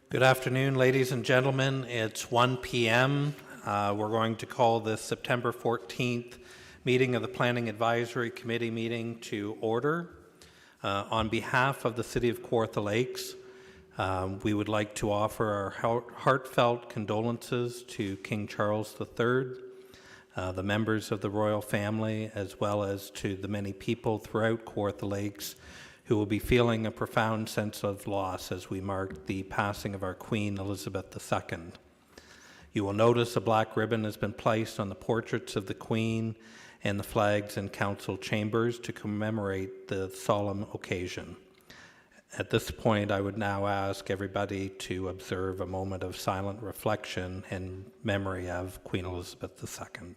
Good afternoon, ladies and gentlemen. It's 1 p.m. We're going to call the September 14th meeting of the Planning Advisory Committee meeting to order. On behalf of the City of Kawartha Lakes, we would like to offer our heartfelt condolences to King Charles III, the members of the royal family, as well as to the many people throughout Kawartha Lakes who will be feeling a profound sense of loss as we mark the passing of our Queen Elizabeth II. You will notice a black ribbon has been placed on the portraits of the Queen and the flags in council chambers to commemorate the solemn occasion. At this point, I would now ask everybody to observe a moment of silent reflection in memory of Queen Elizabeth II.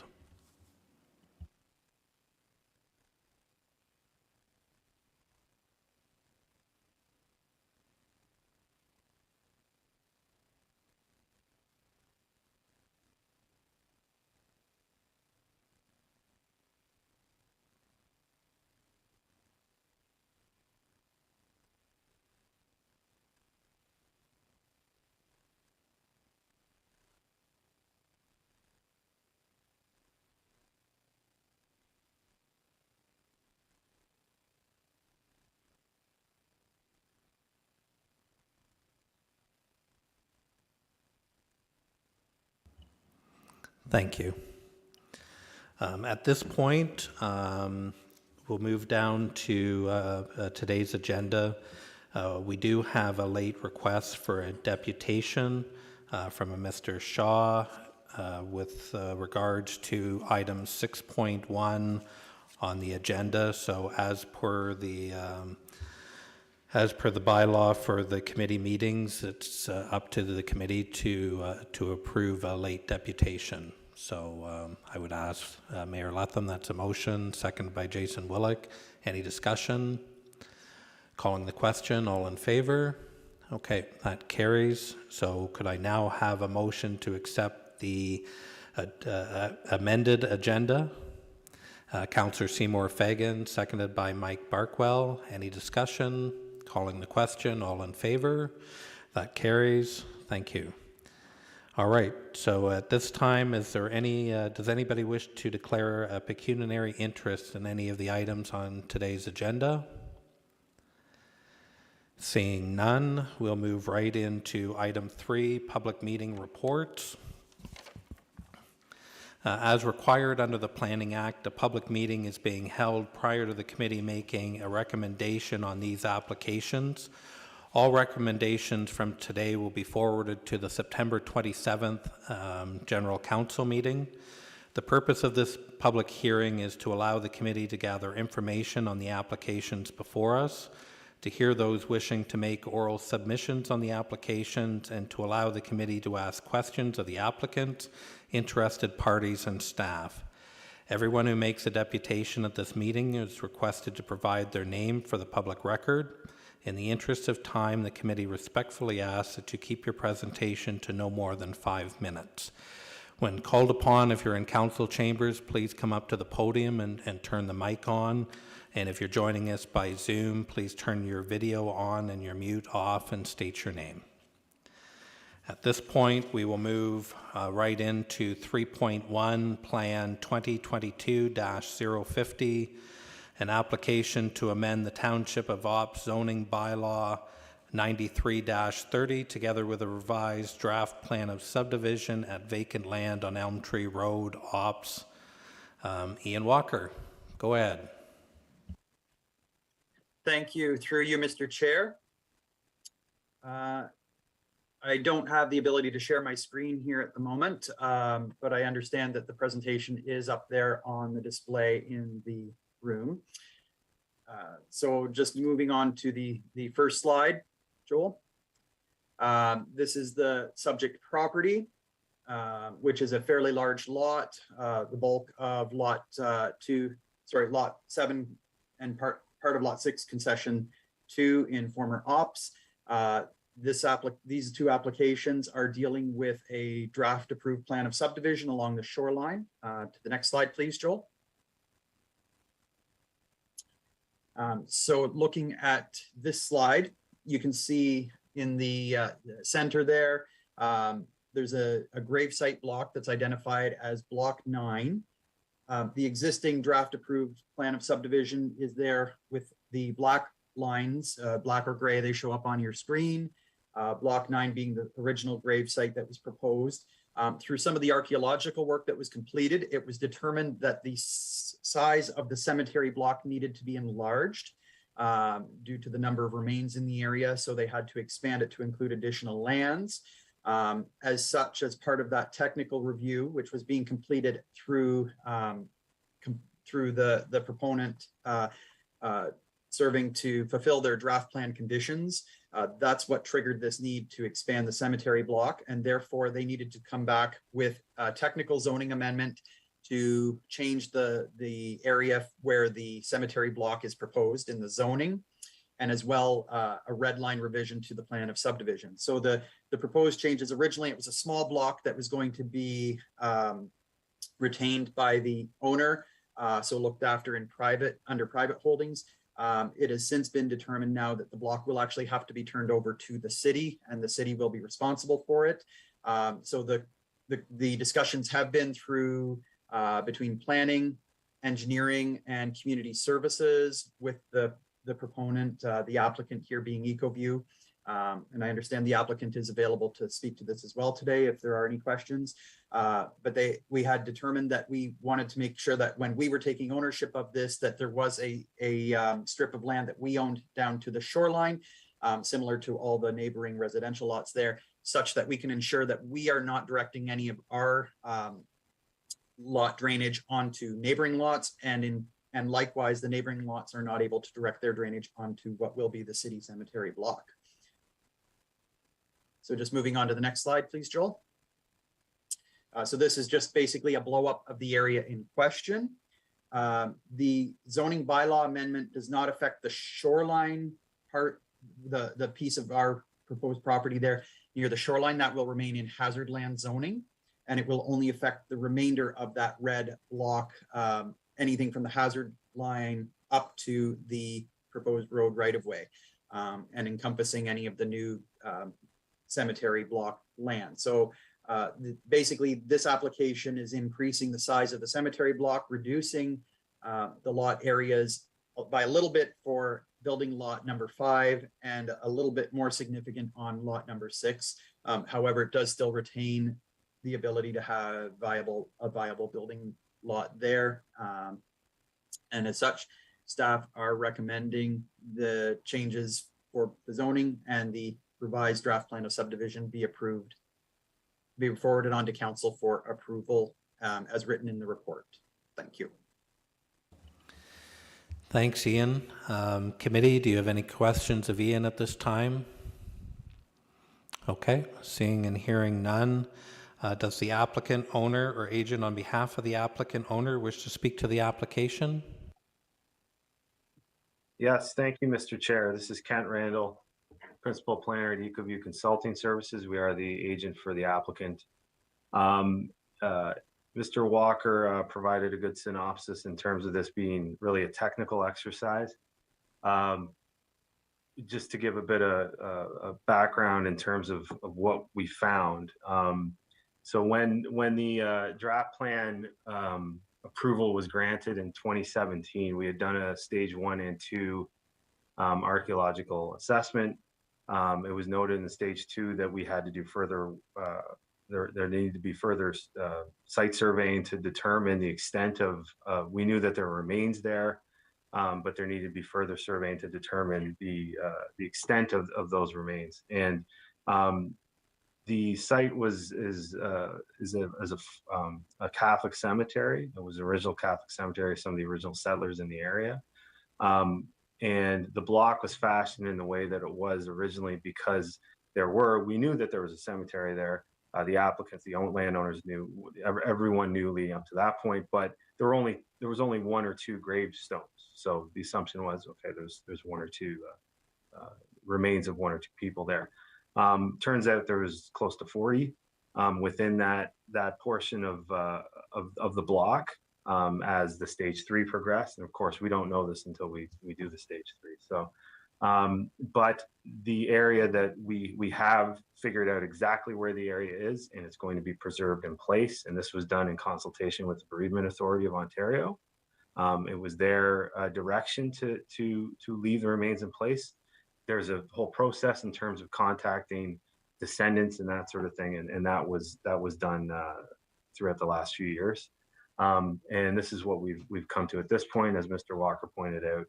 Thank you. At this point, we'll move down to today's agenda. We do have a late request for a deputation from a Mr. Shaw with regards to item 6.1 on the agenda. So as per the bylaw for the committee meetings, it's up to the committee to approve a late deputation. So I would ask Mayor Letham, that's a motion, seconded by Jason Willick. Any discussion? Calling the question, all in favor? Okay, that carries. So could I now have a motion to accept the amended agenda? Councillor Seymour Fagan, seconded by Mike Barkwell. Any discussion? Calling the question, all in favor? That carries. Thank you. All right, so at this time, is there any, does anybody wish to declare a pecuniary interest in any of the items on today's agenda? Seeing none, we'll move right into item 3, public meeting reports. As required under the Planning Act, a public meeting is being held prior to the committee making a recommendation on these applications. All recommendations from today will be forwarded to the September 27th General Council meeting. The purpose of this public hearing is to allow the committee to gather information on the applications before us, to hear those wishing to make oral submissions on the applications, and to allow the committee to ask questions of the applicant, interested parties, and staff. Everyone who makes a deputation at this meeting is requested to provide their name for the public record. In the interest of time, the committee respectfully asks that you keep your presentation to no more than 5 minutes. When called upon, if you're in council chambers, please come up to the podium and turn the mic on. And if you're joining us by Zoom, please turn your video on and your mute off and state your name. At this point, we will move right into 3.1, Plan 2022-050, an application to amend the Township of Ops zoning bylaw 93-30, together with a revised draft plan of subdivision at vacant land on Elm Tree Road, Ops. Ian Walker, go ahead. Thank you. Through you, Mr. Chair. I don't have the ability to share my screen here at the moment, but I understand that the presentation is up there on the display in the room. So just moving on to the first slide, Joel. This is the subject property, which is a fairly large lot, the bulk of lot 7 and part of lot 6 concession 2 in former ops. These two applications are dealing with a draft approved plan of subdivision along the shoreline. To the next slide, please, Joel. So looking at this slide, you can see in the center there. There's a gravesite block that's identified as block 9. The existing draft approved plan of subdivision is there with the black lines, black or gray, they show up on your screen. Block 9 being the original grave site that was proposed. Through some of the archaeological work that was completed, it was determined that the size of the cemetery block needed to be enlarged due to the number of remains in the area. So they had to expand it to include additional lands. As such, as part of that technical review, which was being completed through the proponent serving to fulfill their draft plan conditions, that's what triggered this need to expand the cemetery block, and therefore they needed to come back with a technical zoning amendment to change the area where the cemetery block is proposed in the zoning, and as well a red line revision to the plan of subdivision. So the proposed changes, originally it was a small block that was going to be retained by the owner, so looked after in under private holdings. It has since been determined now that the block will actually have to be turned over to the city, and the city will be responsible for it. So the discussions have been through between planning, engineering, and community services with the proponent, the applicant here being EcoView. And I understand the applicant is available to speak to this as well today if there are any questions. But we had determined that we wanted to make sure that when we were taking ownership of this, that there was a strip of land that we owned down to the shoreline, similar to all the neighboring residential lots there, such that we can ensure that we are not directing any of our lot drainage onto neighboring lots, and likewise the neighboring lots are not able to direct their drainage onto what will be the city cemetery block. So just moving on to the next slide, please, Joel. So this is just basically a blow up of the area in question. The zoning bylaw amendment does not affect the shoreline part, the piece of our proposed property there near the shoreline. That will remain in hazard land zoning, and it will only affect the remainder of that red block, anything from the hazard line up to the proposed road right of way, and encompassing any of the new cemetery block land. So basically this application is increasing the size of the cemetery block, reducing the lot areas by a little bit for building lot number 5 and a little bit more significant on lot number 6. However, it does still retain the ability to have a viable building lot there. And as such, staff are recommending the changes for the zoning and the revised draft plan of subdivision be approved, be forwarded on to council for approval as written in the report. Thank you. Thanks, Ian. Committee, do you have any questions of Ian at this time? Okay, seeing and hearing none. Does the applicant, owner, or agent on behalf of the applicant, owner wish to speak to the application? Yes, thank you, Mr. Chair. This is Kent Randall, Principal Planner at EcoView Consulting Services. We are the agent for the applicant. Mr. Walker provided a good synopsis in terms of this being really a technical exercise. Just to give a bit of background in terms of what we found. So when the draft plan approval was granted in 2017, we had done a stage 1 and 2 archaeological assessment. It was noted in the stage 2 that we had to do further, there needed to be further site surveying to determine the extent of, we knew that there were remains there, but there needed to be further surveying to determine the extent of those remains. And the site is a Catholic cemetery. It was an original Catholic cemetery, some of the original settlers in the area. And the block was fashioned in the way that it was originally because we knew that there was a cemetery there. The applicants, the landowners knew, everyone knew leading up to that point, but there was only 1 or 2 gravestones. So the assumption was, okay, there's 1 or 2 remains of 1 or 2 people there. Turns out there was close to 40 within that portion of the block as the stage 3 progressed. And of course, we don't know this until we do the stage 3. So But the area that we have figured out exactly where the area is, and it's going to be preserved in place. And this was done in consultation with the Bereavement Authority of Ontario. It was their direction to leave the remains in place. There's a whole process in terms of contacting descendants and that sort of thing, and that was done throughout the last few years. And this is what we've come to at this point, as Mr. Walker pointed out.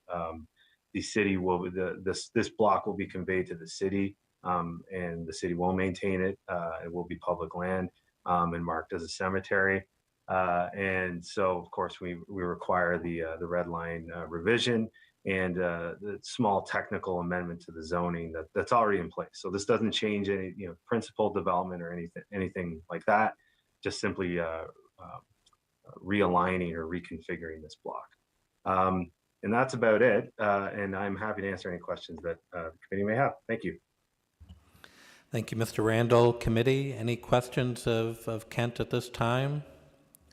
The city will this block will be conveyed to the city, and the city will maintain it. It will be public land and marked as a cemetery. And so, of course, we require the red line revision and the small technical amendment to the zoning that's already in place. So this doesn't change any principal development or anything like that. Just simply realigning or reconfiguring this block. And that's about it. And I'm happy to answer any questions that the committee may have. Thank you. Thank you, Mr. Randall. Committee, any questions of Kent at this time?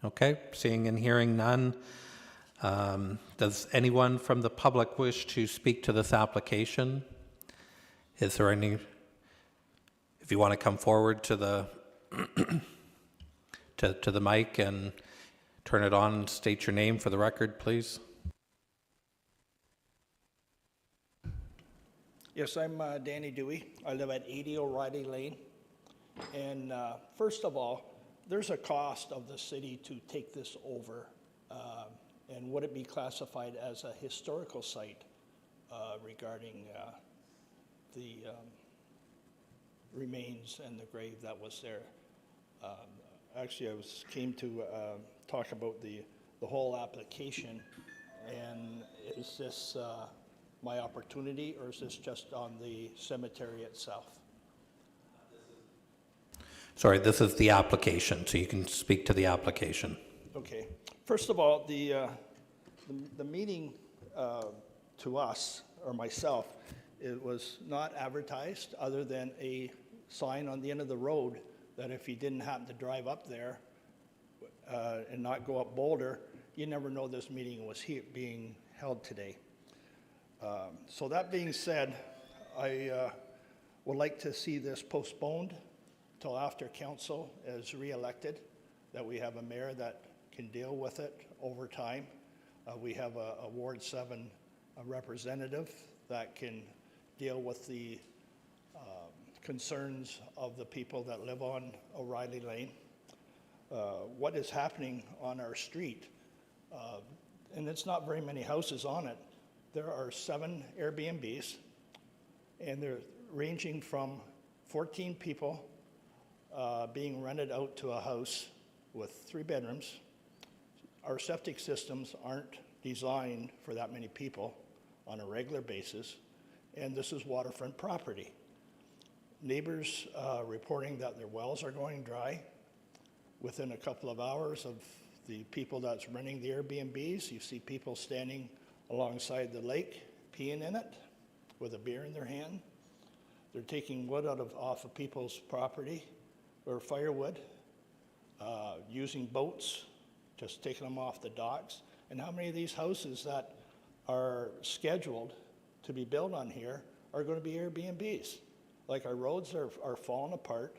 Okay, seeing and hearing none. Does anyone from the public wish to speak to this application? Is there any, if you want to come forward to the to the mic and turn it on and state your name for the record, please. Yes, I'm Danny Dewey. I live at 80 O'Reilly Lane. And first of all, there's a cost of the city to take this over. And would it be classified as a historical site regarding the remains and the grave that was there? Actually, I came to talk about the whole application. And is this my opportunity, or is this just on the cemetery itself? Sorry, this is the application, so you can speak to the application. Okay. First of all, the meeting to us, or myself, it was not advertised other than a sign on the end of the road that if you didn't happen to drive up there and not go up Boulder, you never know this meeting was here being held today. So that being said, I would like to see this postponed till after council is re-elected, that we have a mayor that can deal with it over time. We have a Ward 7 representative that can deal with the concerns of the people that live on O'Reilly Lane. What is happening on our street, and it's not very many houses on it. There are 7 Airbnbs, and they're ranging from 14 people being rented out to a house with 3 bedrooms. Our septic systems aren't designed for that many people on a regular basis, and this is waterfront property. Neighbors reporting that their wells are going dry within a couple of hours of the people that's renting the Airbnbs. You see people standing alongside the lake, peeing in it with a beer in their hand. They're taking wood off of people's property, or firewood, using boats, just taking them off the docks. And how many of these houses that are scheduled to be built on here are going to be Airbnbs? Like, our roads are falling apart,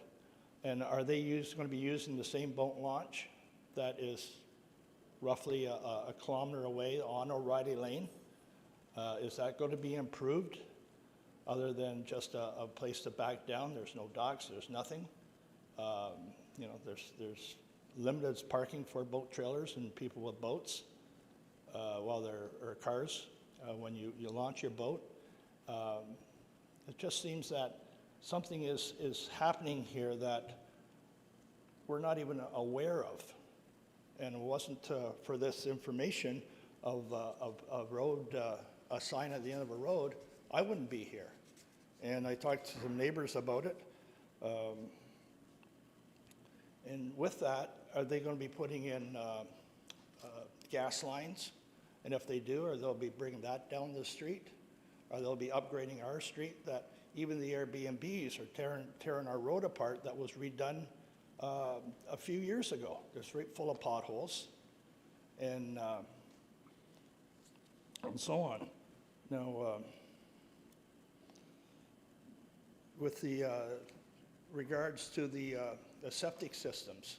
and are they going to be using the same boat launch that is roughly a kilometer away on O'Reilly Lane? Is that going to be improved other than just a place to back down? There's no docks, there's nothing. There's limited parking for boat trailers and people with boats while there are cars when you launch your boat. It just seems that something is happening here that we're not even aware of. And it wasn't for this information of a road, a sign at the end of a road, I wouldn't be here. And I talked to some neighbors about it. And with that, are they going to be putting in gas lines? And if they do, or they'll be bringing that down the street? Or they'll be upgrading our street? That even the Airbnbs are tearing our road apart that was redone a few years ago. It's right full of potholes and so on. Now, with the regards to the septic systems,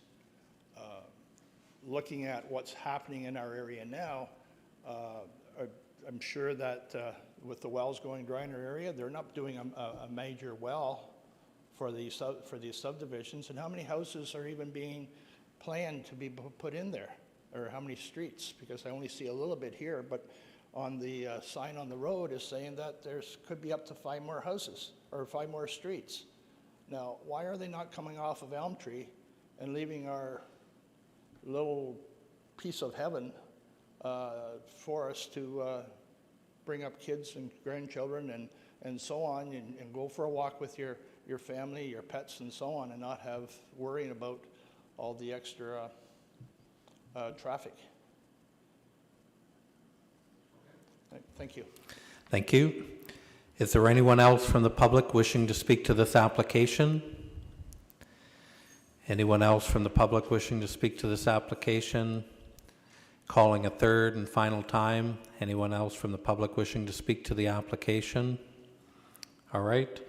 looking at what's happening in our area now, I'm sure that with the wells going dry in our area, they're not doing a major well for these subdivisions. And how many houses are even being planned to be put in there? Or how many streets? Because I only see a little bit here, but on the sign on the road is saying that there's could be up to 5 more houses or 5 more streets. Now, why are they not coming off of Elm Tree and leaving our little piece of heaven for us to bring up kids and grandchildren and so on, and go for a walk with your family, your pets, and so on, and not have worrying about all the extra traffic? Thank you. Thank you. Is there anyone else from the public wishing to speak to this application? Anyone else from the public wishing to speak to this application? Calling a third and final time. Anyone else from the public wishing to speak to the application? All right.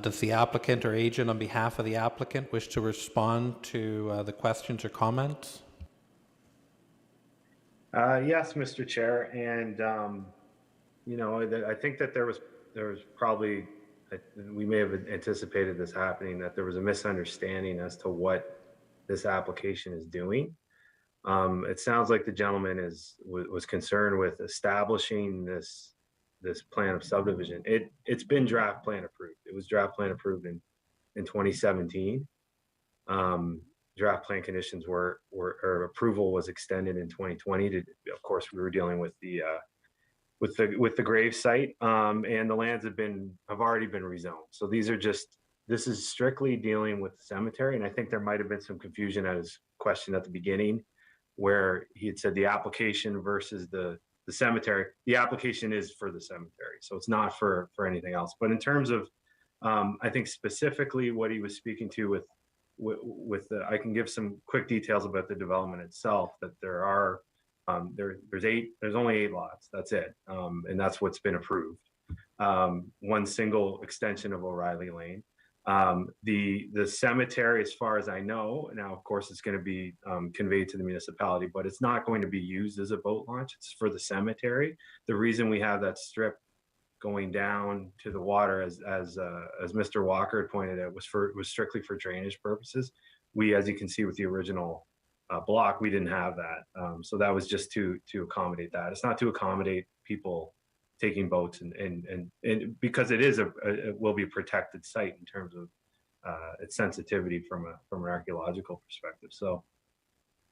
Does the applicant or agent on behalf of the applicant wish to respond to the questions or comments? Yes, Mr. Chair, and I think that there was probably, we may have anticipated this happening, that there was a misunderstanding as to what this application is doing. It sounds like the gentleman was concerned with establishing this plan of subdivision. It's been draft plan approved. It was draft plan approved in 2017. Draft plan conditions or approval was extended in 2020. Of course, we were dealing with the grave site, and the lands have already been rezoned. So this is strictly dealing with the cemetery. And I think there might have been some confusion at his question at the beginning, where he had said the application versus the cemetery. The application is for the cemetery, so it's not for anything else. But in terms of, I think specifically what he was speaking to I can give some quick details about the development itself. That there's only 8 lots. That's it, and that's what's been approved. One single extension of O'Reilly Lane. The cemetery, as far as I know, now of course it's going to be conveyed to the municipality, but it's not going to be used as a boat launch. It's for the cemetery. The reason we have that strip going down to the water, as Mr. Walker had pointed out, was strictly for drainage purposes. We, as you can see with the original block, we didn't have that, so that was just to accommodate that. It's not to accommodate people taking boats, and because it will be a protected site in terms of its sensitivity from an archaeological perspective. So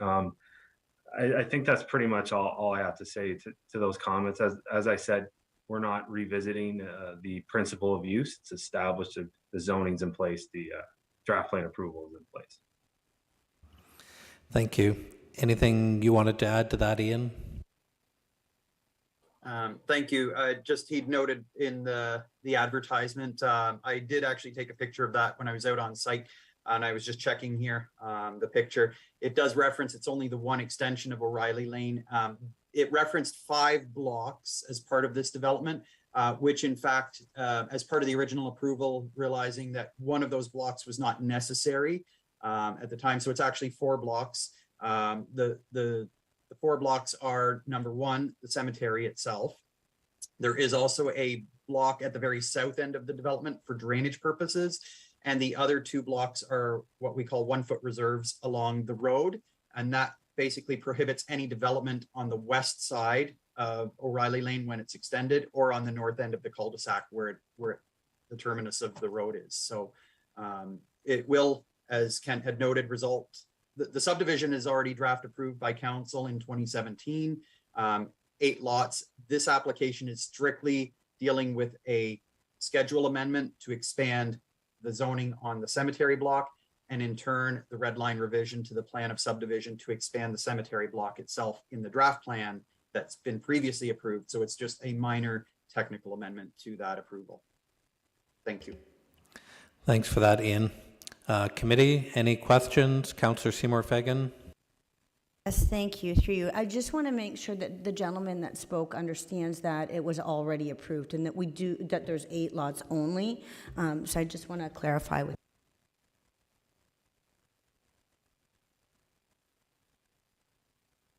I think that's pretty much all I have to say to those comments. As I said, we're not revisiting the principle of use. It's established, the zoning's in place, the draft plan approval is in place. Thank you. Anything you wanted to add to that, Ian? Thank you. He'd noted in the advertisement, I did actually take a picture of that when I was out on site, and I was just checking here the picture. It does reference, it's only the one extension of O'Reilly Lane. It referenced 5 blocks as part of this development, which in fact, as part of the original approval, realizing that one of those blocks was not necessary at the time. So it's actually 4 blocks. The 4 blocks are, number 1, the cemetery itself. There is also a block at the very south end of the development for drainage purposes. And the other 2 blocks are what we call 1-foot reserves along the road. And that basically prohibits any development on the west side of O'Reilly Lane when it's extended, or on the north end of the cul-de-sac where the terminus of the road is. So it will, as Kent had noted, result. The subdivision is already draft approved by council in 2017, 8 lots. This application is strictly dealing with a schedule amendment to expand the zoning on the cemetery block, and in turn, the red line revision to the plan of subdivision to expand the cemetery block itself in the draft plan that's been previously approved. So it's just a minor technical amendment to that approval. Thank you. Thanks for that, Ian. Committee, any questions? Councillor Seymour Fagan. Yes, thank you, through you. I just want to make sure that the gentleman that spoke understands that it was already approved and that there's 8 lots only. So I just want to clarify with.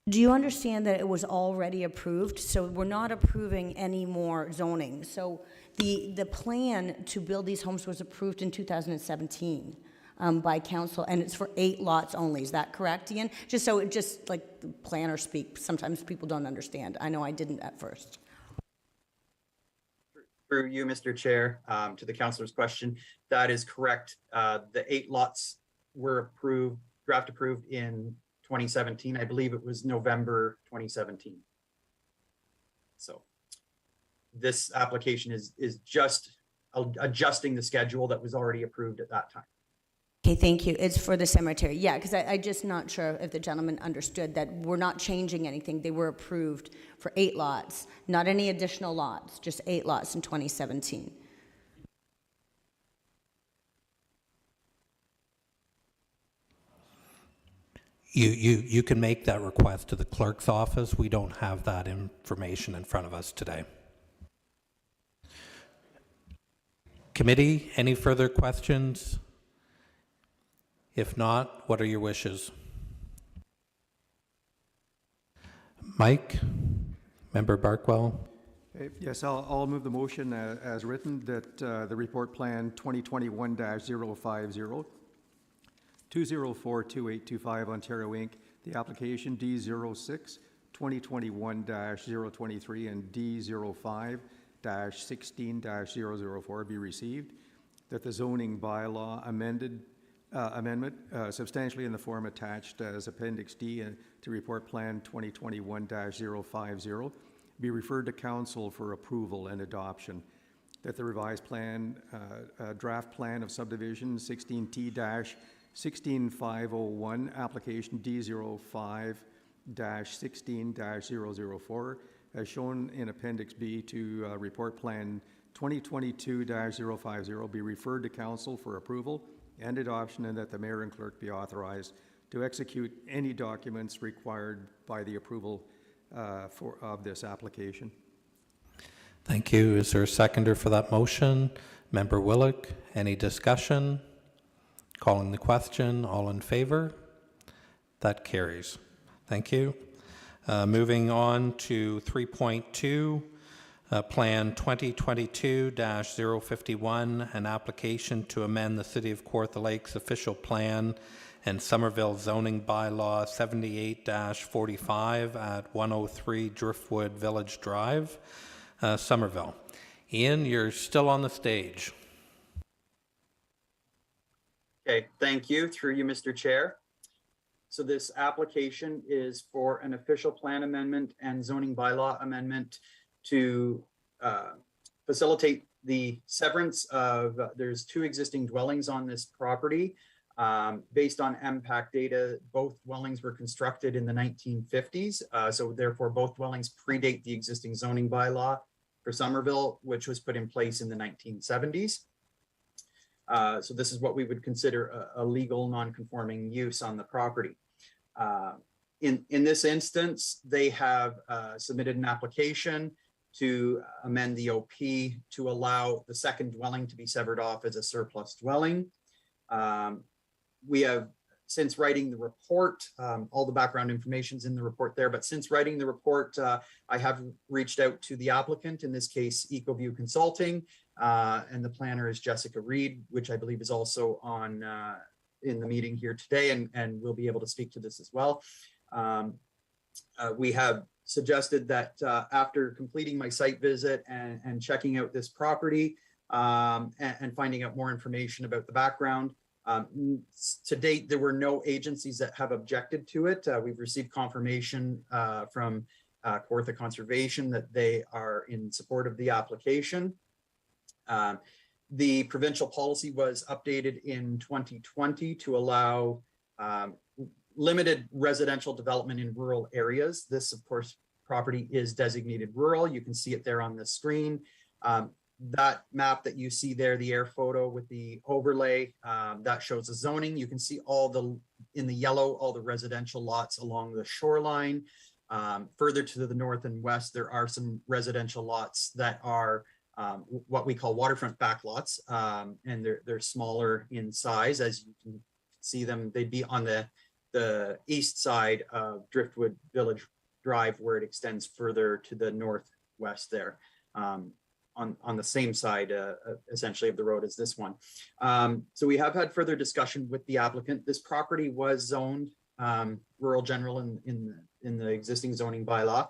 Do you understand that it was already approved? So we're not approving any more zoning. So the plan to build these homes was approved in 2017 by council, and it's for 8 lots only. Is that correct, Ian? Just like the planner speak, sometimes people don't understand. I know I didn't at first. Through you, Mr. Chair, to the councilor's question, that is correct. The 8 lots were approved, draft approved in 2017. I believe it was November 2017. So this application is just adjusting the schedule that was already approved at that time. Okay, thank you. It's for the cemetery. Yeah, because I just not sure if the gentleman understood that we're not changing anything. They were approved for 8 lots, not any additional lots, just 8 lots in 2017. You can make that request to the clerk's office. We don't have that information in front of us today. Committee, any further questions? If not, what are your wishes? Mike, Member Barkwell. Yes, I'll move the motion as written that the report plan 2021-050, 2042825 Ontario Inc., the application D06 2021-023 and D05-16-004 be received, that the zoning bylaw amendment substantially in the form attached as Appendix D to Report Plan 2021-050 be referred to Council for approval and adoption, that the revised plan, draft plan of subdivision 16T-16501, application D05-16-004, as shown in Appendix B to Report Plan 2022-050 be referred to Council for approval and adoption, and that the Mayor and Clerk be authorized to execute any documents required by the approval of this application. Thank you. Is there a seconder for that motion? Member Willock, any discussion? Calling the question, all in favor? That carries. Thank you. Moving on to 3.2, Plan 2022-051, an application to amend the City of Kawartha Lakes official plan and Somerville zoning bylaw 78-45 at 103 Driftwood Village Drive, Somerville. Ian, you're still on the stage. Okay, thank you. Through you, Mr. Chair. So this application is for an official plan amendment and zoning bylaw amendment to facilitate the severance of, there's 2 existing dwellings on this property. Based on MPAC data, both dwellings were constructed in the 1950s. So therefore, both dwellings predate the existing zoning bylaw for Somerville, which was put in place in the 1970s. So this is what we would consider a legal non-conforming use on the property. In this instance, they have submitted an application to amend the OP to allow the second dwelling to be severed off as a surplus dwelling. We have, since writing the report, all the background information is in the report there, but since writing the report, I have reached out to the applicant, in this case, EcoView Consulting, and the planner is Jessica Reed, which I believe is also on in the meeting here today, and we'll be able to speak to this as well. We have suggested that after completing my site visit and checking out this property and finding out more information about the background, to date, there were no agencies that have objected to it. We've received confirmation from Kawartha Conservation that they are in support of the application. The provincial policy was updated in 2020 to allow limited residential development in rural areas. This, of course, property is designated rural. You can see it there on the screen. That map that you see there, the air photo with the overlay, that shows the zoning. You can see in the yellow, all the residential lots along the shoreline. Further to the north and west, there are some residential lots that are what we call waterfront backlots, and they're smaller in size. As you can see them, they'd be on the east side of Driftwood Village Drive, where it extends further to the northwest there, on the same side essentially of the road as this one. So we have had further discussion with the applicant. This property was zoned rural general in the existing zoning bylaw.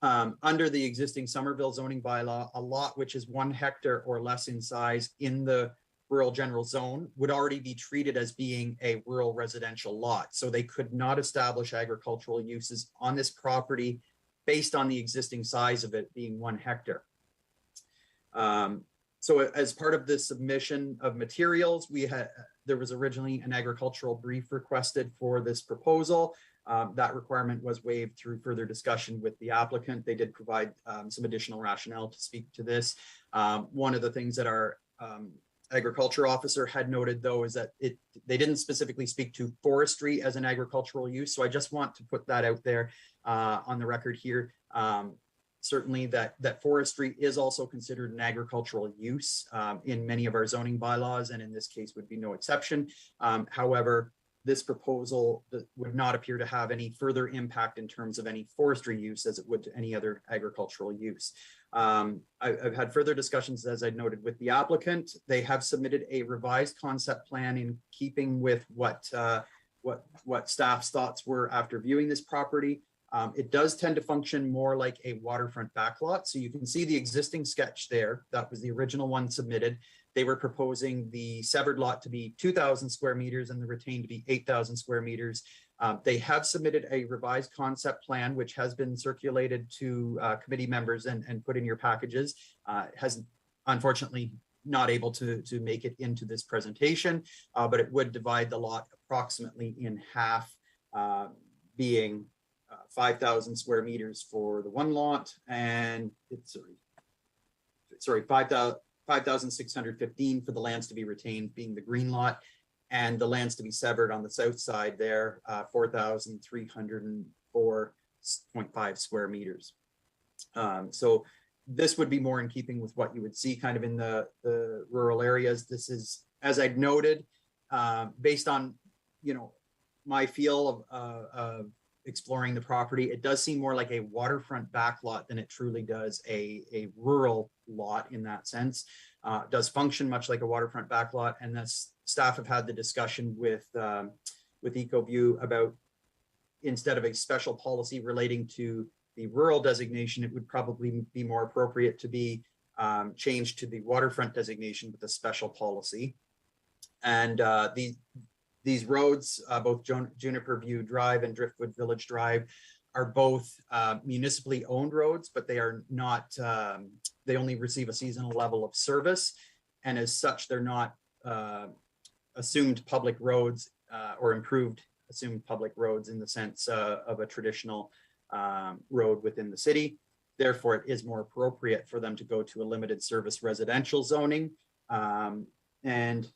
Under the existing Somerville zoning bylaw, a lot which is 1 hectare or less in size in the rural general zone would already be treated as being a rural residential lot. So they could not establish agricultural uses on this property based on the existing size of it being 1 hectare. So as part of the submission of materials, there was originally an agricultural brief requested for this proposal. That requirement was waived through further discussion with the applicant. They did provide some additional rationale to speak to this. One of the things that our agriculture officer had noted, though, is that they didn't specifically speak to forestry as an agricultural use. So I just want to put that out there on the record here. Certainly that forestry is also considered an agricultural use in many of our zoning bylaws, and in this case would be no exception. However, this proposal would not appear to have any further impact in terms of any forestry use as it would to any other agricultural use. I've had further discussions, as I noted, with the applicant. They have submitted a revised concept plan in keeping with what staff's thoughts were after viewing this property. It does tend to function more like a waterfront backlot. So you can see the existing sketch there. That was the original one submitted. They were proposing the severed lot to be 2,000 square meters and the retained to be 8,000 square meters. They have submitted a revised concept plan, which has been circulated to committee members and put in your packages. Has unfortunately not able to make it into this presentation, but it would divide the lot approximately in half, being 5,000 square meters for the one lot, and it's 5,615 for the lands to be retained, being the green lot, and the lands to be severed on the south side there, 4,304.5 square meters. So this would be more in keeping with what you would see kind of in the rural areas. This is, as I'd noted, based on, my feel of exploring the property, it does seem more like a waterfront backlot than it truly does a rural lot in that sense. It does function much like a waterfront backlot, and that's staff have had the discussion with EcoView about, instead of a special policy relating to the rural designation, it would probably be more appropriate to be changed to the waterfront designation with a special policy. And these roads, both Juniper View Drive and Driftwood Village Drive, are both municipally owned roads, but they are not, they only receive a seasonal level of service. And as such, they're not assumed public roads or improved assumed public roads in the sense of a traditional road within the city. Therefore, it is more appropriate for them to go to a limited service residential zoning. And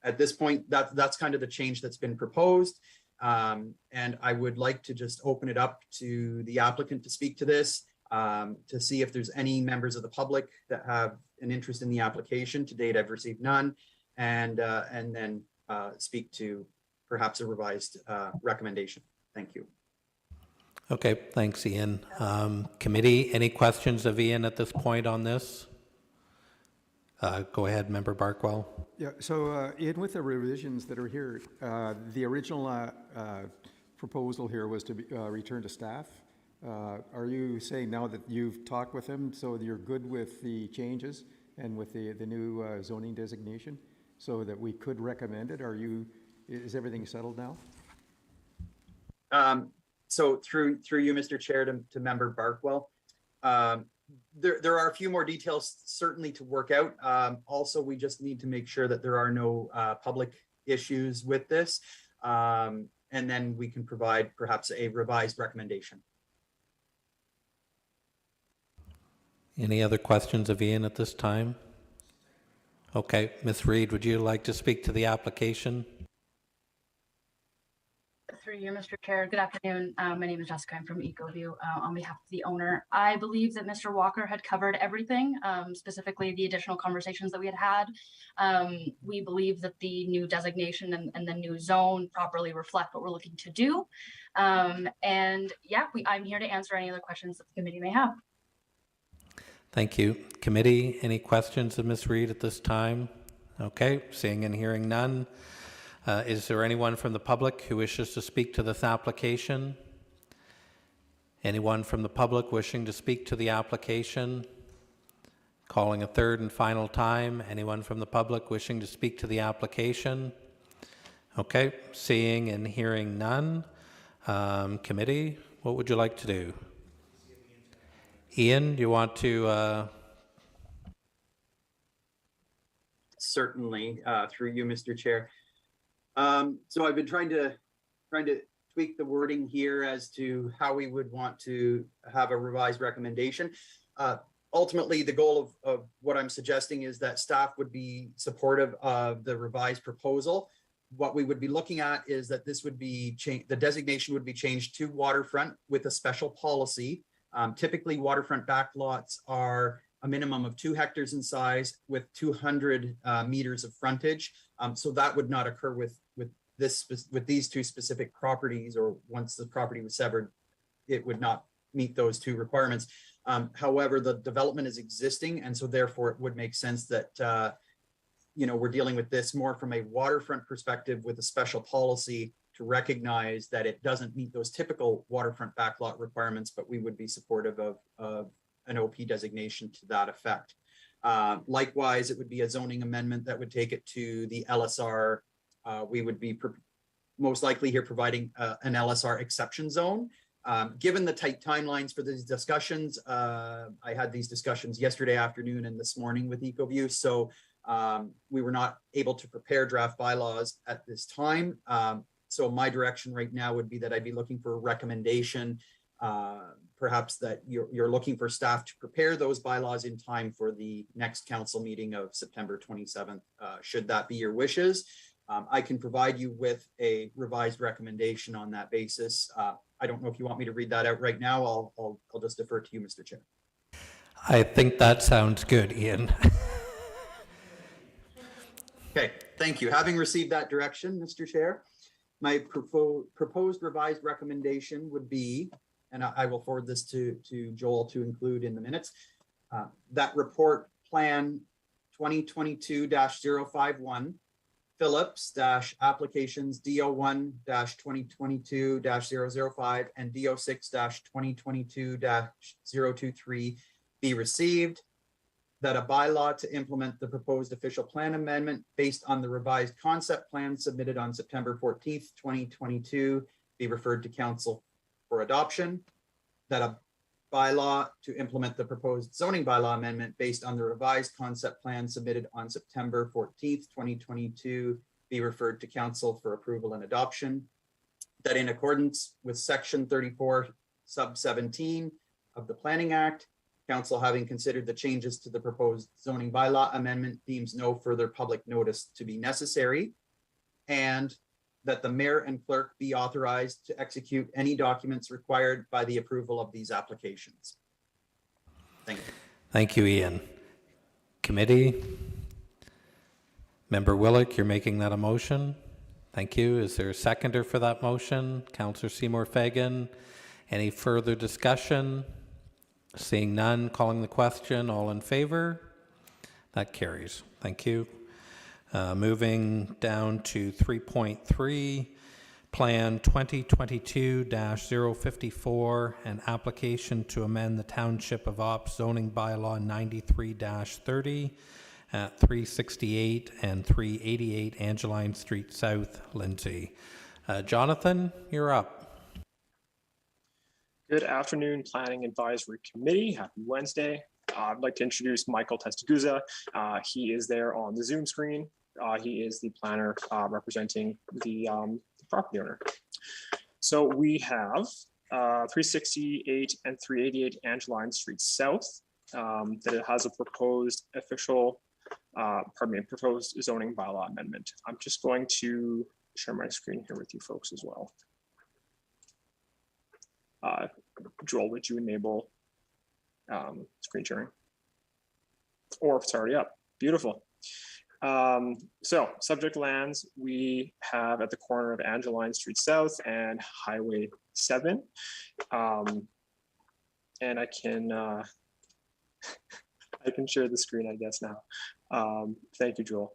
at this point, that's kind of the change that's been proposed. And I would like to just open it up to the applicant to speak to this, to see if there's any members of the public that have an interest in the application. To date, I've received none. And then speak to perhaps a revised recommendation. Thank you. Okay, thanks, Ian. Committee, any questions of Ian at this point on this? Go ahead, Member Barkwell. Yeah, so Ian, with the revisions that are here, the original proposal here was to be returned to staff. Are you saying now that you've talked with him, so you're good with the changes and with the new zoning designation, so that we could recommend it? Is everything settled now? So through you, Mr. Chair, to Member Barkwell, there are a few more details certainly to work out. Also, we just need to make sure that there are no public issues with this. And then we can provide perhaps a revised recommendation. Any other questions of Ian at this time? Okay, Ms. Reed, would you like to speak to the application? Through you, Mr. Chair. Good afternoon. My name is Jessica. I'm from EcoView on behalf of the owner. I believe that Mr. Walker had covered everything, specifically the additional conversations that we had had. We believe that the new designation and the new zone properly reflect what we're looking to do. And yeah, I'm here to answer any other questions that the committee may have. Thank you. Committee, any questions of Ms. Reed at this time? Okay, seeing and hearing none. Is there anyone from the public who wishes to speak to this application? Anyone from the public wishing to speak to the application? Calling a third and final time. Anyone from the public wishing to speak to the application? Okay, seeing and hearing none. Committee, what would you like to do? Ian, do you want to? Certainly, through you, Mr. Chair. So I've been trying to tweak the wording here as to how we would want to have a revised recommendation. Ultimately, the goal of what I'm suggesting is that staff would be supportive of the revised proposal. What we would be looking at is that this would be the designation would be changed to waterfront with a special policy. Typically, waterfront backlots are a minimum of 2 hectares in size with 200 meters of frontage. So that would not occur with these 2 specific properties, or once the property was severed, it would not meet those 2 requirements. However, the development is existing, and so therefore it would make sense that we're dealing with this more from a waterfront perspective with a special policy to recognize that it doesn't meet those typical waterfront backlot requirements, but we would be supportive of an OP designation to that effect. Likewise, it would be a zoning amendment that would take it to the LSR. We would be most likely here providing an LSR exception zone. Given the tight timelines for these discussions, I had these discussions yesterday afternoon and this morning with EcoView, so we were not able to prepare draft bylaws at this time. So my direction right now would be that I'd be looking for a recommendation, perhaps that you're looking for staff to prepare those bylaws in time for the next council meeting of September 27th. Should that be your wishes, I can provide you with a revised recommendation on that basis. I don't know if you want me to read that out right now. I'll just defer to you, Mr. Chair. I think that sounds good, Ian. Okay, thank you. Having received that direction, Mr. Chair, my proposed revised recommendation would be, and I will forward this to Joel to include in the minutes, that report plan 2022-051, Phillips-applications DO1-2022-005 and DO6-2022-023 be received, that a bylaw to implement the proposed official plan amendment based on the revised concept plan submitted on September 14th, 2022 be referred to council for adoption, that a bylaw to implement the proposed zoning bylaw amendment based on the revised concept plan submitted on September 14th, 2022 be referred to council for approval and adoption, that in accordance with section 34 sub 17 of the Planning Act, council, having considered the changes to the proposed zoning bylaw amendment, deems no further public notice to be necessary, and that the mayor and clerk be authorized to execute any documents required by the approval of these applications. Thank you. Thank you, Ian. Committee, Member Willick, you're making that a motion. Thank you. Is there a seconder for that motion? Councillor Seymour Fagan. Any further discussion? Seeing none, calling the question. All in favor? That carries. Thank you. Moving down to 3.3, Plan 2022-054, an application to amend the Township of Ops zoning bylaw 93-30 at 368 and 388 Angeline Street South, Lindsay. Jonathan, you're up. Good afternoon, Planning Advisory Committee. Happy Wednesday. I'd like to introduce Michael Testaguza. He is there on the Zoom screen. He is the planner representing the property owner. So we have 368 and 388 Angeline Street South that it has a proposed official proposed zoning bylaw amendment. I'm just going to share my screen here with you folks as well. Joel, would you enable screen sharing? Or if it's already up, beautiful. So subject lands we have at the corner of Angeline Street South and Highway 7. And I can I can share the screen, I guess, now. Thank you, Joel.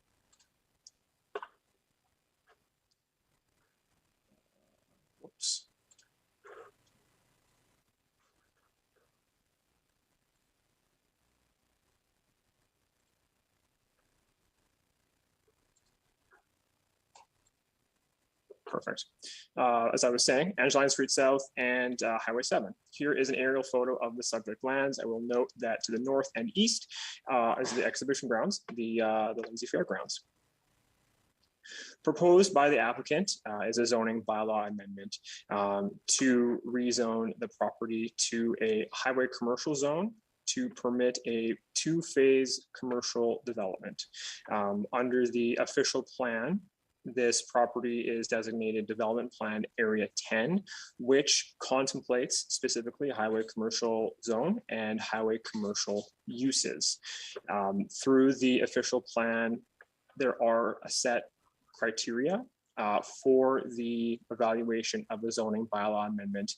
Whoops. Perfect. As I was saying, Angeline Street South and Highway 7. Here is an aerial photo of the subject lands. I will note that to the north and east is the exhibition grounds, the Lindsay Fairgrounds. Proposed by the applicant is a zoning bylaw amendment to rezone the property to a highway commercial zone to permit a two-phase commercial development. Under the official plan, this property is designated Development Plan Area 10, which contemplates specifically highway commercial zone and highway commercial uses. Through the official plan, there are a set criteria for the evaluation of the zoning bylaw amendment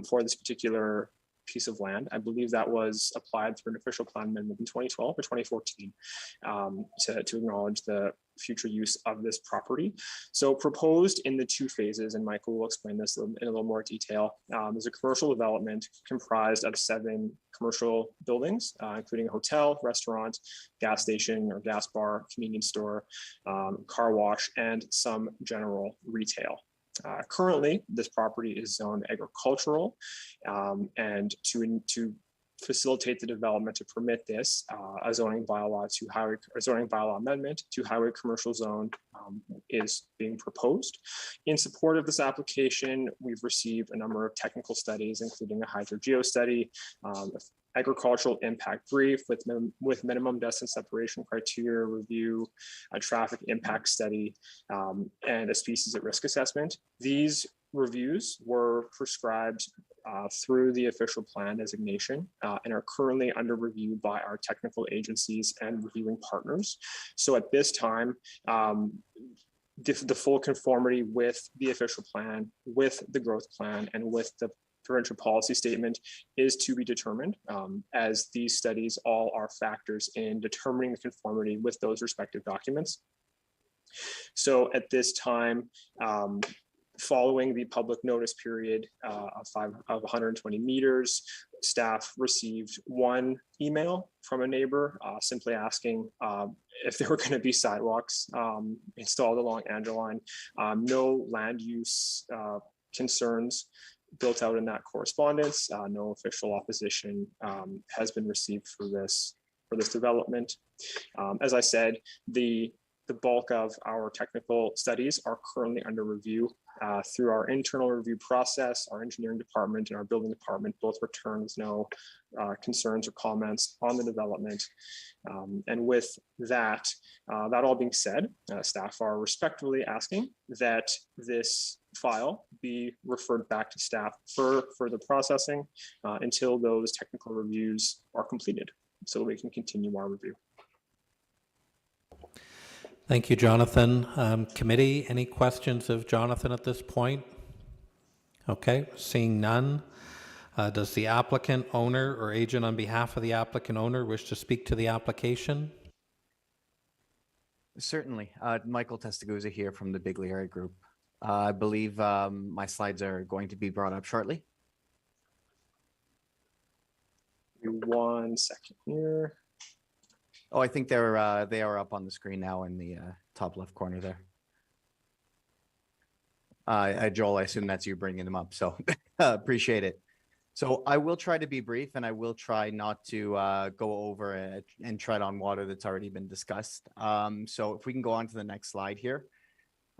for this particular piece of land. I believe that was applied through an official plan amendment in 2012 or 2014 to acknowledge the future use of this property. So proposed in the two phases, and Michael will explain this in a little more detail, is a commercial development comprised of 7 commercial buildings, including a hotel, restaurant, gas station or gas bar, convenience store, car wash, and some general retail. Currently, this property is zoned agricultural, and to facilitate the development to permit this, a zoning bylaw amendment to highway commercial zone is being proposed. In support of this application, we've received a number of technical studies, including a hydrogeo study, agricultural impact brief with minimum distance separation criteria review, a traffic impact study, and a species at risk assessment. These reviews were prescribed through the official plan designation and are currently under review by our technical agencies and reviewing partners. So at this time, the full conformity with the official plan, with the growth plan, and with the provincial policy statement is to be determined, as these studies all are factors in determining the conformity with those respective documents. So at this time, following the public notice period of 120 meters, staff received one email from a neighbor simply asking if there were going to be sidewalks installed along Angeline. No land use concerns built out in that correspondence. No official opposition has been received for this development. As I said, the bulk of our technical studies are currently under review through our internal review process. Our engineering department and our building department both returned with no concerns or comments on the development. And with that, that all being said, staff are respectfully asking that this file be referred back to staff for further processing until those technical reviews are completed, so we can continue our review. Thank you, Jonathan. Committee, any questions of Jonathan at this point? Okay, seeing none. Does the applicant, owner, or agent on behalf of the applicant owner wish to speak to the application? Certainly. Michael Testaguza here from the Bigley Area Group. I believe my slides are going to be brought up shortly. 1 second here. Oh, I think they are up on the screen now in the top left corner there. Joel, I assume that's you bringing them up, so appreciate it. So I will try to be brief, and I will try not to go over and tread on water that's already been discussed. So if we can go on to the next slide here.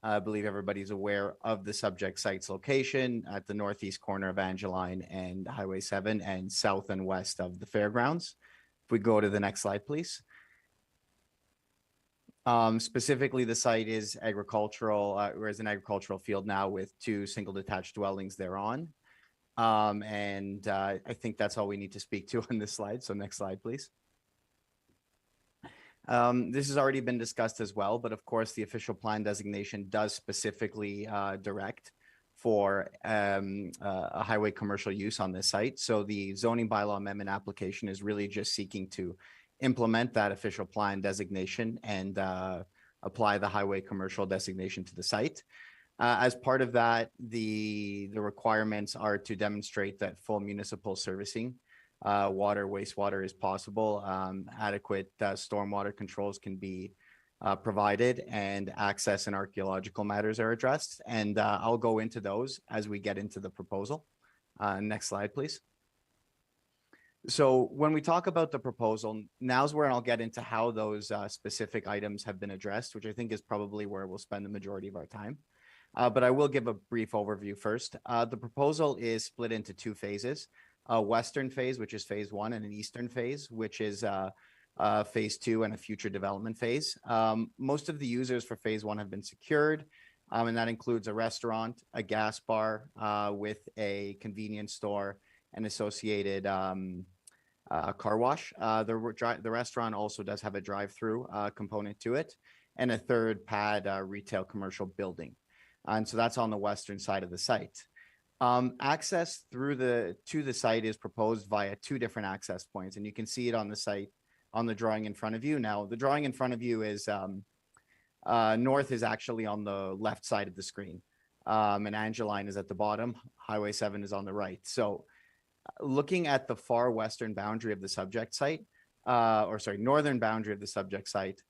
I believe everybody's aware of the subject site's location at the northeast corner of Angeline and Highway 7 and south and west of the fairgrounds. If we go to the next slide, please. Specifically, the site is agricultural, or is an agricultural field now with 2 single detached dwellings thereon. I think that's all we need to speak to on this slide. So next slide, please. This has already been discussed as well, but of course, the official plan designation does specifically direct for a highway commercial use on this site. So the zoning bylaw amendment application is really just seeking to implement that official plan designation and apply the highway commercial designation to the site. As part of that, the requirements are to demonstrate that full municipal servicing, water, wastewater is possible, adequate stormwater controls can be provided, and access and archaeological matters are addressed. And I'll go into those as we get into the proposal. Next slide, please. So when we talk about the proposal, now's where I'll get into how those specific items have been addressed, which I think is probably where we'll spend the majority of our time. But I will give a brief overview first. The proposal is split into 2 phases, a western phase, which is phase 1, and an eastern phase, which is phase 2 and a future development phase. Most of the users for phase 1 have been secured, and that includes a restaurant, a gas bar with a convenience store, and associated car wash. The restaurant also does have a drive-through component to it, and a third pad retail commercial building. And so that's on the western side of the site. Access to the site is proposed via 2 different access points, and you can see it on the site on the drawing in front of you. Now, the drawing in front of you is north is actually on the left side of the screen, and Angeline is at the bottom. Highway 7 is on the right. So looking at the far western boundary of the subject site, northern boundary of the subject site,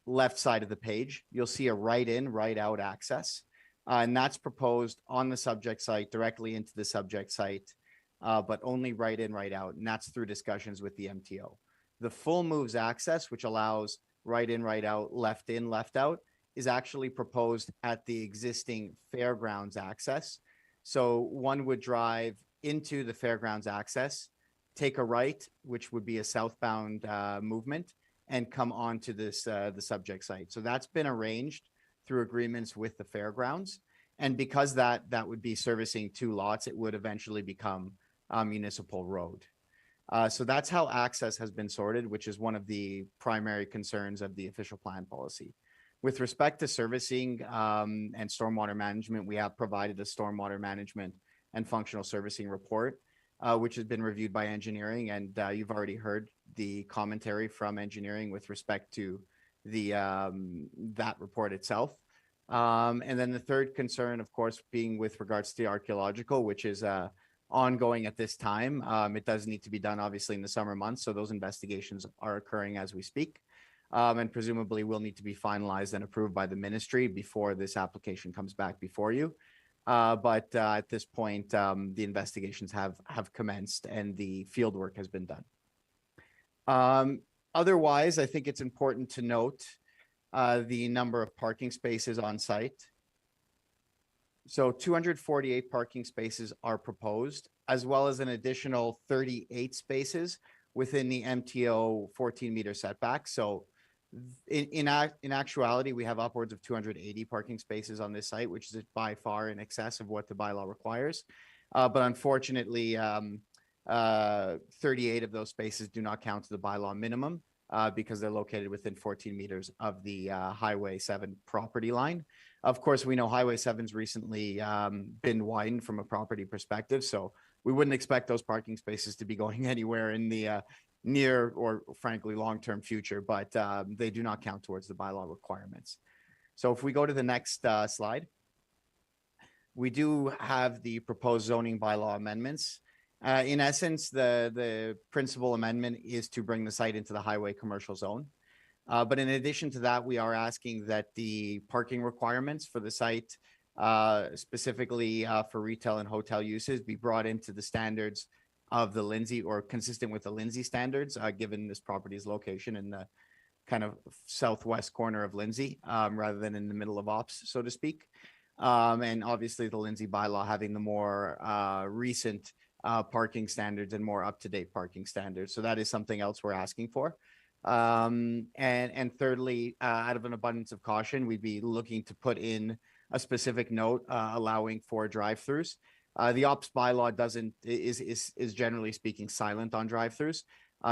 left side of the page, you'll see a right in, right out access. And that's proposed on the subject site, directly into the subject site, but only right in, right out. And that's through discussions with the MTO. The full moves access, which allows right in, right out, left in, left out, is actually proposed at the existing fairgrounds access. So one would drive into the fairgrounds access, take a right, which would be a southbound movement, and come onto this the subject site. So that's been arranged through agreements with the fairgrounds. And because that would be servicing 2 lots, it would eventually become a municipal road. So that's how access has been sorted, which is one of the primary concerns of the official plan policy. With respect to servicing and stormwater management, we have provided a stormwater management and functional servicing report, which has been reviewed by engineering. And you've already heard the commentary from engineering with respect to that report itself. And then the third concern, of course, being with regards to the archaeological, which is ongoing at this time. It does need to be done, obviously, in the summer months. So those investigations are occurring as we speak, and presumably will need to be finalized and approved by the ministry before this application comes back before you. But at this point, the investigations have commenced and the field work has been done. Otherwise, I think it's important to note the number of parking spaces on site. So 248 parking spaces are proposed, as well as an additional 38 spaces within the MTO 14-meter setback. So in actuality, we have upwards of 280 parking spaces on this site, which is by far in excess of what the bylaw requires. But unfortunately, 38 of those spaces do not count to the bylaw minimum because they're located within 14 meters of the Highway 7 property line. Of course, we know Highway 7's recently been widened from a property perspective, so we wouldn't expect those parking spaces to be going anywhere in the near or frankly long-term future, but they do not count towards the bylaw requirements. So if we go to the next slide, we do have the proposed zoning bylaw amendments. In essence, the principal amendment is to bring the site into the highway commercial zone. But in addition to that, we are asking that the parking requirements for the site, specifically for retail and hotel uses, be brought into the standards of the Lindsay, or consistent with the Lindsay standards, given this property's location in the kind of southwest corner of Lindsay, rather than in the middle of ops, so to speak. And obviously the Lindsay bylaw having the more recent parking standards and more up-to-date parking standards. So that is something else we're asking for. And thirdly, out of an abundance of caution, we'd be looking to put in a specific note allowing for drive-throughs. The ops bylaw is generally speaking silent on drive-throughs.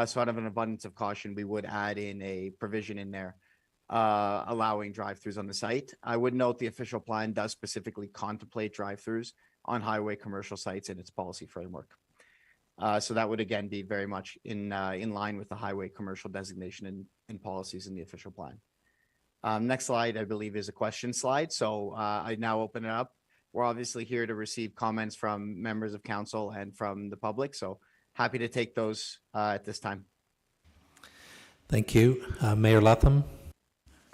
So out of an abundance of caution, we would add in a provision in there allowing drive-throughs on the site. I would note the official plan does specifically contemplate drive-throughs on highway commercial sites in its policy framework. So that would again be very much in line with the highway commercial designation and policies in the official plan. Next slide, I believe, is a question slide. So I now open it up. We're obviously here to receive comments from members of council and from the public. So happy to take those at this time. Thank you. Mayor Latham.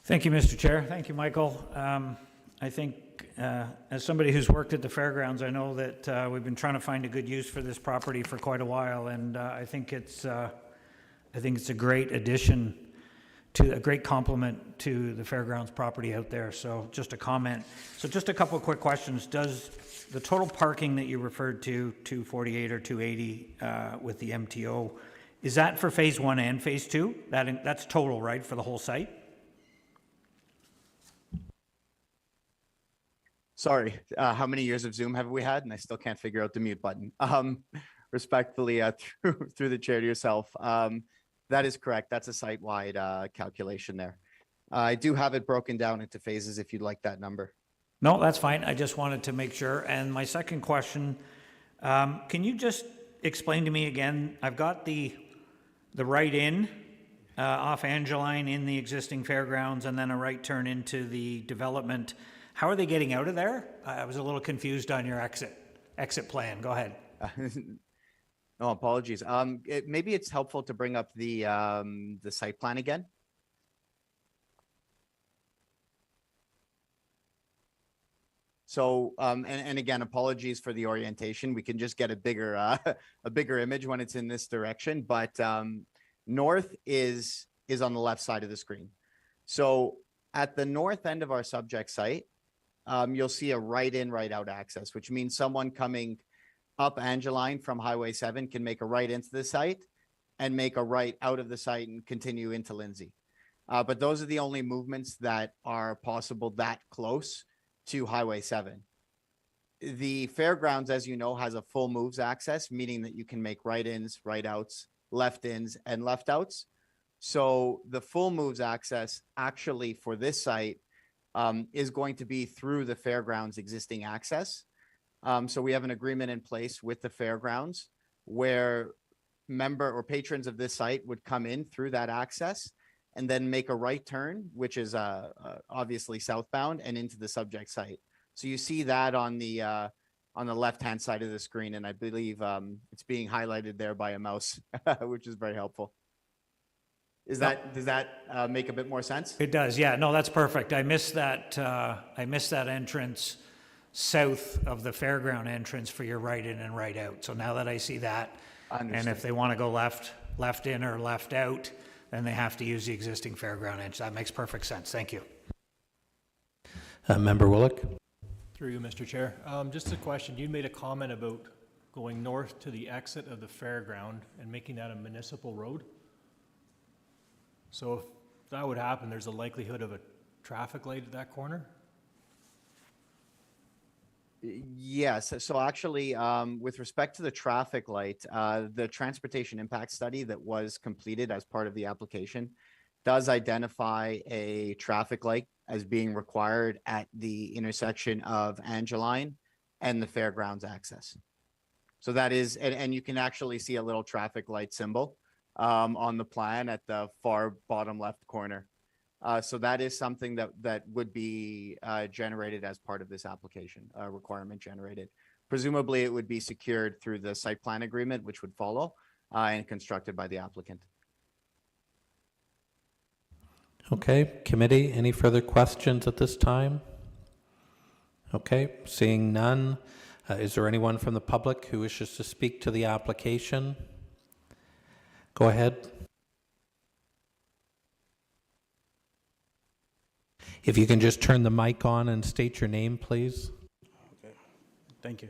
Thank you, Mr. Chair. Thank you, Michael. I think as somebody who's worked at the fairgrounds, I know that we've been trying to find a good use for this property for quite a while, and I think it's a great addition to a great complement to the fairgrounds property out there. So just a comment. So just a couple of quick questions. Does the total parking that you referred to, 248 or 280 with the MTO, is that for phase 1 and phase 2? That's total, right, for the whole site? Sorry, how many years of Zoom have we had? And I still can't figure out the mute button. Respectfully, through the chair to yourself, that is correct. That's a site-wide calculation there. I do have it broken down into phases if you'd like that number. No, that's fine. I just wanted to make sure. And my second question, can you just explain to me again, I've got the right in off Angeline in the existing fairgrounds and then a right turn into the development. How are they getting out of there? I was a little confused on your exit plan. Go ahead. No, apologies. Maybe it's helpful to bring up the site plan again. So, and again, apologies for the orientation. We can just get a bigger image when it's in this direction. But north is on the left side of the screen. So at the north end of our subject site, you'll see a right in, right out access, which means someone coming up Angeline from Highway 7 can make a right into the site and make a right out of the site and continue into Lindsay. But those are the only movements that are possible that close to Highway 7. The fairgrounds, as you know, has a full moves access, meaning that you can make right ins, right outs, left ins, and left outs. So the full moves access actually for this site is going to be through the fairgrounds existing access. So we have an agreement in place with the fairgrounds where member or patrons of this site would come in through that access and then make a right turn, which is obviously southbound and into the subject site. So you see that on the left-hand side of the screen, and I believe it's being highlighted there by a mouse, which is very helpful. Does that make a bit more sense? It does. Yeah. No, that's perfect. I missed that entrance south of the fairground entrance for your right in and right out. So now that I see that, and if they want to go left in or left out, then they have to use the existing fairground entrance. That makes perfect sense. Thank you. Member Willick. Through you, Mr. Chair. Just a question. You made a comment about going north to the exit of the fairground and making that a municipal road. So if that would happen, there's a likelihood of a traffic light at that corner? Yes. So actually, with respect to the traffic light, the transportation impact study that was completed as part of the application does identify a traffic light as being required at the intersection of Angeline and the fairgrounds access. So that is, and you can actually see a little traffic light symbol on the plan at the far bottom left corner. So that is something that would be generated as part of this application, requirement generated. Presumably it would be secured through the site plan agreement, which would follow and constructed by the applicant. Okay, committee, any further questions at this time? Okay, seeing none, is there anyone from the public who wishes to speak to the application? Go ahead. If you can just turn the mic on and state your name, please. Okay, thank you.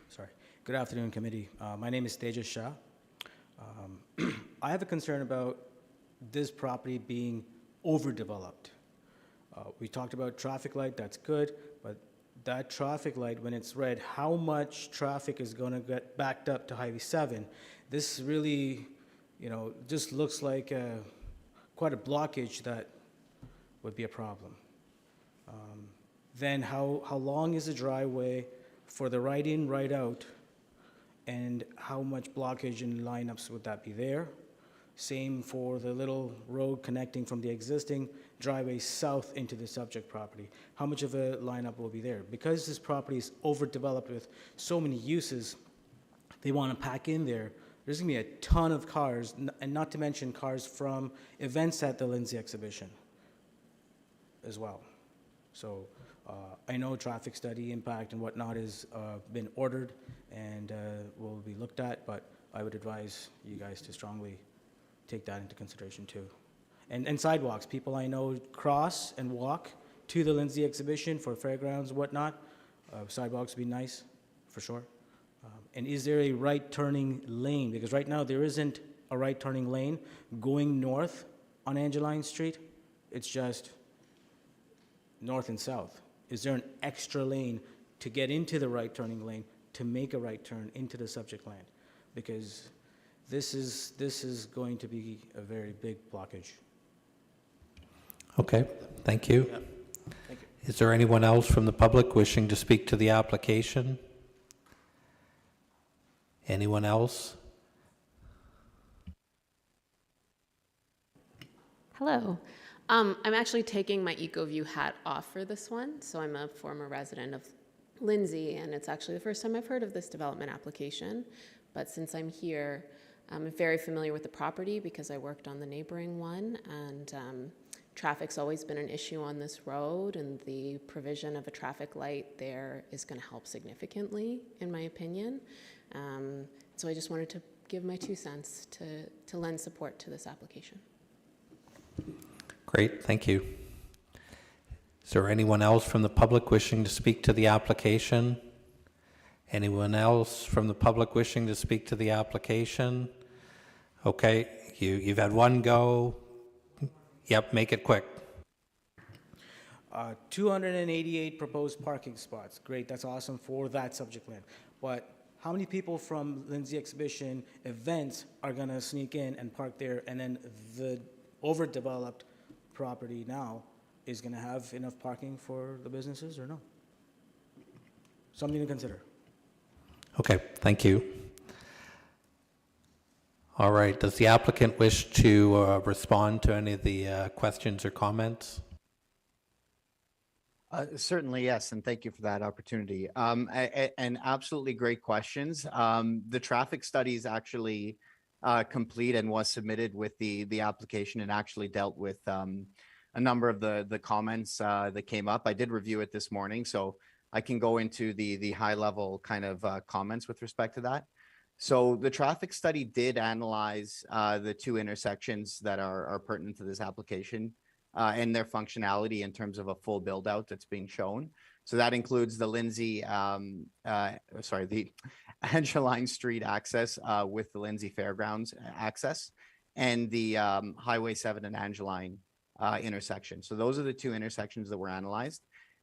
Sorry. Good afternoon, committee. My name is Tejas Shah. I have a concern about this property being overdeveloped. We talked about traffic light, that's good, but that traffic light, when it's red, how much traffic is going to get backed up to Highway 7? This really, just looks like quite a blockage that would be a problem. Then how long is the driveway for the right in, right out? And how much blockage and lineups would that be there? Same for the little road connecting from the existing driveway south into the subject property. How much of a lineup will be there? Because this property is overdeveloped with so many uses, they want to pack in there. There's going to be a ton of cars, and not to mention cars from events at the Lindsay exhibition as well. So I know traffic study impact and whatnot has been ordered and will be looked at, but I would advise you guys to strongly take that into consideration too. And sidewalks, people I know cross and walk to the Lindsay exhibition for fairgrounds and whatnot. Sidewalks would be nice, for sure. And is there a right turning lane? Because right now there isn't a right turning lane going north on Angeline Street. It's just north and south. Is there an extra lane to get into the right turning lane to make a right turn into the subject land? Because this is going to be a very big blockage. Okay, thank you. Yeah. Thank you. Is there anyone else from the public wishing to speak to the application? Anyone else? Hello. I'm actually taking my EcoView hat off for this one. So I'm a former resident of Lindsay, and it's actually the first time I've heard of this development application. But since I'm here, I'm very familiar with the property because I worked on the neighboring one, and traffic's always been an issue on this road, and the provision of a traffic light there is going to help significantly, in my opinion. So I just wanted to give my 2 cents to lend support to this application. Great, thank you. Is there anyone else from the public wishing to speak to the application? Anyone else from the public wishing to speak to the application? Okay, you've had one go. Yep, make it quick. 288 proposed parking spots. Great, that's awesome for that subject land. But how many people from Lindsay exhibition events are going to sneak in and park there, and then the overdeveloped property now is going to have enough parking for the businesses or no? Something to consider. Okay, thank you. All right, does the applicant wish to respond to any of the questions or comments? Certainly, yes, and thank you for that opportunity. And absolutely great questions. The traffic study is actually complete and was submitted with the application, and actually dealt with a number of the comments that came up. I did review it this morning, so I can go into the high level kind of comments with respect to that. So the traffic study did analyze the 2 intersections that are pertinent to this application and their functionality in terms of a full build out that's being shown. So that includes the Lindsay, the Angeline Street access with the Lindsay Fairgrounds access, and the Highway 7 and Angeline intersection. So those are the 2 intersections that were analyzed.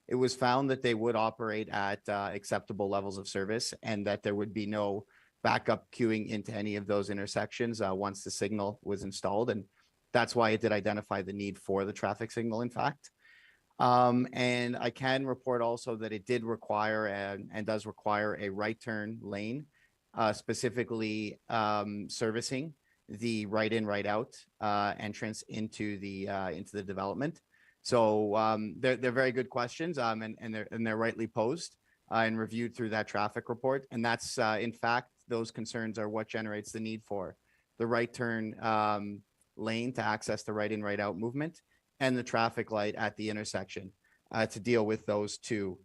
It was found that they would operate at acceptable levels of service, and that there would be no backup queuing into any of those intersections once the signal was installed. And that's why it did identify the need for the traffic signal, in fact. And I can report also that it did require and does require a right turn lane, specifically servicing the right in, right out entrance into the development. So they're very good questions, and they're rightly posed and reviewed through that traffic report. And that's in fact, those concerns are what generates the need for the right turn lane to access the right in, right out movement, and the traffic light at the intersection to deal with those 2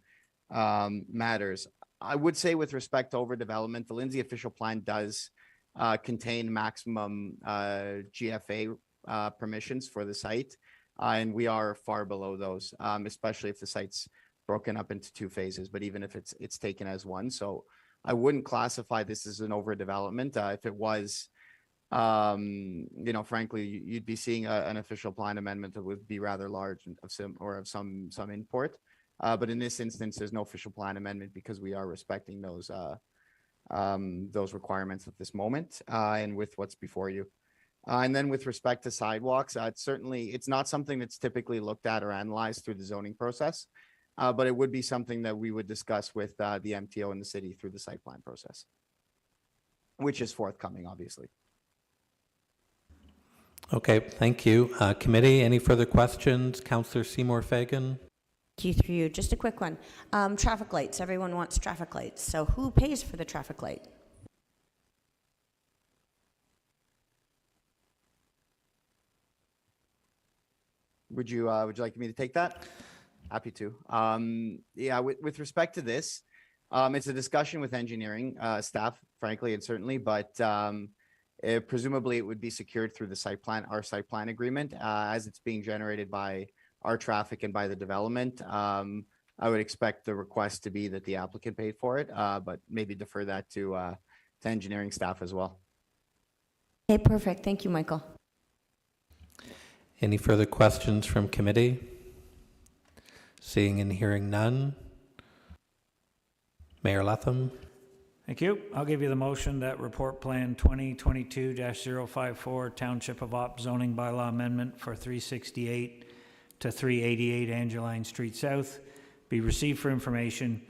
matters. I would say with respect to overdevelopment, the Lindsay official plan does contain maximum GFA permissions for the site, and we are far below those, especially if the site's broken up into 2 phases, but even if it's taken as one. So I wouldn't classify this as an overdevelopment. If it was, You know, frankly, you'd be seeing an official plan amendment that would be rather large and of some import. But in this instance, there's no official plan amendment because we are respecting those requirements at this moment, and with what's before you. And then with respect to sidewalks, it's not something that's typically looked at or analyzed through the zoning process, but it would be something that we would discuss with the MTO and the city through the site plan process, which is forthcoming, obviously. Okay, thank you. Committee, any further questions? Councillor Seymour Fagan? Through you, just a quick one. Traffic lights, everyone wants traffic lights. So who pays for the traffic light? Would you like me to take that? Happy to. Yeah, with respect to this, it's a discussion with engineering staff, frankly, and certainly, but presumably it would be secured through the our site plan agreement, as it's being generated by our traffic and by the development. I would expect the request to be that the applicant paid for it, but maybe defer that to engineering staff as well. Okay, perfect. Thank you, Michael. Any further questions from committee? Seeing and hearing none. Mayor Latham? Thank you. I'll give you the motion that report plan 2022-054 Township of Ops zoning bylaw amendment for 368 to 388 Angeline Street South be received for information,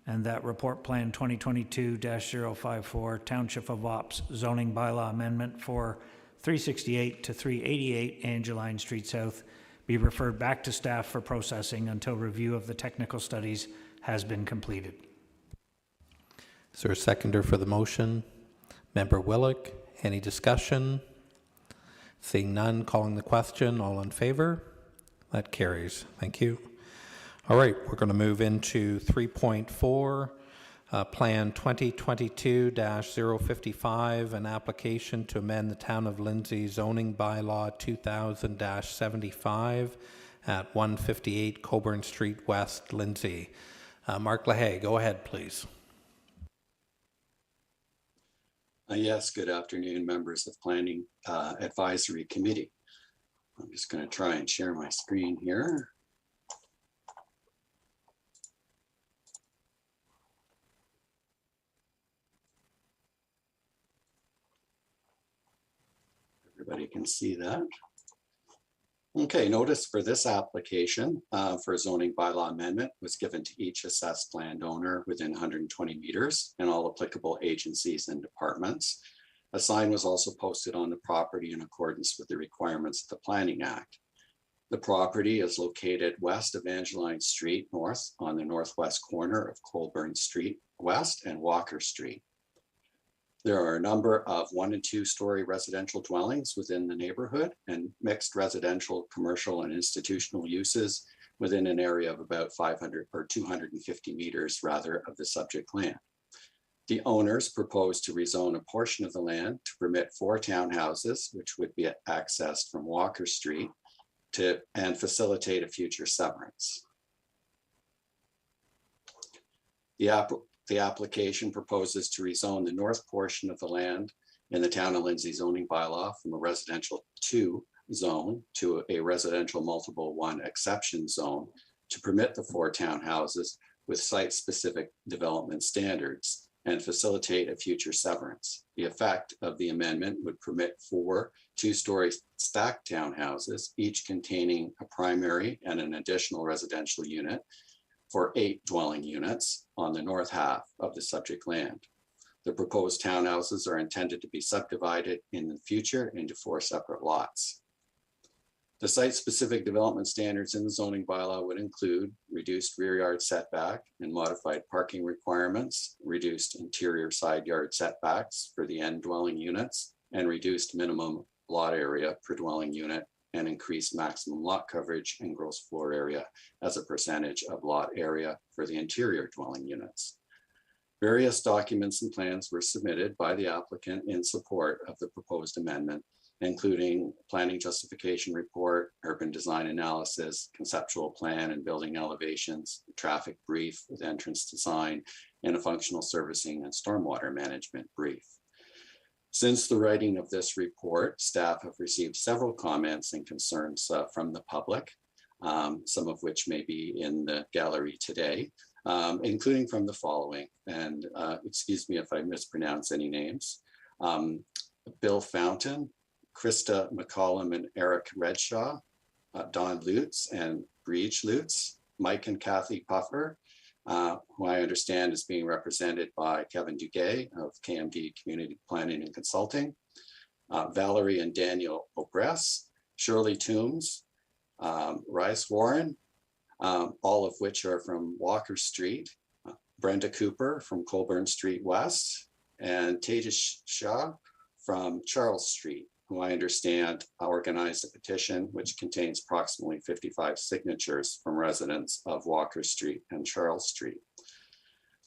and that report plan 2022-054 Township of Ops zoning bylaw amendment for 368 to 388 Angeline Street South be referred back to staff for processing until review of the technical studies has been completed. Is there a seconder for the motion? Member Willick, any discussion? Seeing none, calling the question. All in favor? That carries. Thank you. All right, we're going to move into 3.4, Plan 2022-055, an application to amend the Town of Lindsay zoning bylaw 2000-75 at 158 Coburn Street West, Lindsay. Mark LaHaye, go ahead, please. Yes, good afternoon, members of Planning Advisory Committee. I'm just going to try and share my screen here. Everybody can see that. Okay, notice for this application for a zoning bylaw amendment was given to each assessed landowner within 120 meters and all applicable agencies and departments. A sign was also posted on the property in accordance with the requirements of the Planning Act. The property is located west of Angeline Street North on the northwest corner of Coburn Street West and Walker Street. There are a number of 1- and 2-story residential dwellings within the neighborhood and mixed residential, commercial, and institutional uses within an area of about 500 or 250 meters rather of the subject land. The owners propose to rezone a portion of the land to permit 4 townhouses, which would be accessed from Walker Street and facilitate a future severance. The application proposes to rezone the north portion of the land in the Town of Lindsay zoning bylaw from a residential 2 zone to a residential multiple 1 exception zone to permit the 4 townhouses with site-specific development standards and facilitate a future severance. The effect of the amendment would permit 4 2-story stacked townhouses, each containing a primary and an additional residential unit for 8 dwelling units on the north half of the subject land. The proposed townhouses are intended to be subdivided in the future into 4 separate lots. The site-specific development standards in the zoning bylaw would include reduced rear yard setback and modified parking requirements, reduced interior side yard setbacks for the end dwelling units, and reduced minimum lot area per dwelling unit, and increased maximum lot coverage and gross floor area as a percentage of lot area for the interior dwelling units. Various documents and plans were submitted by the applicant in support of the proposed amendment, including planning justification report, urban design analysis, conceptual plan and building elevations, traffic brief with entrance design, and a functional servicing and stormwater management brief. Since the writing of this report, staff have received several comments and concerns from the public, some of which may be in the gallery today, including from the following, and excuse me if I mispronounce any names. Bill Fountain, Krista McCollum and Eric Redshaw, Don Lutz and Breach Lutz, Mike and Kathy Puffer, who I understand is being represented by Kevin Duguay of KMD Community Planning and Consulting, Valerie and Daniel Obress, Shirley Toombs, Rice Warren, all of which are from Walker Street, Brenda Cooper from Coburn Street West, and Tejas Shah from Charles Street, who I understand organized a petition which contains approximately 55 signatures from residents of Walker Street and Charles Street.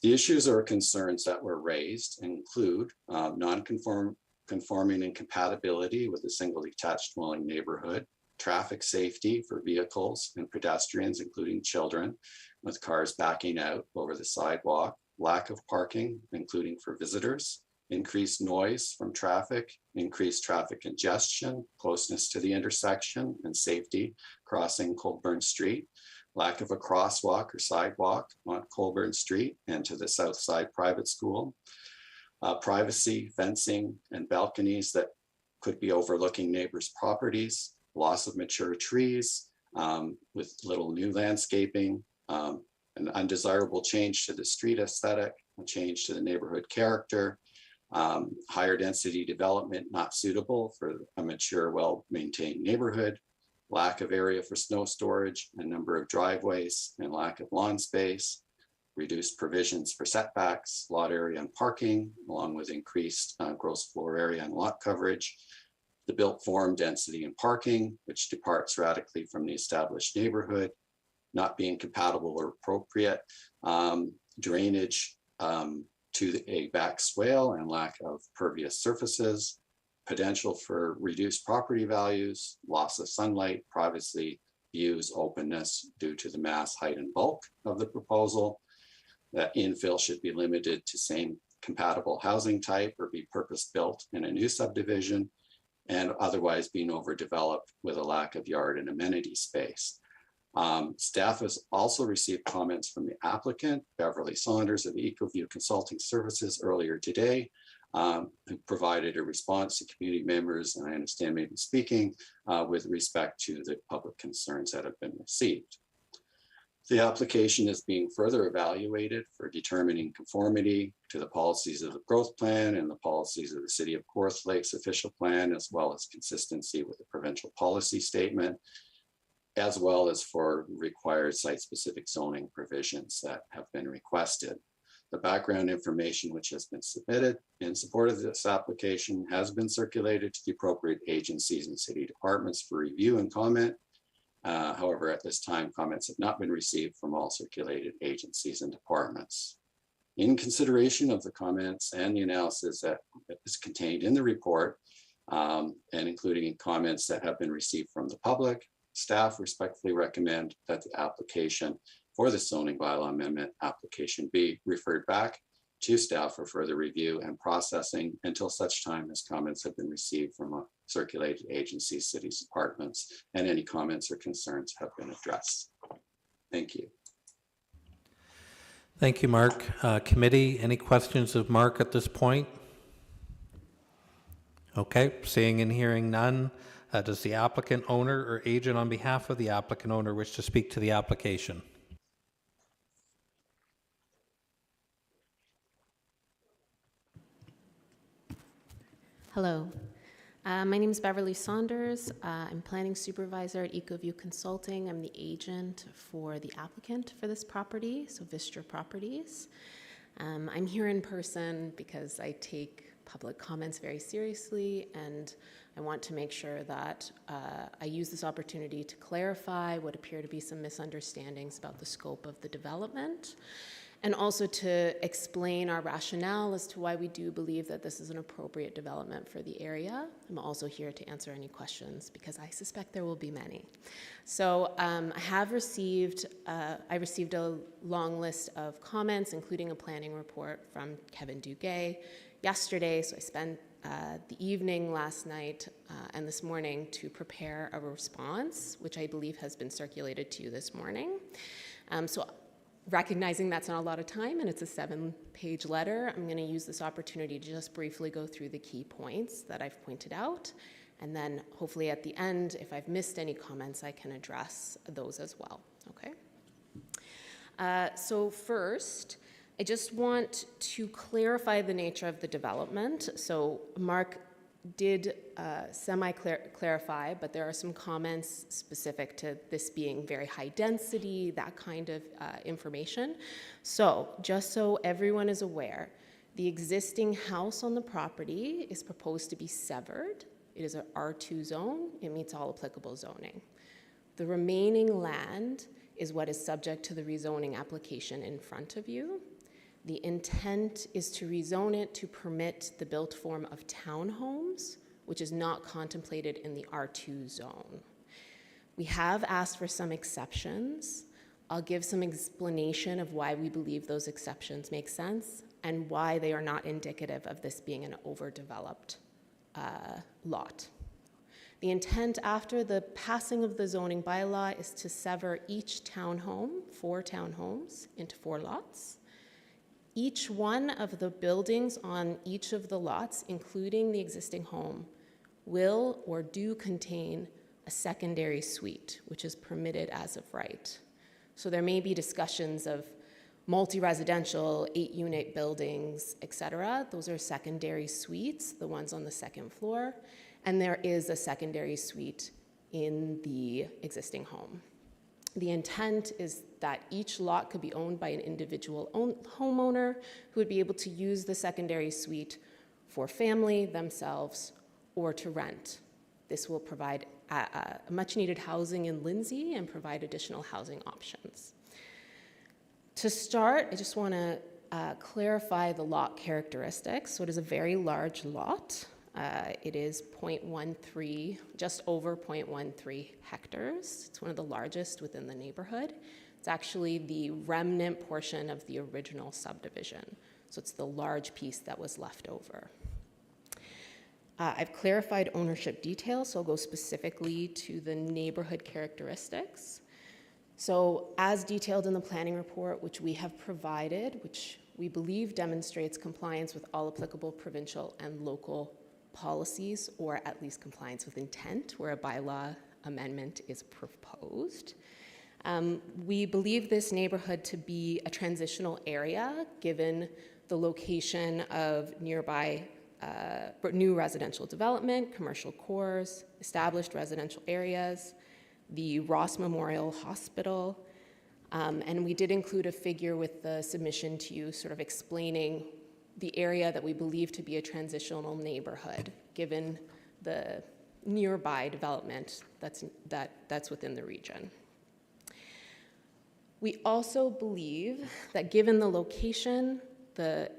The issues or concerns that were raised include non-conforming incompatibility with a single detached dwelling neighborhood, traffic safety for vehicles and pedestrians, including children, with cars backing out over the sidewalk, lack of parking, including for visitors, increased noise from traffic, increased traffic congestion, closeness to the intersection and safety crossing Coburn Street, lack of a crosswalk or sidewalk on Coburn Street and to the South Side Private School, privacy, fencing, and balconies that could be overlooking neighbors' properties, loss of mature trees with little new landscaping, an undesirable change to the street aesthetic, a change to the neighborhood character, higher density development not suitable for a mature, well-maintained neighborhood, lack of area for snow storage, a number of driveways, and lack of lawn space, reduced provisions for setbacks, lot area and parking, along with increased gross floor area and lot coverage, the built form density and parking, which departs radically from the established neighborhood, not being compatible or appropriate, drainage to a back swale and lack of pervious surfaces, potential for reduced property values, loss of sunlight, privacy, views, openness due to the mass, height, and bulk of the proposal, that infill should be limited to same compatible housing type or be purpose-built in a new subdivision, and otherwise being overdeveloped with a lack of yard and amenity space. Staff has also received comments from the applicant, Beverly Saunders of EcoView Consulting Services earlier today, who provided a response to community members, and I understand maybe speaking with respect to the public concerns that have been received. The application is being further evaluated for determining conformity to the policies of the growth plan and the policies of the City of Kawartha Lake's official plan, as well as consistency with the provincial policy statement, as well as for required site-specific zoning provisions that have been requested. The background information which has been submitted in support of this application has been circulated to the appropriate agencies and city departments for review and comment. However, at this time, comments have not been received from all circulated agencies and departments. In consideration of the comments and the analysis that is contained in the report, and including comments that have been received from the public, staff respectfully recommend that the application for the zoning bylaw amendment application be referred back to staff for further review and processing until such time as comments have been received from circulated agencies, cities, departments, and any comments or concerns have been addressed. Thank you. Thank you, Mark. Committee, any questions of Mark at this point? Okay, seeing and hearing none. Does the applicant owner or agent on behalf of the applicant owner wish to speak to the application? Hello, my name is Beverly Saunders. I'm planning supervisor at EcoView Consulting. I'm the agent for the applicant for this property, so Vistra Properties. I'm here in person because I take public comments very seriously, and I want to make sure that I use this opportunity to clarify what appear to be some misunderstandings about the scope of the development, and also to explain our rationale as to why we do believe that this is an appropriate development for the area. I'm also here to answer any questions because I suspect there will be many. So I received a long list of comments, including a planning report from Kevin Duguay yesterday. So I spent the evening last night and this morning to prepare a response, which I believe has been circulated to you this morning. So recognizing that's not a lot of time and it's a 7-page letter, I'm going to use this opportunity to just briefly go through the key points that I've pointed out. And then hopefully at the end, if I've missed any comments, I can address those as well. Okay. So first, I just want to clarify the nature of the development. So Mark did semi-clarify, but there are some comments specific to this being very high density, that kind of information. So just so everyone is aware, the existing house on the property is proposed to be severed. It is an R2 zone. It meets all applicable zoning. The remaining land is what is subject to the rezoning application in front of you. The intent is to rezone it to permit the built form of townhomes, which is not contemplated in the R2 zone. We have asked for some exceptions. I'll give some explanation of why we believe those exceptions make sense and why they are not indicative of this being an overdeveloped lot. The intent after the passing of the zoning bylaw is to sever each townhome, 4 townhomes, into 4 lots. Each one of the buildings on each of the lots, including the existing home, will or do contain a secondary suite, which is permitted as of right. So there may be discussions of multi-residential, 8-unit buildings, etc. Those are secondary suites, the ones on the 2nd floor, and there is a secondary suite in the existing home. The intent is that each lot could be owned by an individual homeowner who would be able to use the secondary suite for family, themselves, or to rent. This will provide much-needed housing in Lindsay and provide additional housing options. To start, I just want to clarify the lot characteristics. So it is a very large lot. It is 0.13, just over 0.13 hectares. It's one of the largest within the neighborhood. It's actually the remnant portion of the original subdivision. So it's the large piece that was left over. I've clarified ownership details, so I'll go specifically to the neighborhood characteristics. So as detailed in the planning report, which we have provided, which we believe demonstrates compliance with all applicable provincial and local policies, or at least compliance with intent, where a bylaw amendment is proposed. We believe this neighborhood to be a transitional area, given the location of nearby new residential development, commercial cores, established residential areas, the Ross Memorial Hospital, and we did include a figure with the submission to you sort of explaining the area that we believe to be a transitional neighborhood, given the nearby development that's within the region. We also believe that given the location, the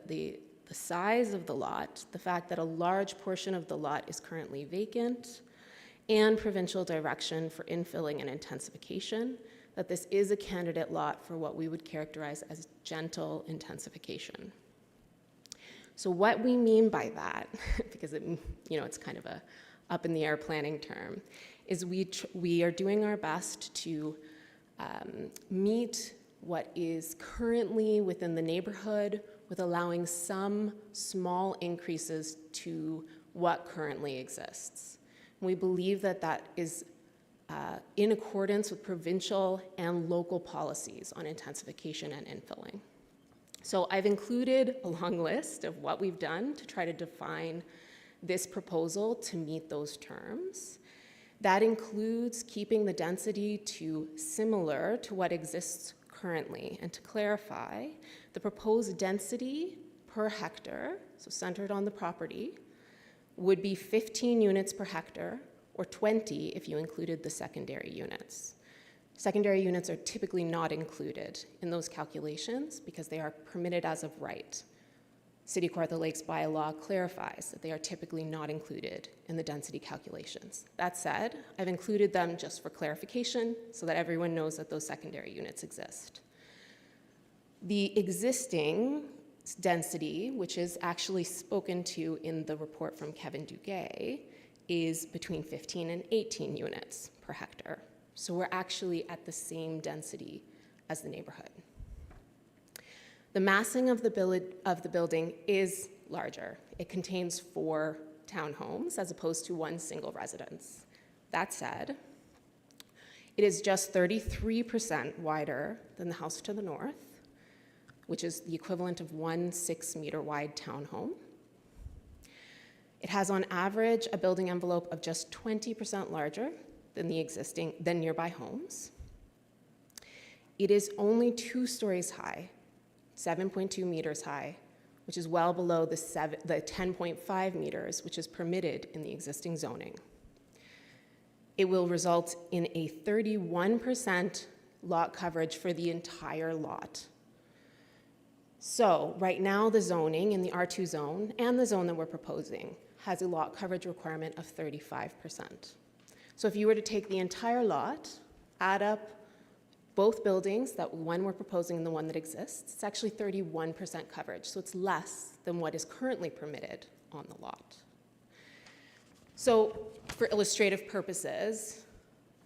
size of the lot, the fact that a large portion of the lot is currently vacant, and provincial direction for infilling and intensification, that this is a candidate lot for what we would characterize as gentle intensification. So what we mean by that, because it's kind of a up in the air planning term, is we are doing our best to meet what is currently within the neighborhood with allowing some small increases to what currently exists. We believe that that is in accordance with provincial and local policies on intensification and infilling. So I've included a long list of what we've done to try to define this proposal to meet those terms. That includes keeping the density to similar to what exists currently. And to clarify, the proposed density per hectare, so centered on the property, would be 15 units per hectare, or 20 if you included the secondary units. Secondary units are typically not included in those calculations because they are permitted as of right. City Kawartha Lakes bylaw clarifies that they are typically not included in the density calculations. That said, I've included them just for clarification so that everyone knows that those secondary units exist. The existing density, which is actually spoken to in the report from Kevin Duguay, is between 15 and 18 units per hectare. So we're actually at the same density as the neighborhood. The massing of the building is larger. It contains 4 townhomes as opposed to 1 single residence. That said, it is just 33% wider than the house to the north, which is the equivalent of 1 6-meter wide townhome. It has on average a building envelope of just 20% larger than nearby homes. It is only 2 stories high, 7.2 meters high, which is well below the 10.5 meters, which is permitted in the existing zoning. It will result in a 31% lot coverage for the entire lot. So right now, the zoning in the R2 zone and the zone that we're proposing has a lot coverage requirement of 35%. So if you were to take the entire lot, add up both buildings, that one we're proposing and the one that exists, it's actually 31% coverage. So it's less than what is currently permitted on the lot. So for illustrative purposes,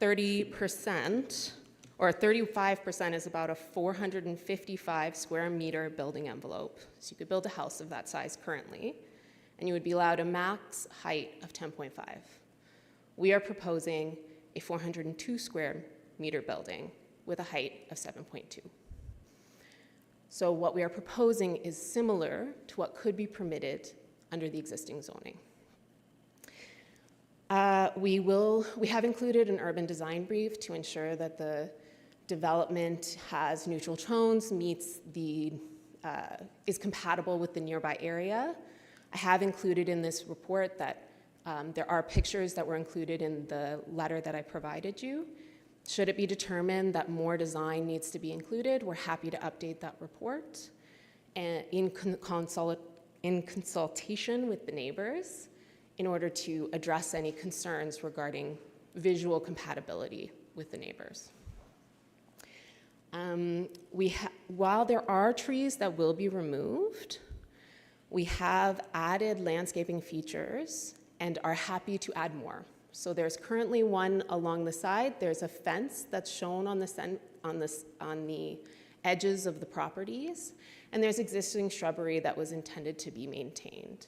30% or 35% is about a 455 square meter building envelope. So you could build a house of that size currently, and you would be allowed a max height of 10.5. We are proposing a 402 square meter building with a height of 7.2. So what we are proposing is similar to what could be permitted under the existing zoning. We have included an urban design brief to ensure that the development has neutral tones, is compatible with the nearby area. I have included in this report that there are pictures that were included in the letter that I provided you. Should it be determined that more design needs to be included, we're happy to update that report and in consultation with the neighbors in order to address any concerns regarding visual compatibility with the neighbors. While there are trees that will be removed, we have added landscaping features and are happy to add more. So there's currently one along the side. There's a fence that's shown on the edges of the properties, and there's existing shrubbery that was intended to be maintained.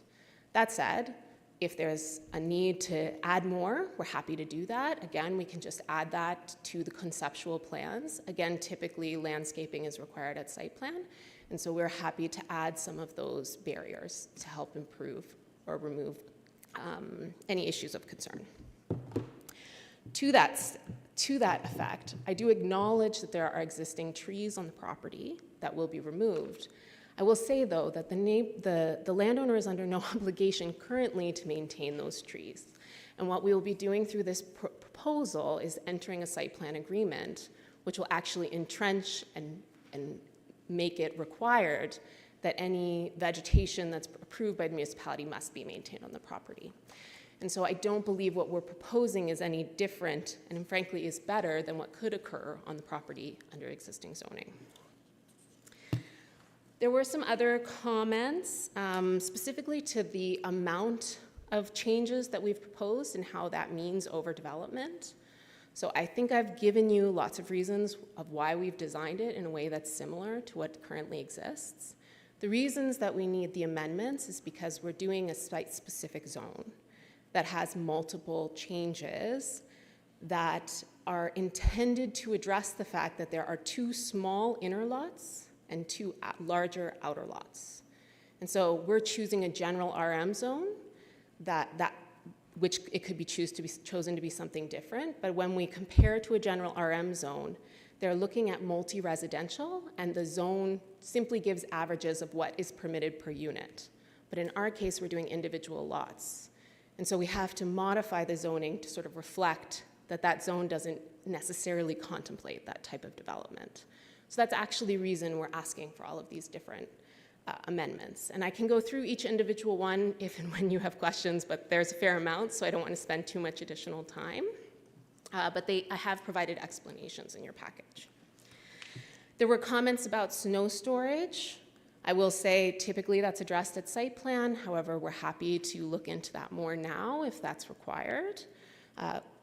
That said, if there's a need to add more, we're happy to do that. Again, we can just add that to the conceptual plans. Again, typically landscaping is required at site plan, and so we're happy to add some of those barriers to help improve or remove any issues of concern. To that effect, I do acknowledge that there are existing trees on the property that will be removed. I will say, though, that the landowner is under no obligation currently to maintain those trees. And what we will be doing through this proposal is entering a site plan agreement, which will actually entrench and make it required that any vegetation that's approved by the municipality must be maintained on the property. And so I don't believe what we're proposing is any different, and frankly is better than what could occur on the property under existing zoning. There were some other comments, specifically to the amount of changes that we've proposed and how that means overdevelopment. So I think I've given you lots of reasons of why we've designed it in a way that's similar to what currently exists. The reasons that we need the amendments is because we're doing a site-specific zone that has multiple changes that are intended to address the fact that there are 2 small inner lots and 2 larger outer lots. And so we're choosing a general RM zone which it could be chosen to be something different, but when we compare to a general RM zone, they're looking at multi-residential, and the zone simply gives averages of what is permitted per unit. But in our case, we're doing individual lots. And so we have to modify the zoning to sort of reflect that that zone doesn't necessarily contemplate that type of development. So that's actually the reason we're asking for all of these different amendments. And I can go through each individual one if and when you have questions, but there's a fair amount, so I don't want to spend too much additional time. But I have provided explanations in your package. There were comments about snow storage. I will say typically that's addressed at site plan. However, we're happy to look into that more now if that's required.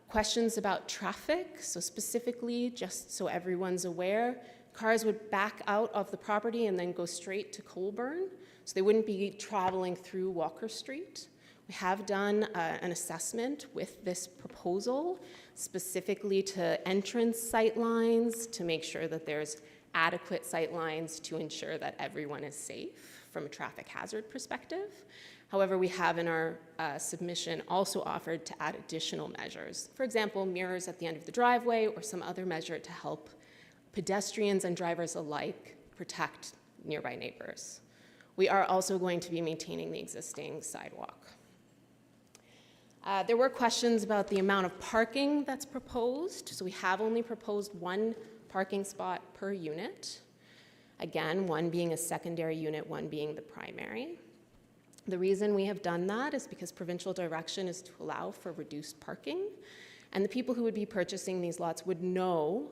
Questions about traffic. So specifically, just so everyone's aware, cars would back out of the property and then go straight to Coburn. So they wouldn't be traveling through Walker Street. We have done an assessment with this proposal, specifically to entrance sight lines, to make sure that there's adequate sight lines to ensure that everyone is safe from a traffic hazard perspective. However, we have in our submission also offered to add additional measures. For example, mirrors at the end of the driveway or some other measure to help pedestrians and drivers alike protect nearby neighbors. We are also going to be maintaining the existing sidewalk. There were questions about the amount of parking that's proposed. So we have only proposed one parking spot per unit. Again, one being a secondary unit, one being the primary. The reason we have done that is because provincial direction is to allow for reduced parking, and the people who would be purchasing these lots would know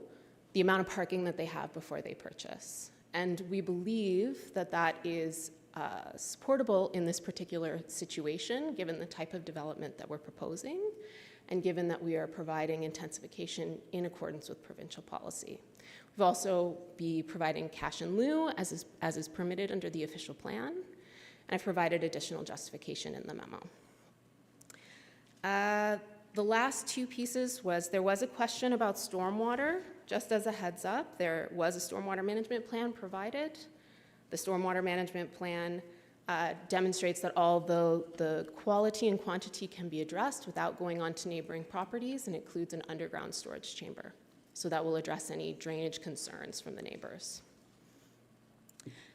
the amount of parking that they have before they purchase. And we believe that that is supportable in this particular situation, given the type of development that we're proposing, and given that we are providing intensification in accordance with provincial policy. We'll also be providing cash in lieu, as is permitted under the official plan, and I've provided additional justification in the memo. The last two pieces was, there was a question about stormwater. Just as a heads up, there was a stormwater management plan provided. The stormwater management plan demonstrates that all the quality and quantity can be addressed without going on to neighboring properties, and includes an underground storage chamber. So that will address any drainage concerns from the neighbors.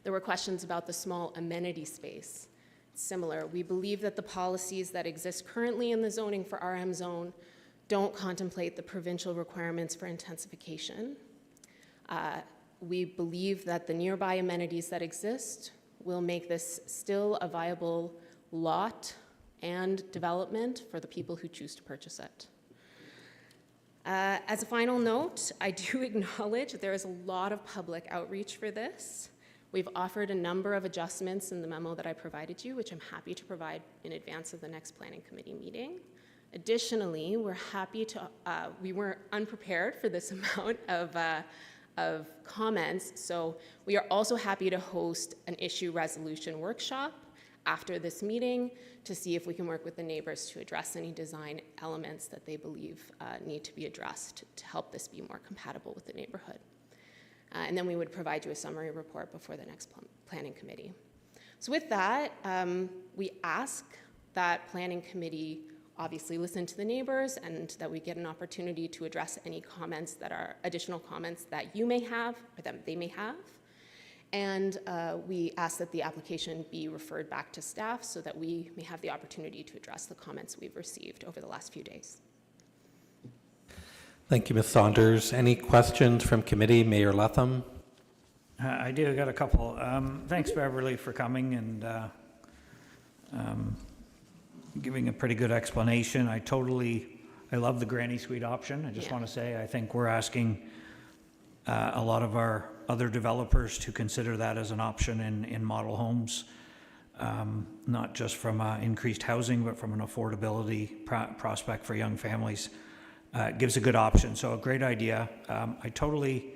There were questions about the small amenity space. Similar, we believe that the policies that exist currently in the zoning for RM zone don't contemplate the provincial requirements for intensification. We believe that the nearby amenities that exist will make this still a viable lot and development for the people who choose to purchase it. As a final note, I do acknowledge that there is a lot of public outreach for this. We've offered a number of adjustments in the memo that I provided you, which I'm happy to provide in advance of the next planning committee meeting. Additionally, we're happy to, we weren't unprepared for this amount of comments, so we are also happy to host an issue resolution workshop after this meeting to see if we can work with the neighbors to address any design elements that they believe need to be addressed to help this be more compatible with the neighborhood. And then we would provide you a summary report before the next planning committee. So with that, we ask that planning committee obviously listen to the neighbors, and that we get an opportunity to address any comments that are additional comments that you may have or that they may have. And we ask that the application be referred back to staff so that we may have the opportunity to address the comments we've received over the last few days. Thank you, Ms. Saunders. Any questions from committee? Mayor Letham? I do. I got a couple. Thanks, Beverly, for coming and giving a pretty good explanation. I love the granny suite option. I just want to say, I think we're asking a lot of our other developers to consider that as an option in model homes, not just from increased housing, but from an affordability prospect for young families. It gives a good option, so a great idea. I totally,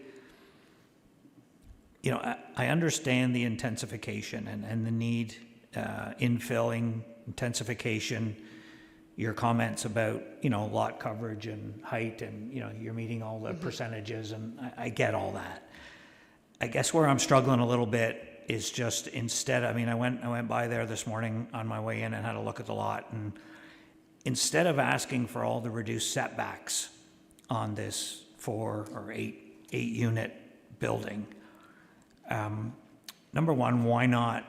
I understand the intensification and the need, infilling, intensification, your comments about, lot coverage and height and, you're meeting all the percentages, and I get all that. I guess where I'm struggling a little bit is just instead, I went by there this morning on my way in and had a look at the lot, and instead of asking for all the reduced setbacks on this 4 or 8 unit building, number one, why not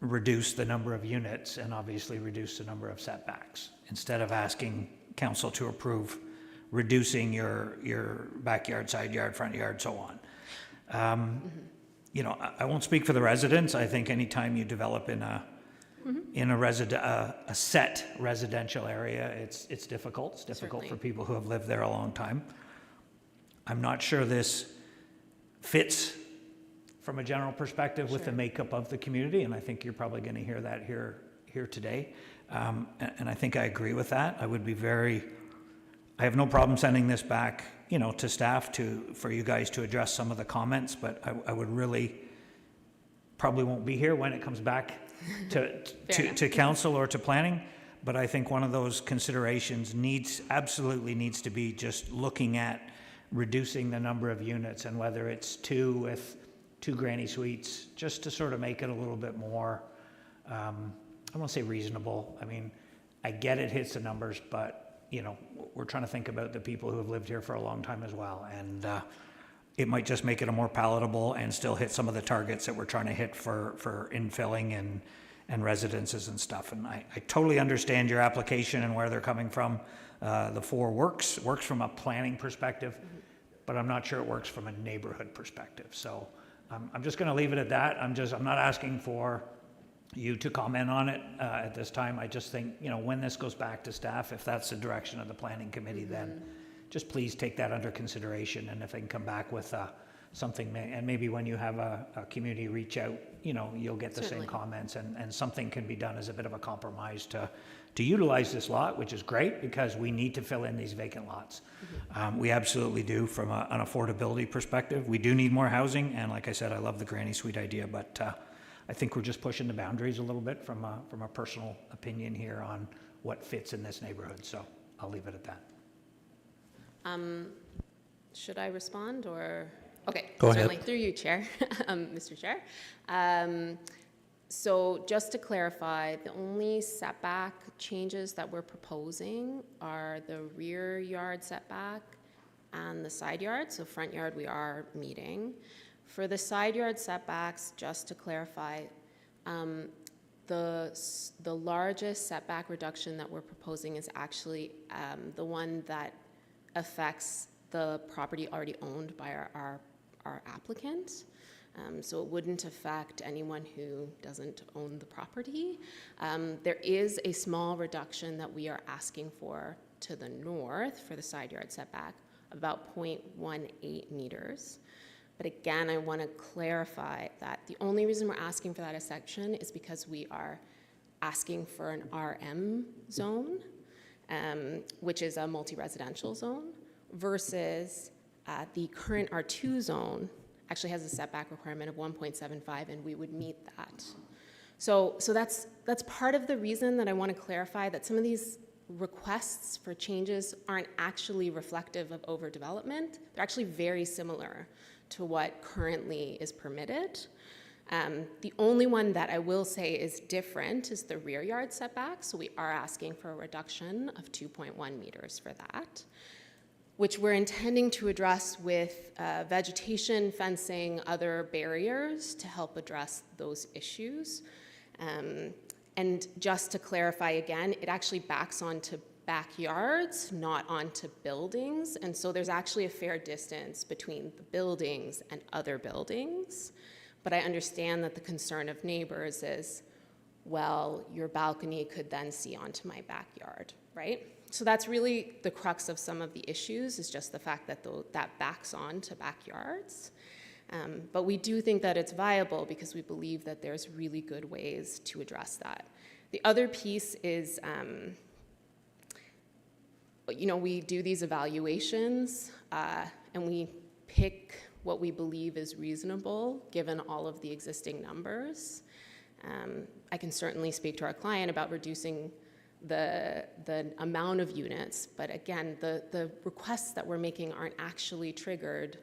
reduce the number of units and obviously reduce the number of setbacks instead of asking council to approve reducing your backyard, side yard, front yard, so on. I won't speak for the residents. I think anytime you develop in a set residential area, it's difficult. It's difficult for people who have lived there a long time. I'm not sure this fits from a general perspective with the makeup of the community, and I think you're probably going to hear that here today. And I think I agree with that. I have no problem sending this back, to staff for you guys to address some of the comments, but I would really, probably won't be here when it comes back to council or to planning. But I think one of those considerations absolutely needs to be just looking at reducing the number of units, and whether it's 2 with 2 granny suites, just to sort of make it a little bit more, I won't say reasonable. I mean, I get it hits the numbers, but we're trying to think about the people who have lived here for a long time as well. And it might just make it a more palatable and still hit some of the targets that we're trying to hit for infilling and residences and stuff. And I totally understand your application and where they're coming from. The 4 works from a planning perspective, but I'm not sure it works from a neighborhood perspective. So I'm just going to leave it at that. I'm not asking for you to comment on it at this time. I just think, when this goes back to staff, if that's the direction of the planning committee, then just please take that under consideration. And if they can come back with something, and maybe when you have a community reach out, you'll get the same comments, and something can be done as a bit of a compromise to utilize this lot, which is great because we need to fill in these vacant lots. We absolutely do from an affordability perspective. We do need more housing, and like I said, I love the granny suite idea, but I think we're just pushing the boundaries a little bit from a personal opinion here on what fits in this neighborhood. So I'll leave it at that. Should I respond or? Okay, Go certainly ahead. through you, Chair, Mr. Chair. So just to clarify, the only setback changes that we're proposing are the rear yard setback and the side yard. So front yard we are meeting. For the side yard setbacks, just to clarify, the largest setback reduction that we're proposing is actually the one that affects the property already owned by our applicant. So it wouldn't affect anyone who doesn't own the property. There is a small reduction that we are asking for to the north for the side yard setback, about 0.18 meters. But again, I want to clarify that the only reason we're asking for that section is because we are asking for an RM zone, which is a multi-residential zone, versus the current R2 zone actually has a setback requirement of 1.75, and we would meet that. So that's part of the reason that I want to clarify that some of these requests for changes aren't actually reflective of overdevelopment. They're actually very similar to what currently is permitted. The only one that I will say is different is the rear yard setback. So we are asking for a reduction of 2.1 meters for that, which we're intending to address with vegetation, fencing, other barriers to help address those issues. And just to clarify again, it actually backs onto backyards, not onto buildings. And so there's actually a fair distance between the buildings and other buildings. But I understand that the concern of neighbors is, well, your balcony could then see onto my backyard, right? So that's really the crux of some of the issues, is just the fact that that backs on to backyards. But we do think that it's viable because we believe that there's really good ways to address that. The other piece is, we do these evaluations and we pick what we believe is reasonable given all of the existing numbers. I can certainly speak to our client about reducing the amount of units, but again, the requests that we're making aren't actually triggered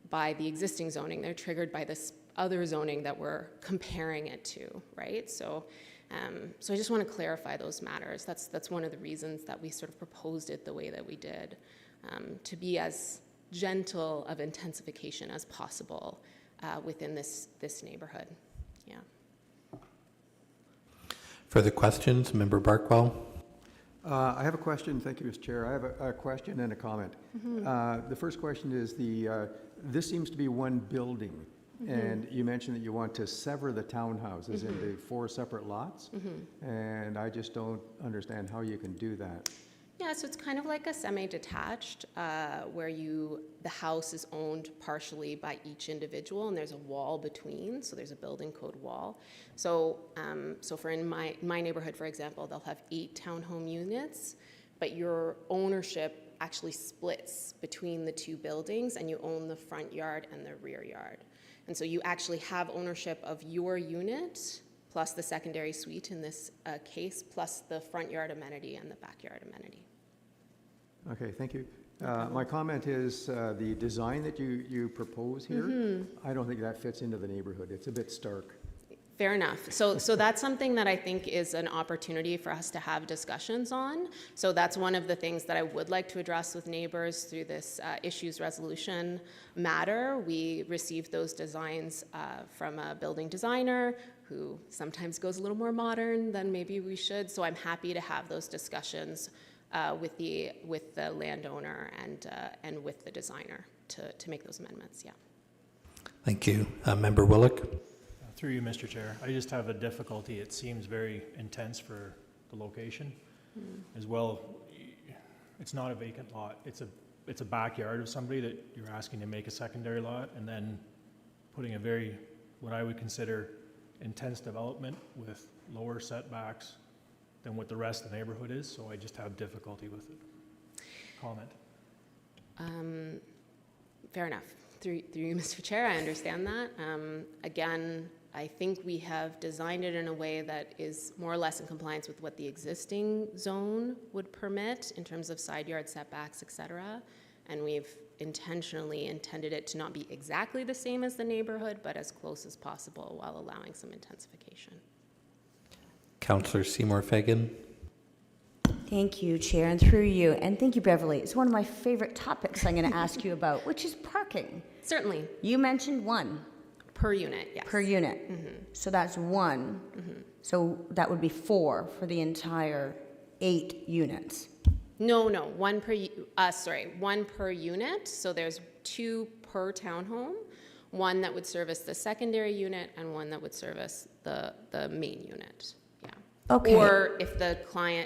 by the existing zoning. They're triggered by this other zoning that we're comparing it to, right? So I just want to clarify those matters. That's one of the reasons that we sort of proposed it the way that we did, to be as gentle of intensification as possible within this neighborhood. Yeah. Further questions, Member Barkwell? I have a question. Thank you, Mr. Chair. I have a question and a comment. The first question is this seems to be one building, and you mentioned that you want to sever the townhouses into 4 separate lots, and I just don't understand how you can do that. Yeah, so it's kind of like a semi-detached, where the house is owned partially by each individual, and there's a wall between, so there's a building code wall. So, for in my neighborhood, for example, they'll have 8 townhome units, but your ownership actually splits between the 2 buildings, and you own the front yard and the rear yard. And so you actually have ownership of your unit, plus the secondary suite in this case, plus the front yard amenity and the backyard amenity. Okay, thank you. My comment is the design that you propose here, I don't think that fits into the neighborhood. It's a bit stark. Fair enough. So that's something that I think is an opportunity for us to have discussions on. So that's one of the things that I would like to address with neighbors through this issues resolution matter. We received those designs from a building designer who sometimes goes a little more modern than maybe we should. So I'm happy to have those discussions with the landowner and with the designer to make those amendments. Yeah. Thank you. Member Willick? Through you, Mr. Chair, I just have a difficulty. It seems very intense for the location as well. It's not a vacant lot. It's a backyard of somebody that you're asking to make a secondary lot, and then putting what I would consider intense development with lower setbacks than what the rest of the neighborhood is. So I just have difficulty with it. Comment. Fair enough. Through you, Mr. Chair, I understand that. Again, I think we have designed it in a way that is more or less in compliance with what the existing zone would permit in terms of side yard setbacks, et cetera. And we've intentionally intended it to not be exactly the same as the neighborhood, but as close as possible while allowing some intensification. Councillor Seymour Fagan? Thank you, Chair, and through you. And thank you, Beverly. It's one of my favorite topics I'm going to ask you about, which is parking. Certainly. You mentioned 1. Per unit, yes. Per unit. So that's 1. So that would be 4 for the entire 8 units. No, 1 per unit. So there's 2 per townhome, 1 that would service the secondary unit and 1 that would service the main unit. Yeah. Okay. Or if the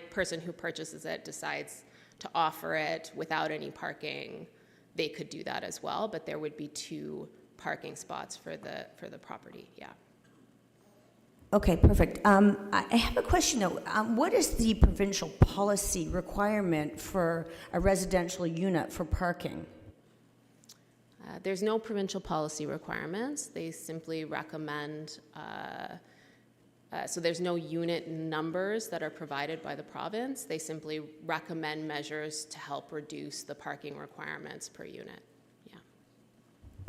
person who purchases it decides to offer it without any parking, they could do that as well, but there would be 2 parking spots for the property, yeah. Okay, perfect. I have a question though. What is the provincial policy requirement for a residential unit for parking? There's no provincial policy requirements. They simply recommend, so there's no unit numbers that are provided by the province. They simply recommend measures to help reduce the parking requirements per unit.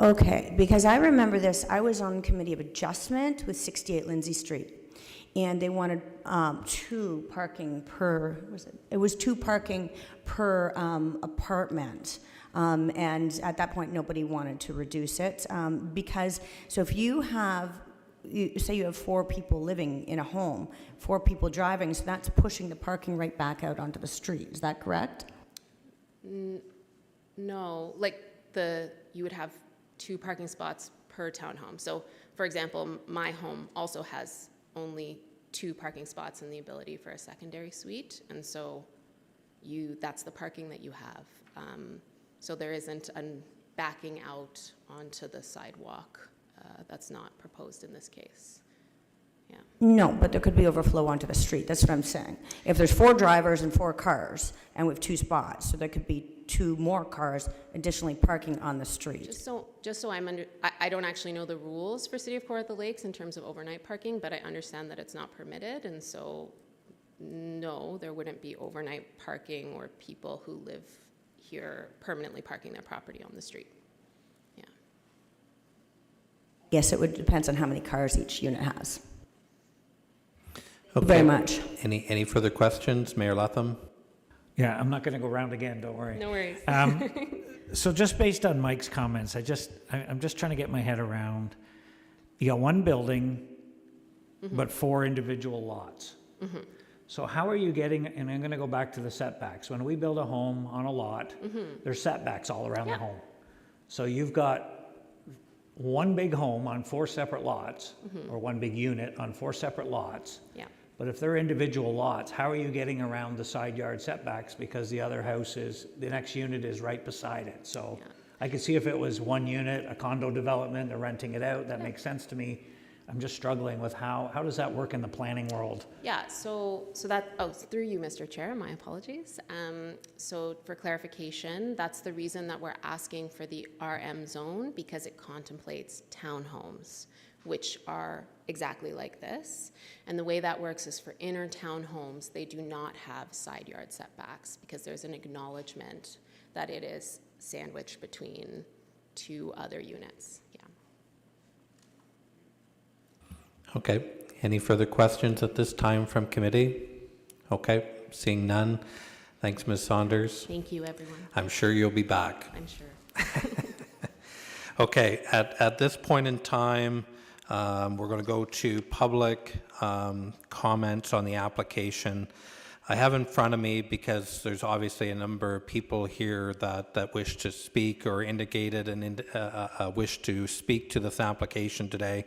Okay, because I remember this, I was on Committee of Adjustment with 68 Lindsay Street, and they wanted 2 parking per, it was 2 parking per apartment, and at that point, nobody wanted to reduce it, because, so if you have, say you have 4 people living in a home, 4 people driving, so that's pushing the parking right back out onto the street, is that correct? No, you would have 2 parking spots per townhome. So, for example, my home also has only 2 parking spots and the ability for a secondary suite, and so that's the parking that you have. So there isn't a backing out onto the sidewalk. That's not proposed in this case. Yeah. No, but there could be overflow onto the street. That's what I'm saying. If there's 4 drivers and 4 cars, and we have 2 spots, so there could be 2 more cars additionally parking on the street. Just so I don't actually know the rules for City of Kawartha Lakes in terms of overnight parking, but I understand that it's not permitted, and so no, there wouldn't be overnight parking or people who live here permanently parking their property on the street. Yeah. Yes, it would depend on how many cars each unit has. Okay. Very much. Any further questions? Mayor Latham? Yeah, I'm not going to go round again, don't worry. No worries. So just based on Mike's comments, I'm just trying to get my head around, you got 1 building, but 4 individual lots. So how are you getting, and I'm going to go back to the setbacks. When we build a home on a lot, there's setbacks all around the home. So you've got 1 big home on 4 separate lots, or 1 big unit on 4 separate lots. Yeah. But if they're individual lots, how are you getting around the side yard setbacks? Because the other house is, the next unit is right beside it. So I could see if it was one unit, a condo development, they're renting it out, that makes sense to me. I'm just struggling with how does that work in the planning world? Yeah, so that, oh, through you, Mr. Chair, my apologies. So for clarification, that's the reason that we're asking for the RM zone, because it contemplates townhomes, which are exactly like this. And the way that works is for inner townhomes, they do not have side yard setbacks because there's an acknowledgement that it is sandwiched between two other units. Yeah. Okay, any further questions at this time from committee? Okay, seeing none. Thanks, Ms. Saunders. Thank you, everyone. I'm sure you'll be back. I'm sure. Okay, at this point in time, we're going to go to public comments on the application. I have in front of me, because there's obviously a number of people here that wish to speak or indicated a wish to speak to this application today.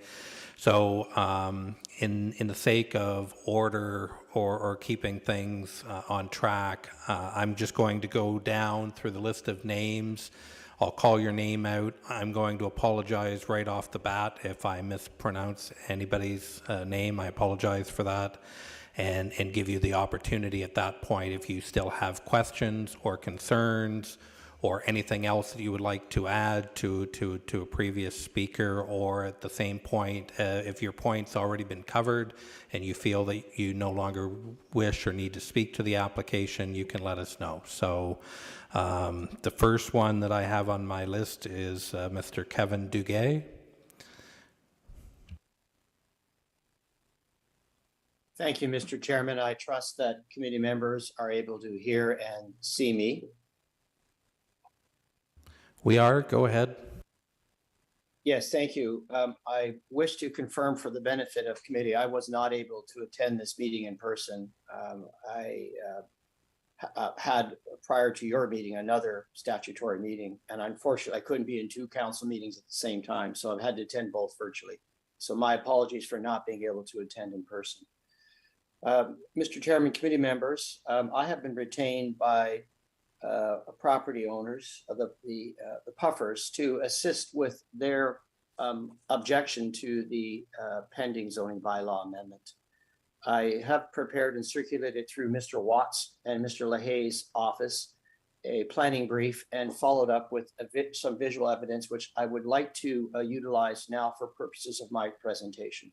So in the sake of order or keeping things on track, I'm just going to go down through the list of names. I'll call your name out. I'm going to apologize right off the bat if I mispronounce anybody's name. I apologize for that, and give you the opportunity at that point, if you still have questions or concerns or anything else that you would like to add to a previous speaker, or at the same point, if your point's already been covered and you feel that you no longer wish or need to speak to the application, you can let us know. So the first one that I have on my list is Mr. Kevin Duguay. Thank you, Mr. Chairman. I trust that committee members are able to hear and see me. We are. Go ahead. Yes, thank you. I wish to confirm for the benefit of committee, I was not able to attend this meeting in person. I had, prior to your meeting, another statutory meeting, and unfortunately, I couldn't be in two council meetings at the same time, so I've had to attend both virtually. So my apologies for not being able to attend in person. Mr. Chairman, committee members, I have been retained by property owners of the puffers to assist with their objection to the pending zoning bylaw amendment. I have prepared and circulated through Mr. Watts and Mr. LaHaye's office a planning brief and followed up with some visual evidence, which I would like to utilize now for purposes of my presentation.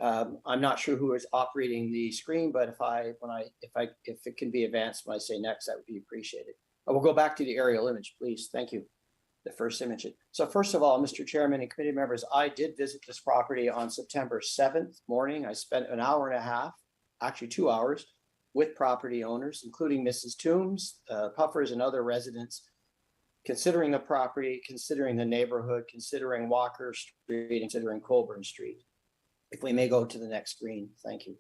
I'm not sure who is operating the screen, but if it can be advanced when I say next, that would be appreciated. I will go back to the aerial image, please. Thank you. The first image. So first of all, Mr. Chairman and committee members, I did visit this property on September 7th morning. I spent an hour and a half, actually 2 hours, with property owners, including Mrs. Toombs, puffers, and other residents, considering the property, considering the neighborhood, considering Walker Street, and considering Coburn Street. If we may go to the next screen, thank you.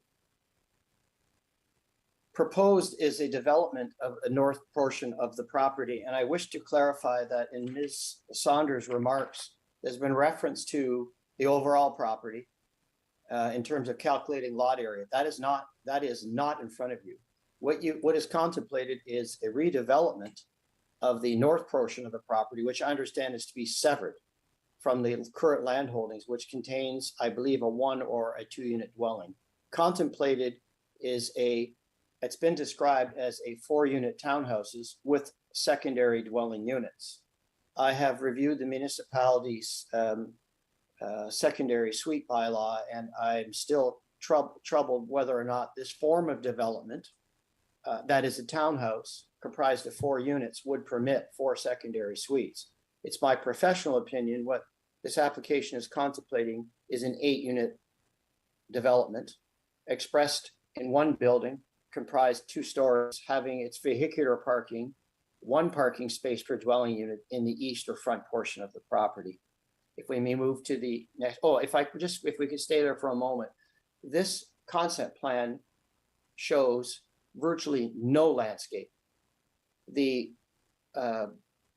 Proposed is a development of a north portion of the property, and I wish to clarify that in Ms. Saunders' remarks, there's been reference to the overall property in terms of calculating lot area. That is not in front of you. What is contemplated is a redevelopment of the north portion of the property, which I understand is to be severed from the current land holdings, which contains, I believe, a 1 or a 2 unit dwelling. Contemplated is it's been described as a 4 unit townhouses with secondary dwelling units. I have reviewed the municipality's secondary suite bylaw, and I'm still troubled whether or not this form of development, that is a townhouse comprised of 4 units, would permit 4 secondary suites. It's my professional opinion what this application is contemplating is an 8 unit development expressed in one building, comprised 2 stories, having its vehicular parking, 1 parking space per dwelling unit in the east or front portion of the property. If we may move to the next, if we could stay there for a moment. This concept plan shows virtually no landscape. The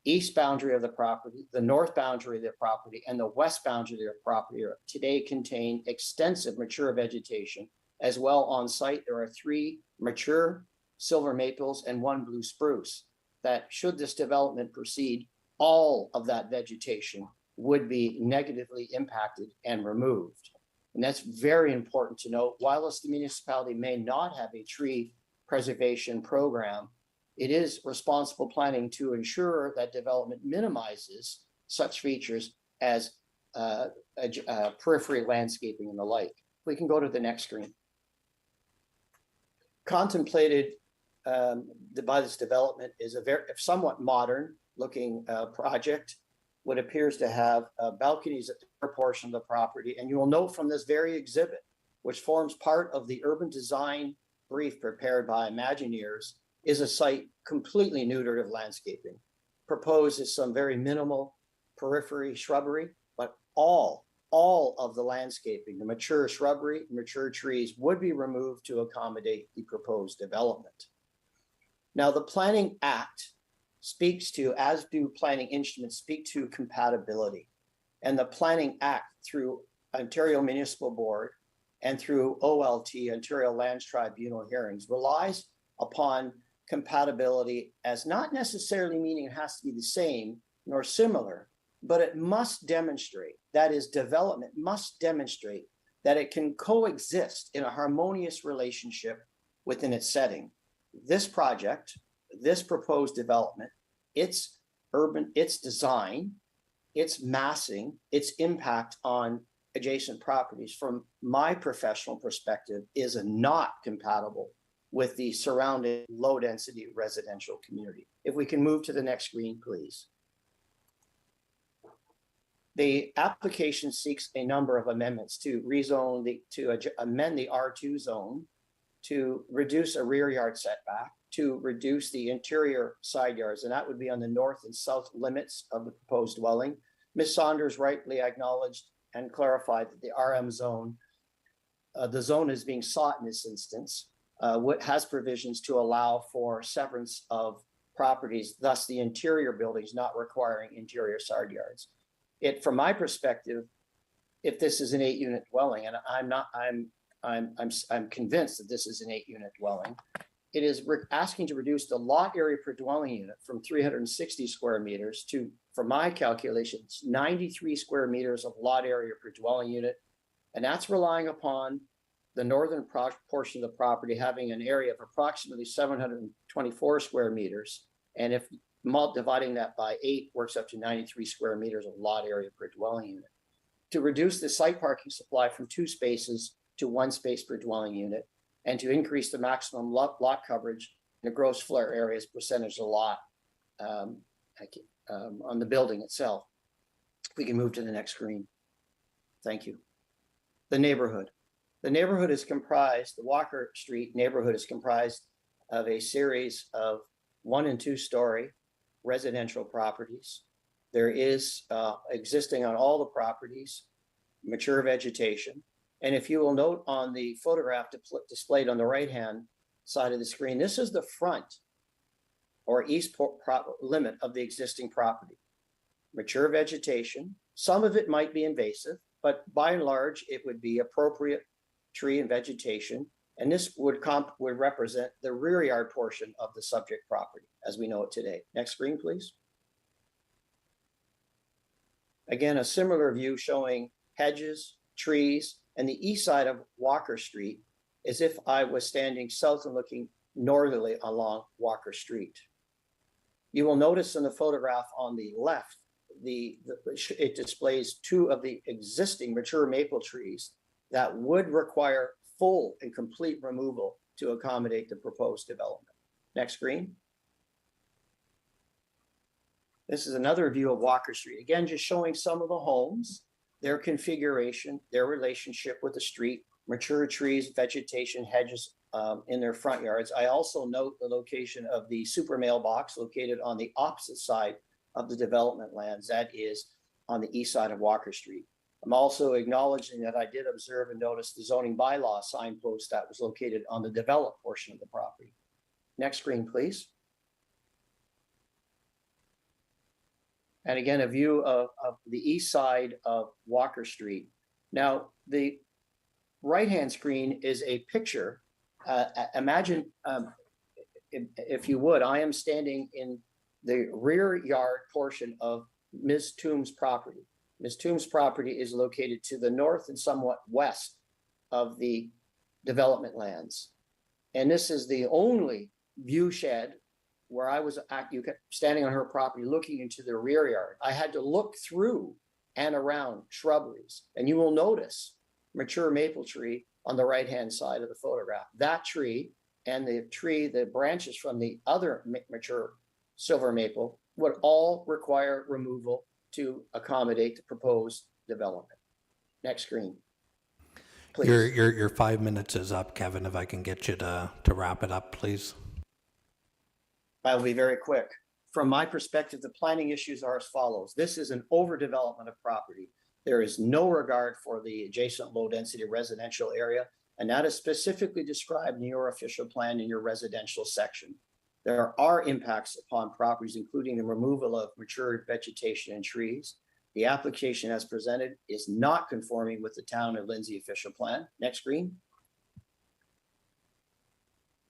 east boundary of the property, the north boundary of the property, and the west boundary of the property today contain extensive mature vegetation As well on site, there are 3 mature silver maples and 1 blue spruce that should this development proceed, all of that vegetation would be negatively impacted and removed. And that's very important to note. Whilst the municipality may not have a tree preservation program, it is responsible planning to ensure that development minimizes such features as periphery landscaping and the like. We can go to the next screen. Contemplated by this development is a very somewhat modern looking project, what appears to have balconies at the upper portion of the property. And you will note from this very exhibit, which forms part of the urban design brief prepared by Imagineers, is a site completely neutered of landscaping. Proposed is some very minimal periphery shrubbery, but all of the landscaping, the mature shrubbery, mature trees would be removed to accommodate the proposed development. Now, the Planning Act speaks to, as do planning instruments, speak to compatibility. And the Planning Act through Ontario Municipal Board and through OLT, Ontario Lands Tribunal hearings, relies upon compatibility as not necessarily meaning it has to be the same nor similar, but it must demonstrate, that is, development must demonstrate that it can coexist in a harmonious relationship within its setting. This project, this proposed development, its urban, its design, its massing, its impact on adjacent properties, from my professional perspective, is not compatible with the surrounding low-density residential community. If we can move to the next screen, please. The application seeks a number of amendments to rezone to amend the R2 zone, to reduce a rear yard setback, to reduce the interior side yards, and that would be on the north and south limits of the proposed dwelling. Ms. Saunders rightly acknowledged and clarified that the RM zone, the zone is being sought in this instance, what has provisions to allow for severance of properties, thus the interior buildings not requiring interior side yards. From my perspective, if this is an 8-unit dwelling, and I'm convinced that this is an 8-unit dwelling, it is asking to reduce the lot area per dwelling unit from 360 square meters to, for my calculations, 93 square meters of lot area per dwelling unit. And that's relying upon the northern portion of the property having an area of approximately 724 square meters. And if dividing that by 8 works up to 93 square meters of lot area per dwelling unit. To reduce the site parking supply from 2 spaces to 1 space per dwelling unit, and to increase the maximum lot coverage in the gross floor areas percentage of lot on the building itself. We can move to the next screen. Thank you. The neighborhood. The neighborhood is comprised, the Walker Street neighborhood is comprised of a series of 1- and 2-story residential properties. There is existing on all the properties, mature vegetation. And if you will note on the photograph displayed on the right-hand side of the screen, this is the front or east limit of the existing property. Mature vegetation, some of it might be invasive, but by and large, it would be appropriate tree and vegetation. And this would represent the rear yard portion of the subject property as we know it today. Next screen, please. Again, a similar view showing hedges, trees, and the east side of Walker Street, as if I was standing south and looking northerly along Walker Street. You will notice in the photograph on the left, it displays 2 of the existing mature maple trees that would require full and complete removal to accommodate the proposed development. Next screen. This is another view of Walker Street. Again, just showing some of the homes, their configuration, their relationship with the street, mature trees, vegetation, hedges in their front yards. I also note the location of the super mailbox located on the opposite side of the development lands, that is on the east side of Walker Street. I'm also acknowledging that I did observe and notice the zoning bylaw signpost that was located on the developed portion of the property. Next screen, please. And again, a view of the east side of Walker Street. Now, right-hand screen is a picture. Imagine, if you would, I am standing in the rear yard portion of Ms. Tombs' property. Ms. Tombs' property is located to the north and somewhat west of the development lands. And this is the only view shed where I was standing on her property looking into the rear yard. I had to look through and around shrubberies, and you will notice mature maple tree on the right-hand side of the photograph. That tree and the branches from the other mature silver maple would all require removal to accommodate the proposed development. Next screen, please. Your 5 minutes is up, Kevin. If I can get you to wrap it up, please. I'll be very quick. From my perspective, the planning issues are as follows. This is an overdevelopment of property. There is no regard for the adjacent low-density residential area, and that is specifically described in your official plan in your residential section. There are impacts upon properties, including the removal of mature vegetation and trees. The application as presented is not conforming with the Town of Lindsay official plan. Next screen.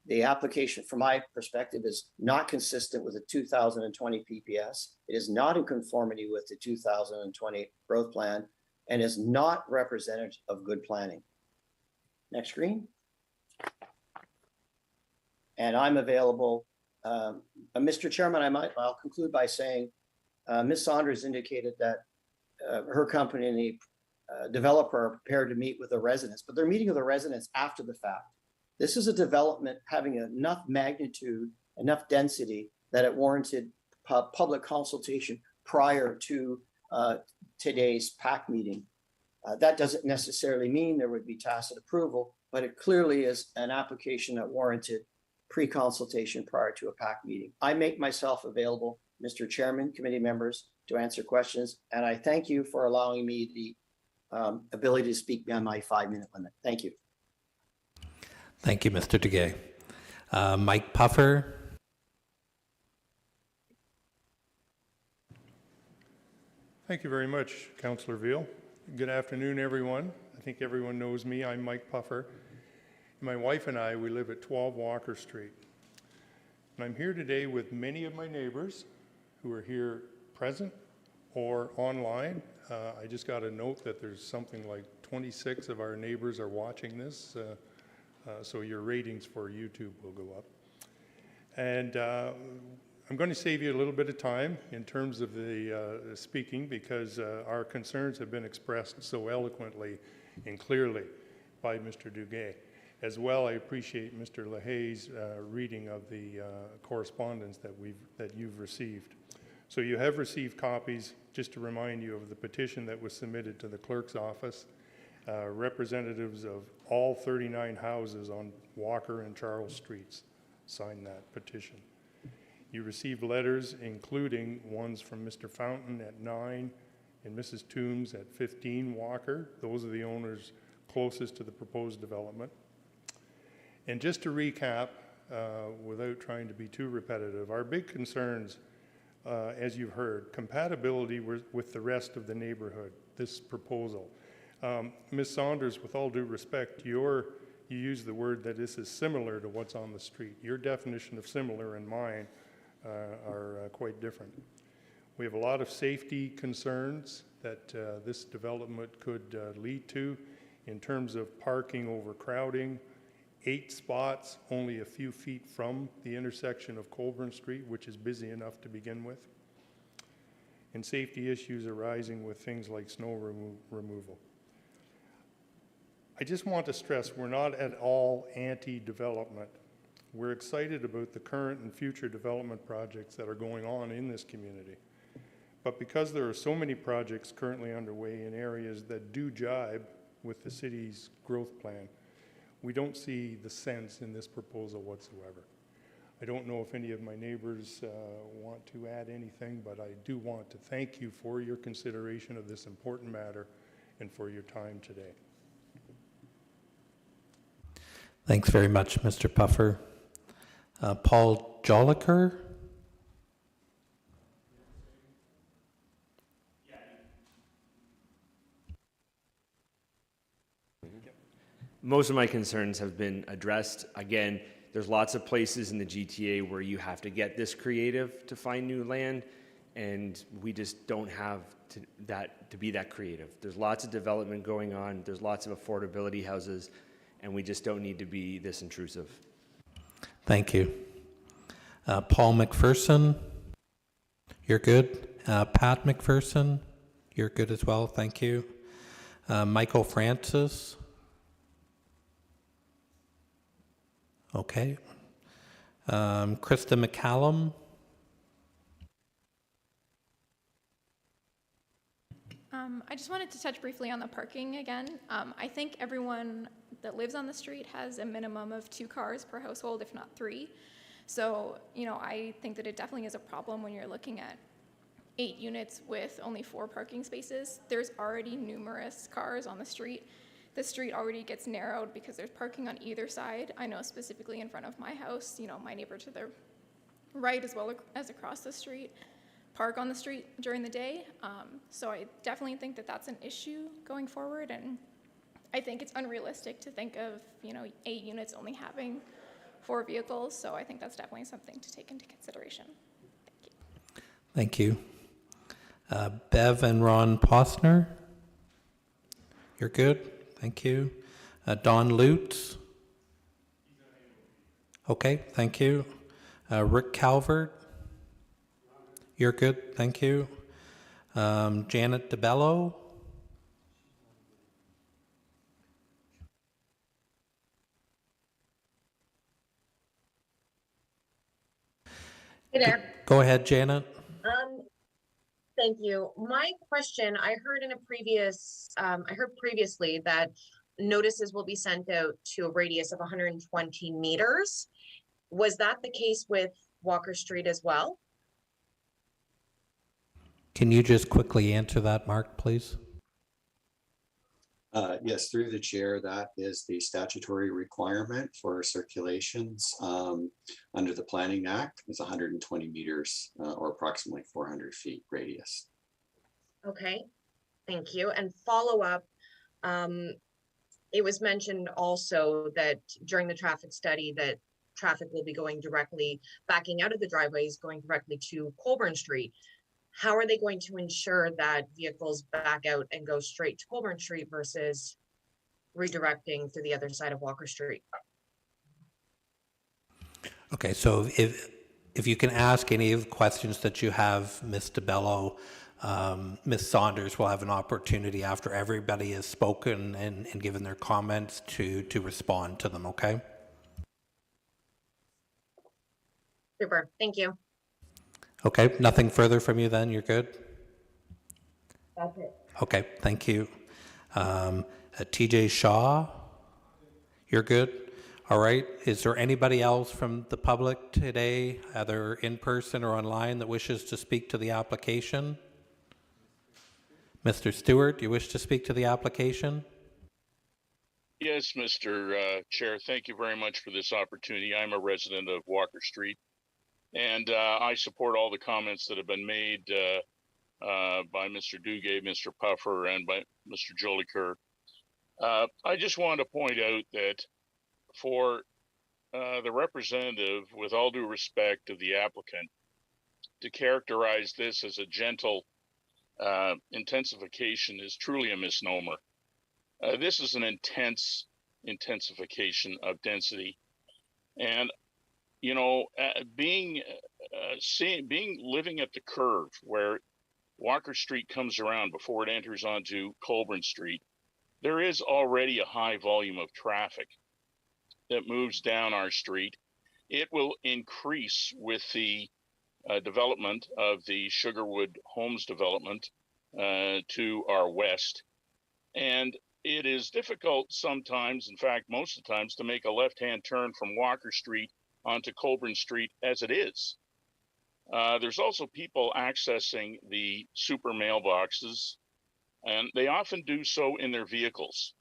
The application, from my perspective, is not consistent with the 2020 PPS. It is not in conformity with the 2020 growth plan and is not representative of good planning. Next screen. And I'm available. Mr. Chairman, I'll conclude by saying Ms. Saunders indicated that her company and the developer are prepared to meet with the residents, but they're meeting with the residents after the fact. This is a development having enough magnitude, enough density that it warranted public consultation prior to today's PAC meeting. That doesn't necessarily mean there would be tacit approval, but it clearly is an application that warranted pre-consultation prior to a PAC meeting. I make myself available, Mr. Chairman, committee members, to answer questions, and I thank you for allowing me the ability to speak beyond my 5-minute limit. Thank you. Thank you, Mr. Duguay. Mike Puffer. Thank you very much, Councillor Veal. Good afternoon, everyone. I think everyone knows me. I'm Mike Puffer. My wife and I, we live at 12 Walker Street. And I'm here today with many of my neighbors who are here present or online. I just got a note that there's something like 26 of our neighbors are watching this. So your ratings for YouTube will go up. And I'm going to save you a little bit of time in terms of the speaking because our concerns have been expressed so eloquently and clearly by Mr. Duguay. As well, I appreciate Mr. LaHaye's reading of the correspondence that you've received. So you have received copies, just to remind you of the petition that was submitted to the clerk's office. Representatives of all 39 houses on Walker and Charles Streets signed that petition. You received letters, including ones from Mr. Fountain at 9 and Mrs. Tombs at 15 Walker. Those are the owners closest to the proposed development. And just to recap, without trying to be too repetitive, our big concerns, as you've heard, compatibility with the rest of the neighborhood, this proposal. Ms. Saunders, with all due respect, you use the word that this is similar to what's on the street. Your definition of similar and mine are quite different. We have a lot of safety concerns that this development could lead to in terms of parking overcrowding, 8 spots only a few feet from the intersection of Coburn Street, which is busy enough to begin with, and safety issues arising with things like snow removal. I just want to stress we're not at all anti-development. We're excited about the current and future development projects that are going on in this community. But because there are so many projects currently underway in areas that do jibe with the city's growth plan, we don't see the sense in this proposal whatsoever. I don't know if any of my neighbors want to add anything, but I do want to thank you for your consideration of this important matter and for your time today. Thanks very much, Mr. Puffer. Paul Joliker. most of my concerns have been addressed. Again, there's lots of places in the GTA where you have to get this creative to find new land, and we just don't have to be that creative. There's lots of development going on. There's lots of affordability houses, and we just don't need to be this intrusive. Thank you. Paul McPherson, you're good. Pat McPherson, you're good as well. Thank you. Michael Francis. Okay. Krista McCallum. I just wanted to touch briefly on the parking again. I think everyone that lives on the street has a minimum of 2 cars per household, if not 3. So, I think that it definitely is a problem when you're looking at 8 units with only 4 parking spaces. There's already numerous cars on the street. The street already gets narrowed because there's parking on either side. I know specifically in front of my house, my neighbor to the right as well as across the street park on the street during the day. So I definitely think that that's an issue going forward. And I think it's unrealistic to think of, 8 units only having 4 vehicles. So I think that's definitely something to take into consideration. Thank you. Bev and Ron Postner. You're good. Thank you. Don Lutz. Okay, thank you. Rick Calvert. You're good, thank you. Janet DeBello. Hey there. Go ahead, Janet. Thank you. My question, I heard previously that notices will be sent out to a radius of 120 meters. Was that the case with Walker Street as well? Can you just quickly answer that, Mark, please? Yes, through the chair, that is the statutory requirement for circulations under the Planning Act. It's 120 meters or approximately 400 feet radius. Okay, thank you. And follow up, it was mentioned also that during the traffic study that traffic will be going directly, backing out of the driveways, going directly to Coburn Street. How are they going to ensure that vehicles back out and go straight to Coburn Street versus redirecting through the other side of Walker Street? Okay, so if you can ask any of the questions that you have, Ms. DeBello, Ms. Saunders will have an opportunity after everybody has spoken and given their comments to respond to them, okay? Super, thank you. Okay, nothing further from you then, you're good? That's it. Okay, thank you. TJ Shaw, you're good? All right, is there anybody else from the public today, either in person or online, that wishes to speak to the application? Mr. Stewart, you wish to speak to the application? Yes, Mr. Chair, thank you very much for this opportunity. I'm a resident of Walker Street, and I support all the comments that have been made by Mr. Duguay, Mr. Puffer, and by Mr. Jolicoeur. I just want to point out that for the representative, with all due respect of the applicant, to characterize this as a gentle intensification is truly a misnomer. This is an intense intensification of density, and you know, living at the curve where Walker Street comes around before it enters onto Coburn Street, there is already a high volume of traffic that moves down our street. It will increase with the development of the Sugarwood Homes development to our west. And it is difficult sometimes, in fact, most of the times, to make a left-hand turn from Walker Street onto Coburn Street as it is. There's also people accessing the super mailboxes, and they often do so in their vehicles.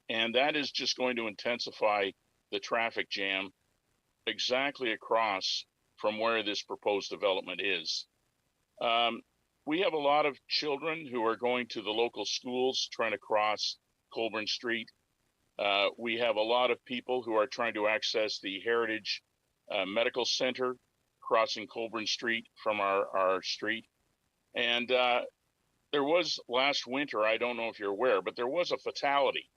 And that is just going to intensify the traffic jam exactly across from where this proposed development is. We have a lot of children who are going to the local schools trying to cross Coburn Street. We have a lot of people who are trying to access the Heritage Medical Center crossing Coburn Street from our street. And there was last winter, I don't know if you're aware, but there was a fatality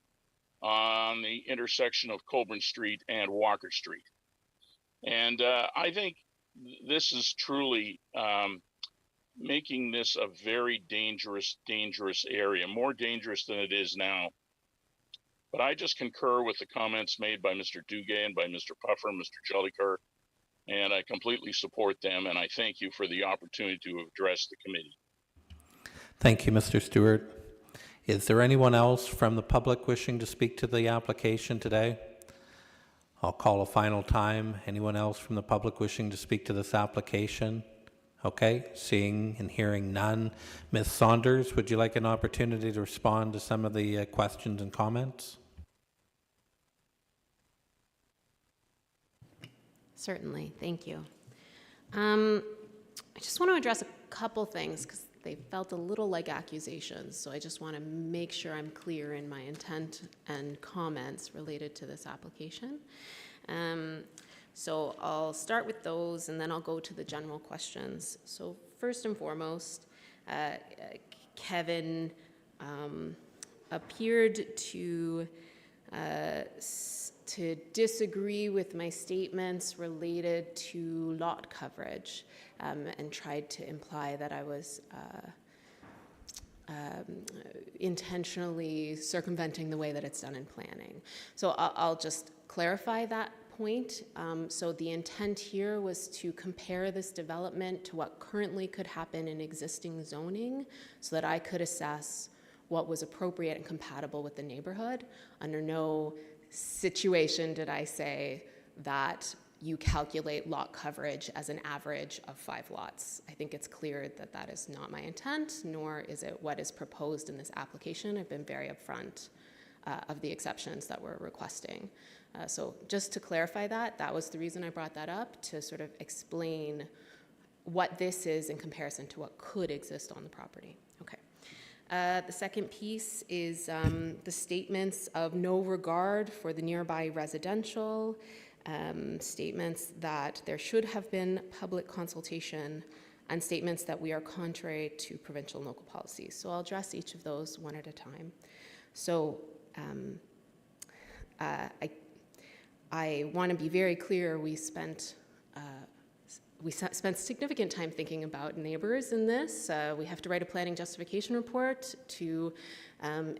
on the intersection of Coburn Street and Walker Street. And I think this is truly making this a very dangerous area, more dangerous than it is now. But I just concur with the comments made by Mr. Duguay and by Mr. Puffer and Mr. Jellicoe, and I completely support them, and I thank you for the opportunity to address the committee. Thank you, Mr. Stewart. Is there anyone else from the public wishing to speak to the application today? I'll call a final time. Anyone else from the public wishing to speak to this application? Okay, seeing and hearing none. Ms. Saunders, would you like an opportunity to respond to some of the questions and comments? Certainly, thank you. I just want to address a couple things because they felt a little like accusations, so I just want to make sure I'm clear in my intent and comments related to this application. So I'll start with those and then I'll go to the general questions. So first and foremost, Kevin appeared to disagree with my statements related to lot coverage and tried to imply that I was intentionally circumventing the way that it's done in planning. So I'll just clarify that point. So the intent here was to compare this development to what currently could happen in existing zoning so that I could assess what was appropriate and compatible with the neighborhood. Under no situation did I say that you calculate lot coverage as an average of 5 lots. I think it's clear that that is not my intent, nor is it what is proposed in this application. I've been very upfront of the exceptions that we're requesting. So just to clarify that, that was the reason I brought that up, to sort of explain what this is in comparison to what could exist on the property. Okay. The second piece is the statements of no regard for the nearby residential, statements that there should have been public consultation, and statements that we are contrary to provincial and local policies. So I'll address each of those one at a time. So I want to be very clear, we spent significant time thinking about neighbors in this. We have to write a planning justification report to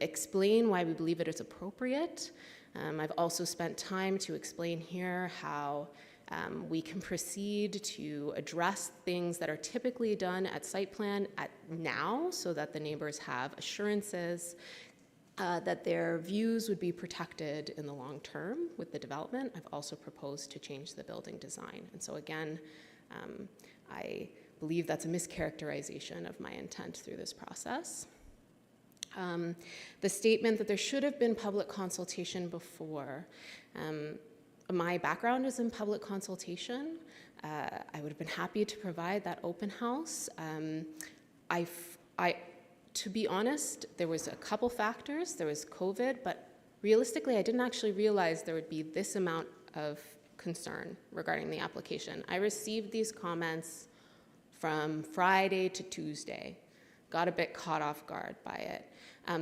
explain why we believe it is appropriate. I've also spent time to explain here how we can proceed to address things that are typically done at site plan now so that the neighbors have assurances that their views would be protected in the long term with the development. I've also proposed to change the building design. And so again, I believe that's a mischaracterization of my intent through this process. The statement that there should have been public consultation before. My background is in public consultation. I would have been happy to provide that open house. To be honest, there was a couple factors. There was COVID, but realistically, I didn't actually realize there would be this amount of concern regarding the application. I received these comments from Friday to Tuesday. Got a bit caught off guard by it.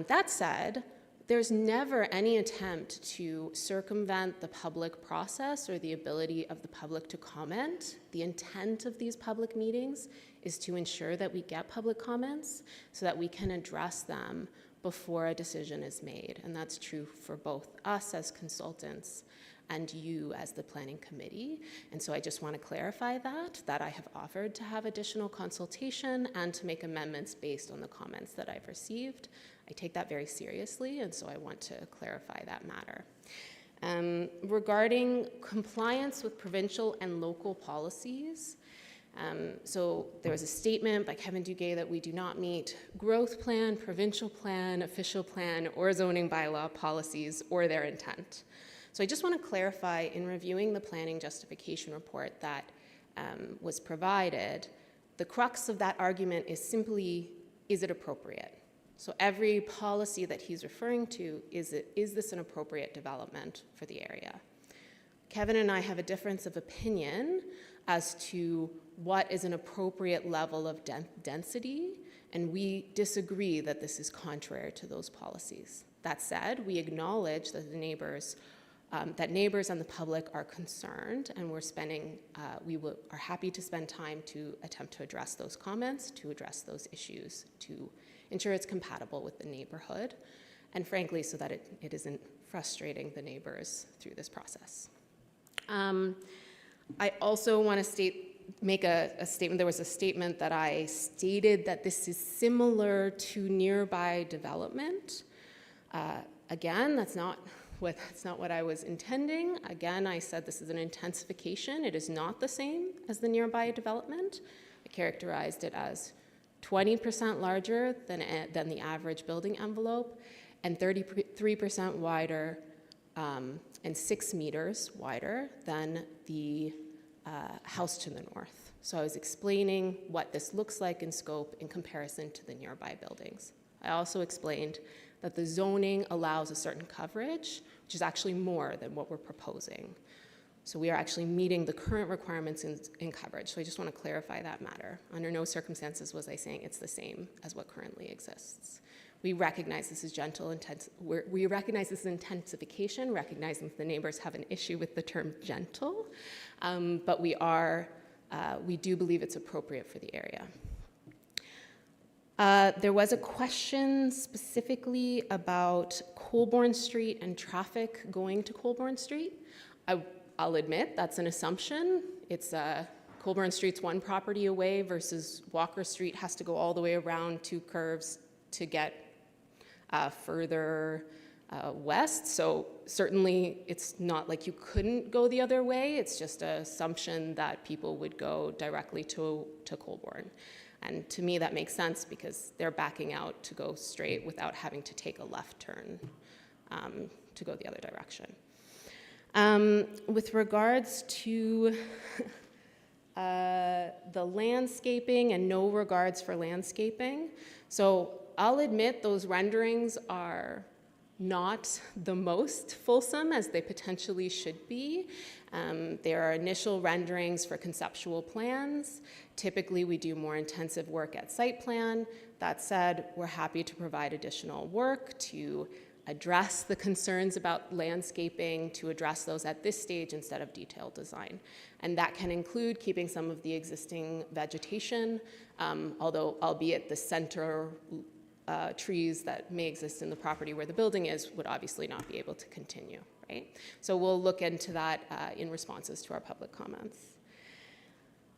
That said, there's never any attempt to circumvent the public process or the ability of the public to comment. The intent of these public meetings is to ensure that we get public comments so that we can address them before a decision is made. And that's true for both us as consultants and you as the planning committee. And so I just want to clarify that I have offered to have additional consultation and to make amendments based on the comments that I've received. I take that very seriously, and so I want to clarify that matter. Regarding compliance with provincial and local policies, so there was a statement by Kevin Duguay that we do not meet growth plan, provincial plan, official plan, or zoning bylaw policies or their intent. So I just want to clarify, in reviewing the planning justification report that was provided, the crux of that argument is simply, is it appropriate? So every policy that he's referring to is this an appropriate development for the area? Kevin and I have a difference of opinion as to what is an appropriate level of density, and we disagree that this is contrary to those policies. That said, we acknowledge that the neighbors and the public are concerned, and are happy to spend time to attempt to address those comments, to address those issues, to ensure it's compatible with the neighborhood, and frankly, so that it isn't frustrating the neighbors through this process. I also want to make a statement. There was a statement that I stated that this is similar to nearby development. Again, that's not what I was intending. Again, I said this is an intensification. It is not the same as the nearby development. I characterized it as 20% larger than the average building envelope, and 33% wider and 6 meters wider than the house to the north. So I was explaining what this looks like in scope in comparison to the nearby buildings. I also explained that the zoning allows a certain coverage, which is actually more than what we're proposing. So we are actually meeting the current requirements in coverage. So I just want to clarify that matter. Under no circumstances was I saying it's the same as what currently exists. We recognize this is we recognize this is intensification, recognizing that the neighbors have an issue with the term gentle, but we do believe it's appropriate for the area. There was a question specifically about Coburn Street and traffic going to Coburn Street. I'll admit that's an assumption. It's Coburn Street's one property away versus Walker Street has to go all the way around 2 curves to get further west. So certainly it's not like you couldn't go the other way. It's just an assumption that people would go directly to Coburn. And to me, that makes sense because they're backing out to go straight without having to take a left turn to go the other direction. With regards to the landscaping and no regards for landscaping, so I'll admit those renderings are not the most fulsome as they potentially should be. There are initial renderings for conceptual plans. Typically, we do more intensive work at site plan. That said, we're happy to provide additional work to address the concerns about landscaping, to address those at this stage instead of detailed design. And that can include keeping some of the existing vegetation, although albeit the center trees that may exist in the property where the building is would obviously not be able to continue, right? So we'll look into that in responses to our public comments.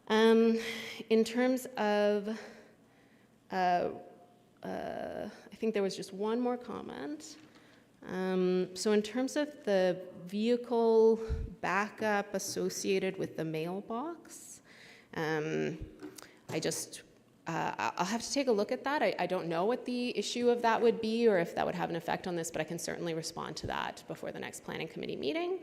In terms of, I think there was just one more comment. So in terms of the vehicle backup associated with the mailbox, I'll have to take a look at that. I don't know what the issue of that would be or if that would have an effect on this, but I can certainly respond to that before the next planning committee meeting.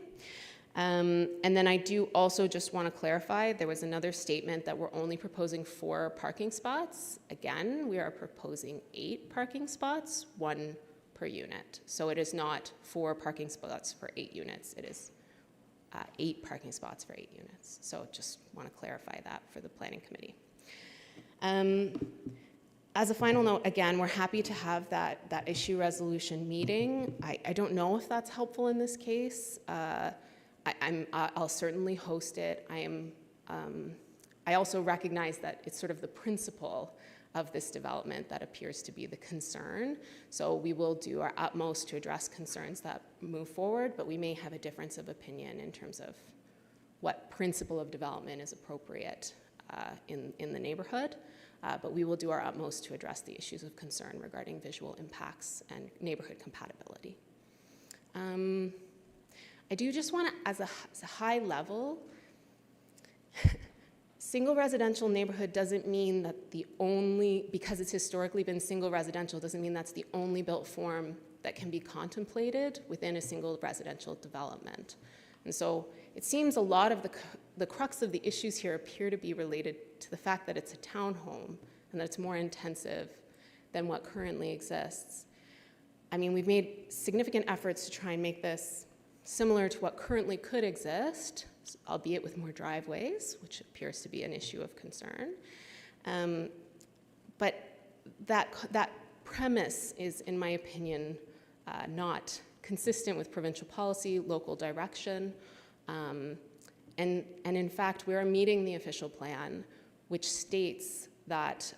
And then I do also just want to clarify, there was another statement that we're only proposing 4 parking spots. Again, we are proposing 8 parking spots, 1 per unit. So it is not 4 parking spots for 8 units. It is 8 parking spots for 8 units. So just want to clarify that for the planning committee. As a final note, again, we're happy to have that issue resolution meeting. I don't know if that's helpful in this case. I'll certainly host it. I also recognize that it's sort of the principle of this development that appears to be the concern. So we will do our utmost to address concerns that move forward, but we may have a difference of opinion in terms of what principle of development is appropriate in the neighborhood. But we will do our utmost to address the issues of concern regarding visual impacts and neighborhood compatibility. I do just want to, as a high level, single residential neighborhood doesn't mean that because it's historically been single residential, doesn't mean that's the only built form that can be contemplated within a single residential development. And so it seems a lot of the crux of the issues here appear to be related to the fact that it's a townhome and that it's more intensive than what currently exists. I mean, we've made significant efforts to try and make this similar to what currently could exist, albeit with more driveways, which appears to be an issue of concern. But that premise is, in my opinion, not consistent with provincial policy, local direction, and in fact, we are meeting the official plan, which states that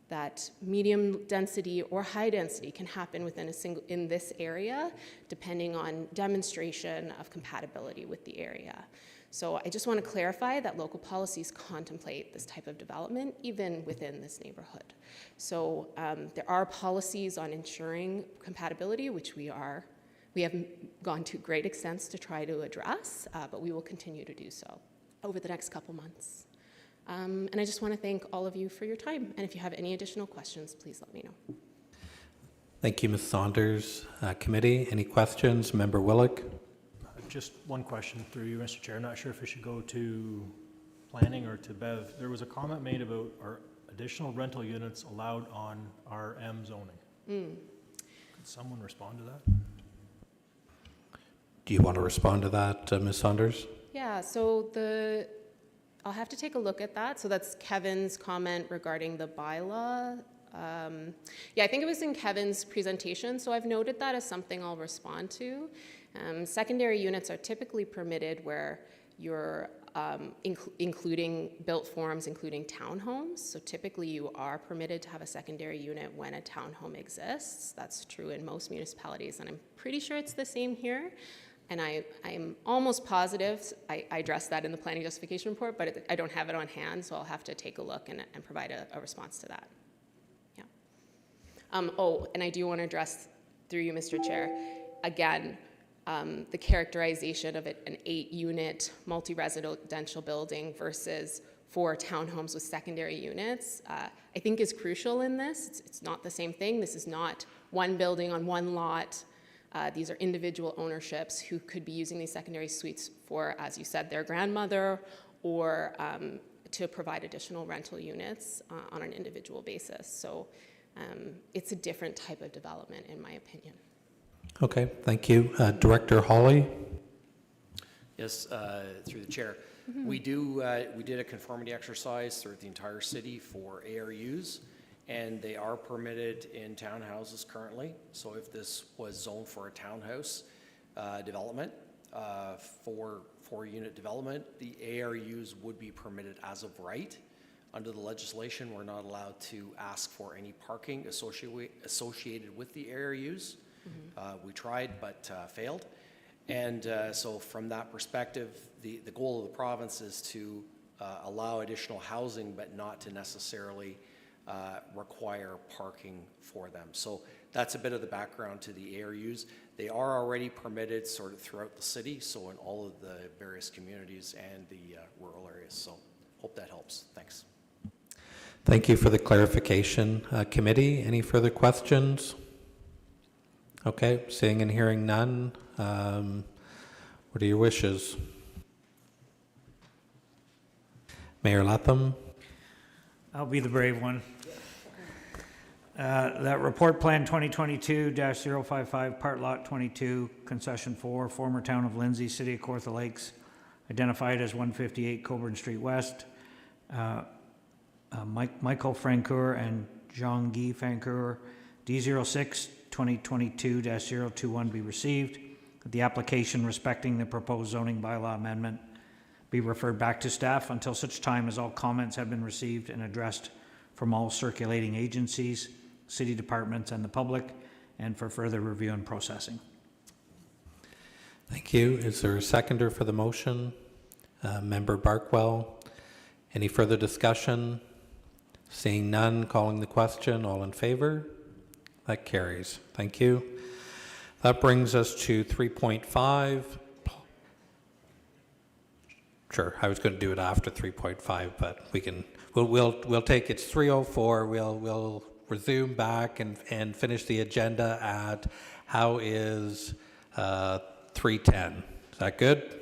that medium density or high density can happen within in this area, depending on demonstration of compatibility with the area. So I just want to clarify that local policies contemplate this type of development, even within this neighborhood. So there are policies on ensuring compatibility, which we have gone to great extents to try to address, but we will continue to do so over the next couple months. And I just want to thank all of you for your time. And if you have any additional questions, please let me know. Thank you, Ms. Saunders. Committee, any questions? Member Willick? Just one question through you, Mr. Chair. I'm not sure if it should go to planning or to Bev. There was a comment made about our additional rental units allowed on RM zoning. Could someone respond to that? Do you want to respond to that, Ms. Saunders? Yeah, so I'll have to take a look at that. So that's Kevin's comment regarding the bylaw. Yeah, I think it was in Kevin's presentation, so I've noted that as something I'll respond to. Secondary units are typically permitted where you're including built forms, including townhomes. So typically you are permitted to have a secondary unit when a townhome exists. That's true in most municipalities, and I'm pretty sure it's the same here. And I'm almost positive, I addressed that in the planning justification report, but I don't have it on hand, so I'll have to take a look and provide a response to that. Yeah. Oh, and I do want to address, through you, Mr. Chair, again, the characterization of an 8-unit multi-residential building versus 4 townhomes with secondary units, I think is crucial in this. It's not the same thing. This is not one building on one lot. These are individual ownerships who could be using these secondary suites for, as you said, their grandmother, or to provide additional rental units on an individual basis. So it's a different type of development, in my opinion. Okay, thank you. Director Hawley? Yes, through the chair. We did a conformity exercise throughout the entire city for ARUs, and they are permitted in townhouses currently. So if this was zoned for a townhouse development, for 4-unit development, the ARUs would be permitted as of right. Under the legislation, we're not allowed to ask for any parking associated with the ARUs. We tried, but failed. And so from that perspective, the goal of the province is to allow additional housing, but not to necessarily require parking for them. So that's a bit of the background to the ARUs. They are already permitted sort of throughout the city, so in all of the various communities and the rural areas. So hope that helps. Thanks. Thank you for the clarification. Committee, any further questions? Okay, seeing and hearing none. What are your wishes? Mayor Latham? I'll be the brave one. That report plan 2022-055, part lot 22, concession 4, former town of Lindsay, city of Kawartha Lakes, identified as 158 Coburn Street West. Michael Francoeur and Jean-Guy Francoeur, D06 2022-021 be received. The application respecting the proposed zoning bylaw amendment be referred back to staff until such time as all comments have been received and addressed from all circulating agencies, city departments, and the public, and for further review and processing. Thank you. Is there a seconder for the motion? Member Barkwell. Any further discussion? Seeing none, calling the question. All in favor? That carries. Thank you. That brings us to 3.5. Sure, I was going to do it after 3.5, but we'll take it's 3:04. We'll resume back and finish the agenda at how is 3:10. Is that good?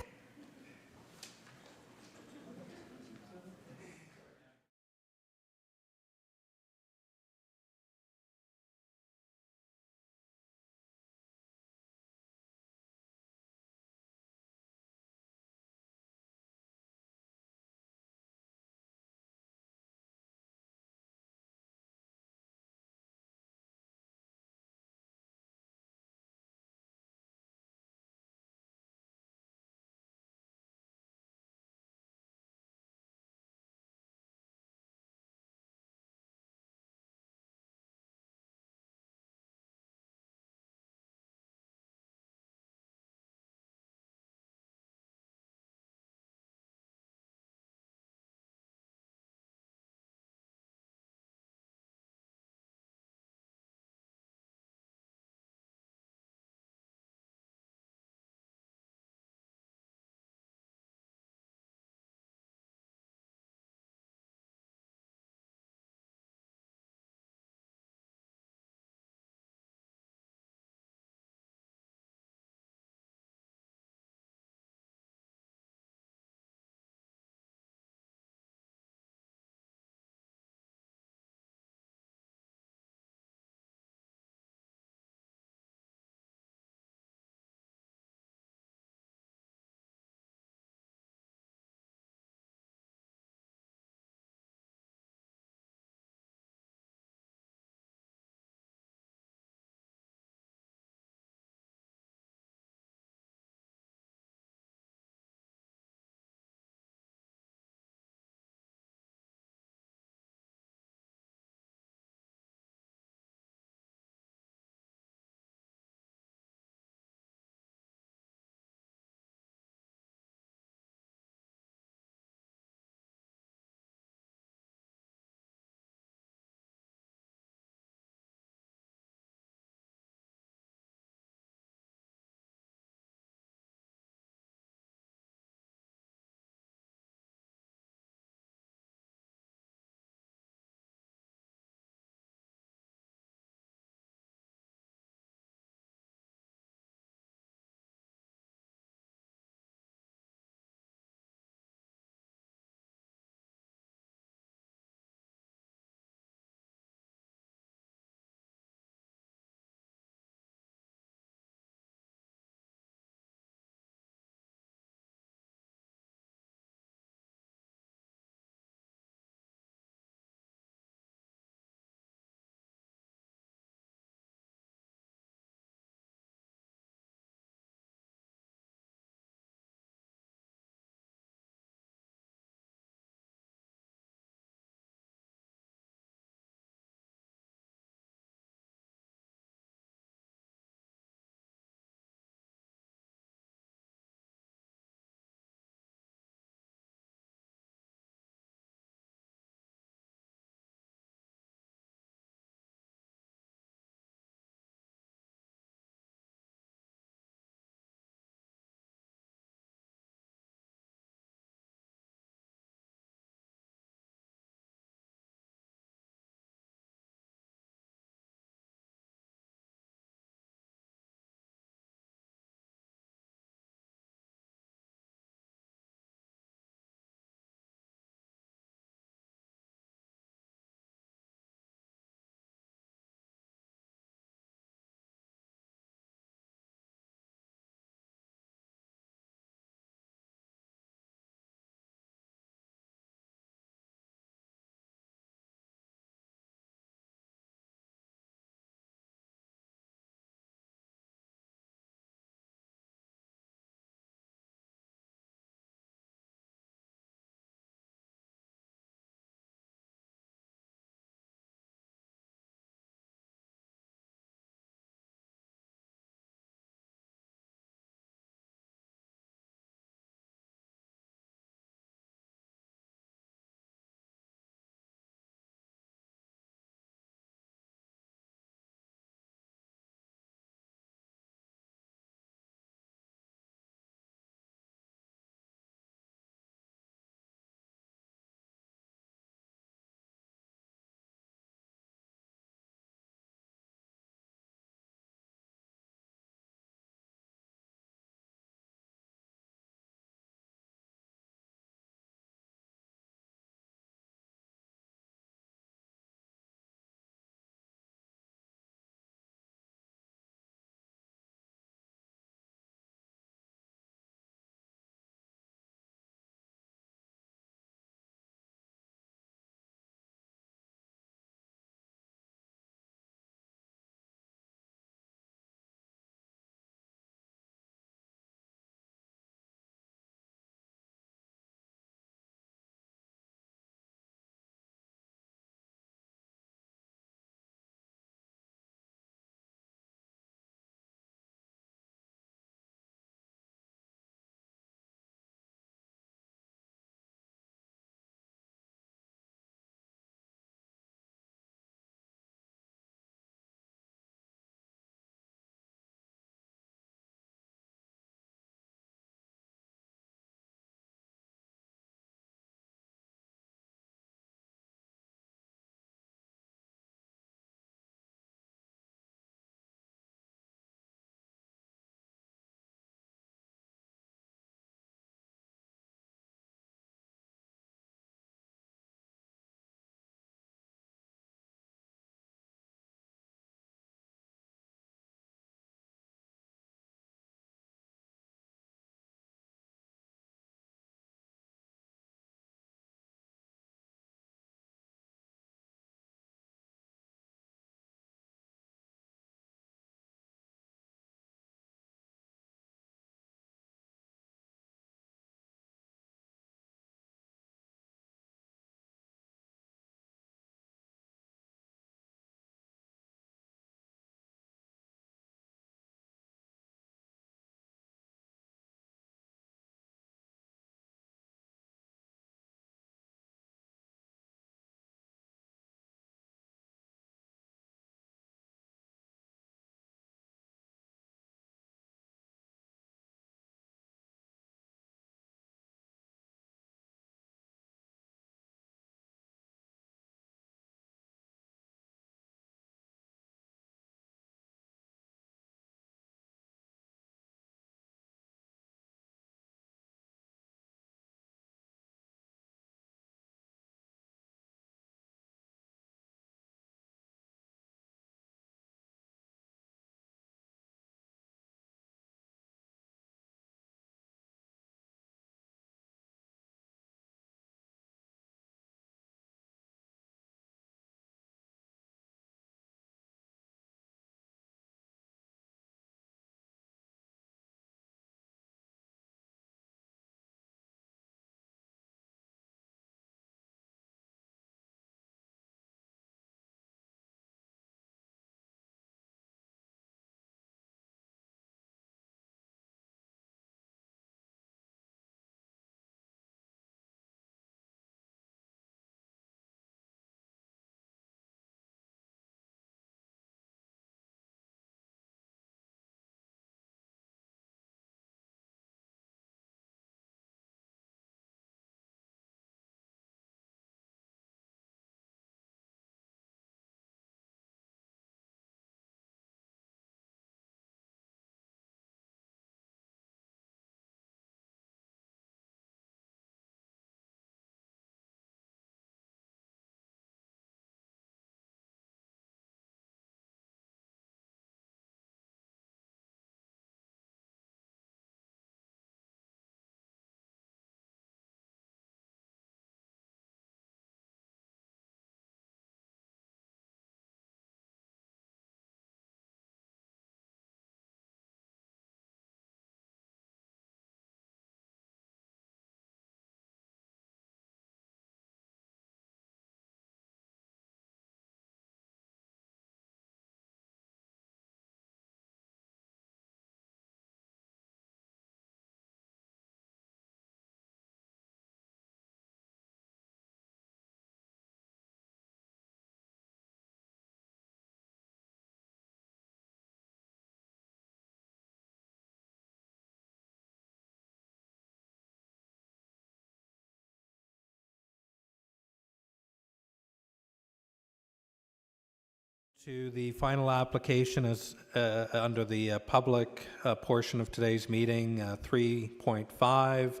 To the final application is under the public portion of today's meeting, 3.5,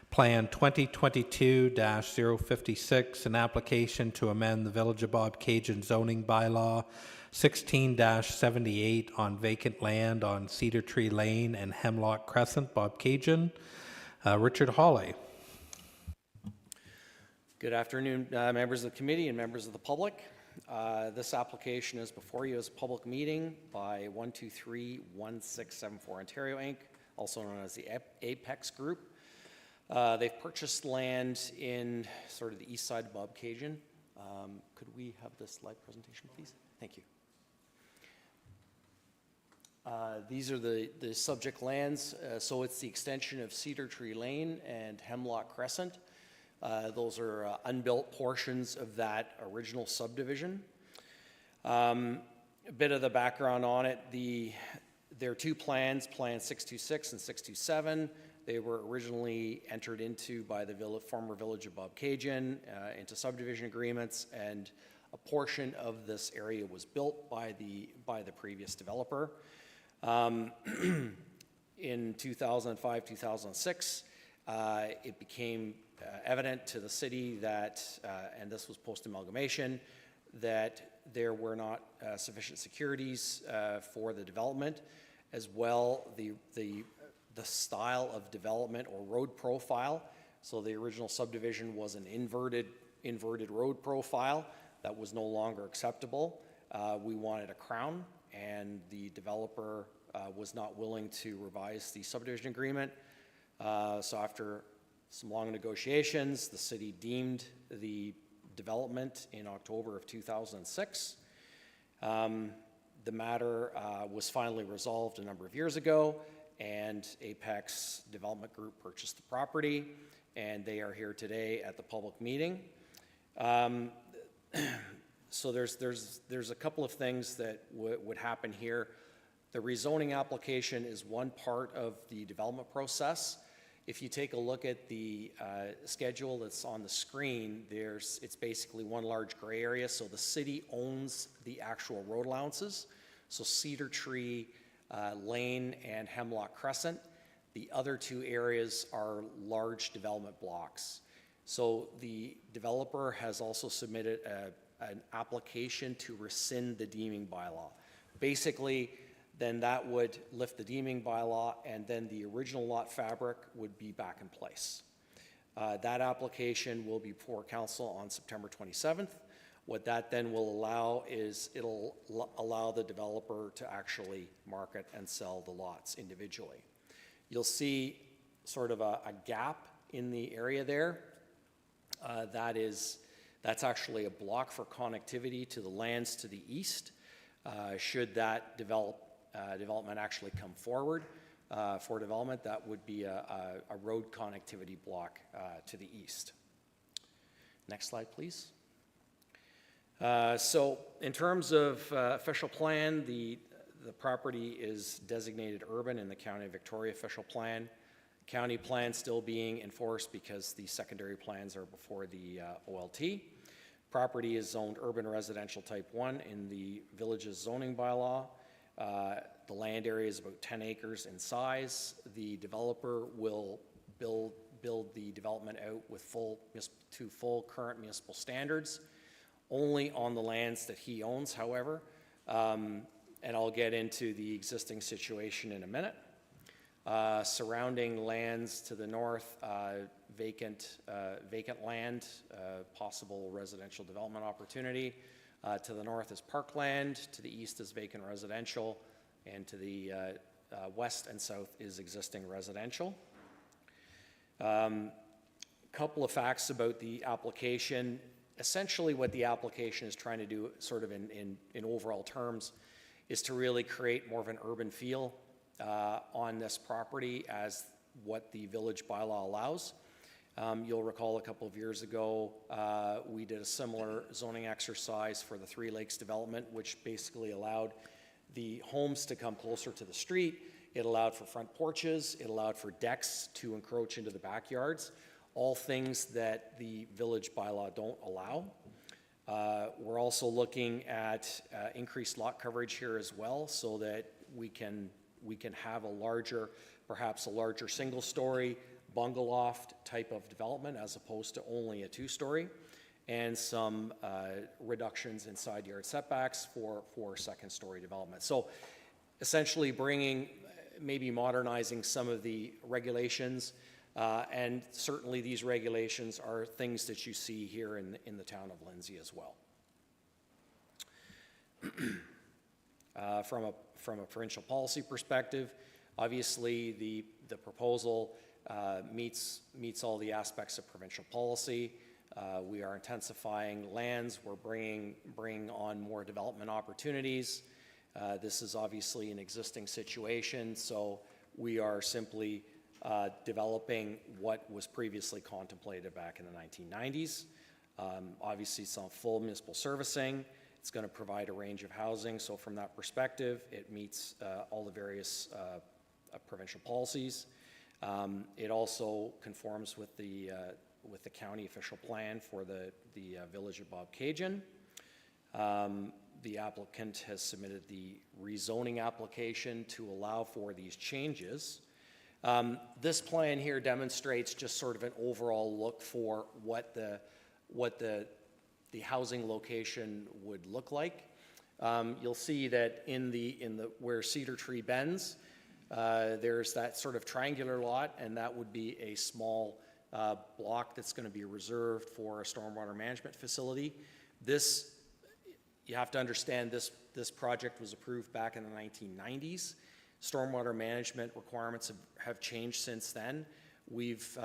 Plan 2022-056, an application to amend the Village of Bobcaygeon zoning bylaw 16-78 on vacant land on Cedar Tree Lane and Hemlock Crescent, Bobcaygeon. Richard Hawley. Good afternoon, members of the committee and members of the public. This application is before you as a public meeting by 1231674 Ontario Inc., also known as the Apex Group. They've purchased land in sort of the east side of Bobcaygeon. Could we have the slide presentation, please? Thank you. These are the subject lands. So it's the extension of Cedar Tree Lane and Hemlock Crescent. Those are unbuilt portions of that original subdivision. A bit of the background on it, there are two plans, Plan 626 and 627. They were originally entered into by the former Village of Bobcaygeon into subdivision agreements, and a portion of this area was built by the previous developer. In 2005-2006, it became evident to the city that, and this was post-amalgamation, that there were not sufficient securities for the development, as well the style of development or road profile. So the original subdivision was an inverted road profile that was no longer acceptable. We wanted a crown, and the developer was not willing to revise the subdivision agreement. So after some long negotiations, the city deemed the development in October of 2006. The matter was finally resolved a number of years ago, and Apex Development Group purchased the property, and they are here today at the public meeting. So there's a couple of things that would happen here. The rezoning application is one part of the development process. If you take a look at the schedule that's on the screen, it's basically one large gray area. So the city owns the actual road allowances. So Cedar Tree Lane and Hemlock Crescent. The other two areas are large development blocks. So the developer has also submitted an application to rescind the deeming bylaw. Basically, then that would lift the deeming bylaw, and then the original lot fabric would be back in place. That application will be before council on September 27th. What that then will allow is it'll allow the developer to actually market and sell the lots individually. You'll see sort of a gap in the area there. That's actually a block for connectivity to the lands to the east. Should that development actually come forward for development, that would be a road connectivity block to the east. Next slide, please. So in terms of official plan, the property is designated urban in the County of Victoria official plan. County plan still being enforced because the secondary plans are before the OLT. Property is zoned urban residential type 1 in the village's zoning bylaw. The land area is about 10 acres in size. The developer will build the development out with to full current municipal standards, only on the lands that he owns, however. And I'll get into the existing situation in a minute. Surrounding lands to the north, vacant land, possible residential development opportunity. To the north is parkland, to the east is vacant residential, and to the west and south is existing residential. Couple of facts about the application. Essentially what the application is trying to do, sort of in overall terms, is to really create more of an urban feel on this property as what the village bylaw allows. You'll recall a couple of years ago, we did a similar zoning exercise for the Three Lakes development, which basically allowed the homes to come closer to the street. It allowed for front porches. It allowed for decks to encroach into the backyards, all things that the village bylaw don't allow. We're also looking at increased lot coverage here as well, so that we can have a larger, perhaps a larger single-story bungalow-loft type of development as opposed to only a two-story, and some reductions in side yard setbacks for second-story development. So essentially bringing, maybe modernizing some of the regulations, and certainly these regulations are things that you see here in the town of Lindsay as well. From a provincial policy perspective, obviously the proposal meets all the aspects of provincial policy. We are intensifying lands. We're bringing on more development opportunities. This is obviously an existing situation, so we are simply developing what was previously contemplated back in the 1990s. Obviously, it's on full municipal servicing. It's going to provide a range of housing, so from that perspective, it meets all the various provincial policies. It also conforms with the county official plan for the village of Bobcaygeon. The applicant has submitted the rezoning application to allow for these changes. This plan here demonstrates just sort of an overall look for what the housing location would look like. You'll see that in the where Cedar Tree bends, there's that sort of triangular lot, and that would be a small block that's going to be reserved for a stormwater management facility. This, you have to understand, this project was approved back in the 1990s. Stormwater management requirements have changed since then. We've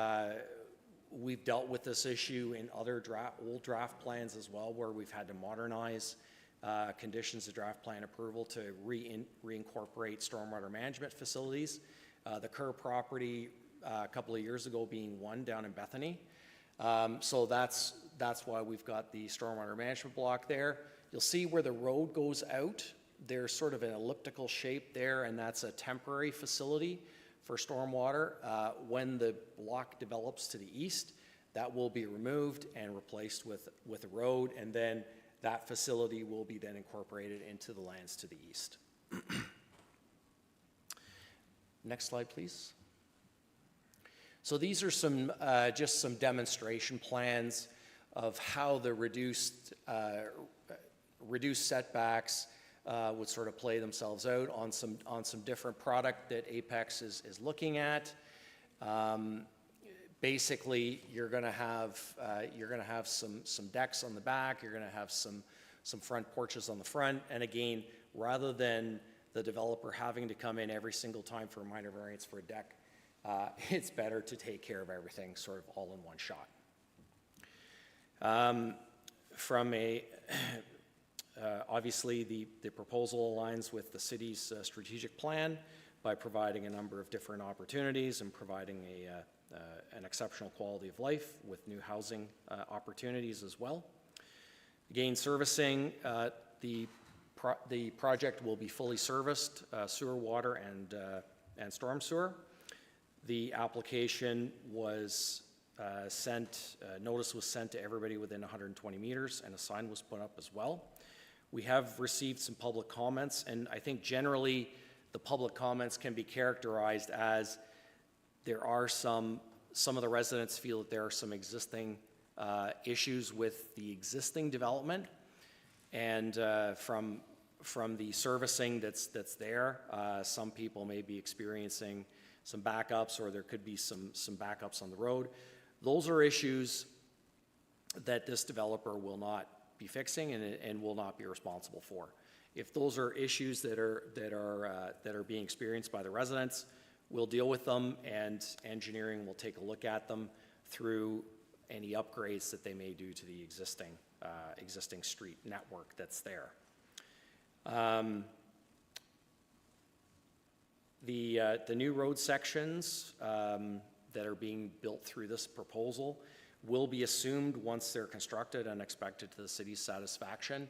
dealt with this issue in other old draft plans as well, where we've had to modernize conditions of draft plan approval to reincorporate stormwater management facilities. The Kerr property a couple of years ago being one down in Bethany. So that's why we've got the stormwater management block there. You'll see where the road goes out, there's sort of an elliptical shape there, and that's a temporary facility for stormwater. When the block develops to the east, that will be removed and replaced with a road, and then that facility will be then incorporated into the lands to the east. Next slide, please. So these are some just some demonstration plans of how the reduced setbacks would sort of play themselves out on some different product that Apex is looking at. Basically, you're going to have some decks on the back. You're going to have some front porches on the front. And again, rather than the developer having to come in every single time for a minor variance for a deck, it's better to take care of everything sort of all in one shot. Obviously, the proposal aligns with the city's strategic plan by providing a number of different opportunities and providing an exceptional quality of life with new housing opportunities as well. Again, servicing, the project will be fully serviced, sewer, water, and storm sewer. The application was notice was sent to everybody within 120 meters, and a sign was put up as well. We have received some public comments, and I think generally the public comments can be characterized as there are some of the residents feel that there are some existing issues with the existing development, and from the servicing that's there, some people may be experiencing some backups, or there could be some backups on the road. Those are issues that this developer will not be fixing and will not be responsible for. If those are issues that are being experienced by the residents, we'll deal with them, and engineering will take a look at them through any upgrades that they may do to the existing street network that's there. The new road sections that are being built through this proposal will be assumed once they're constructed and expected to the city's satisfaction.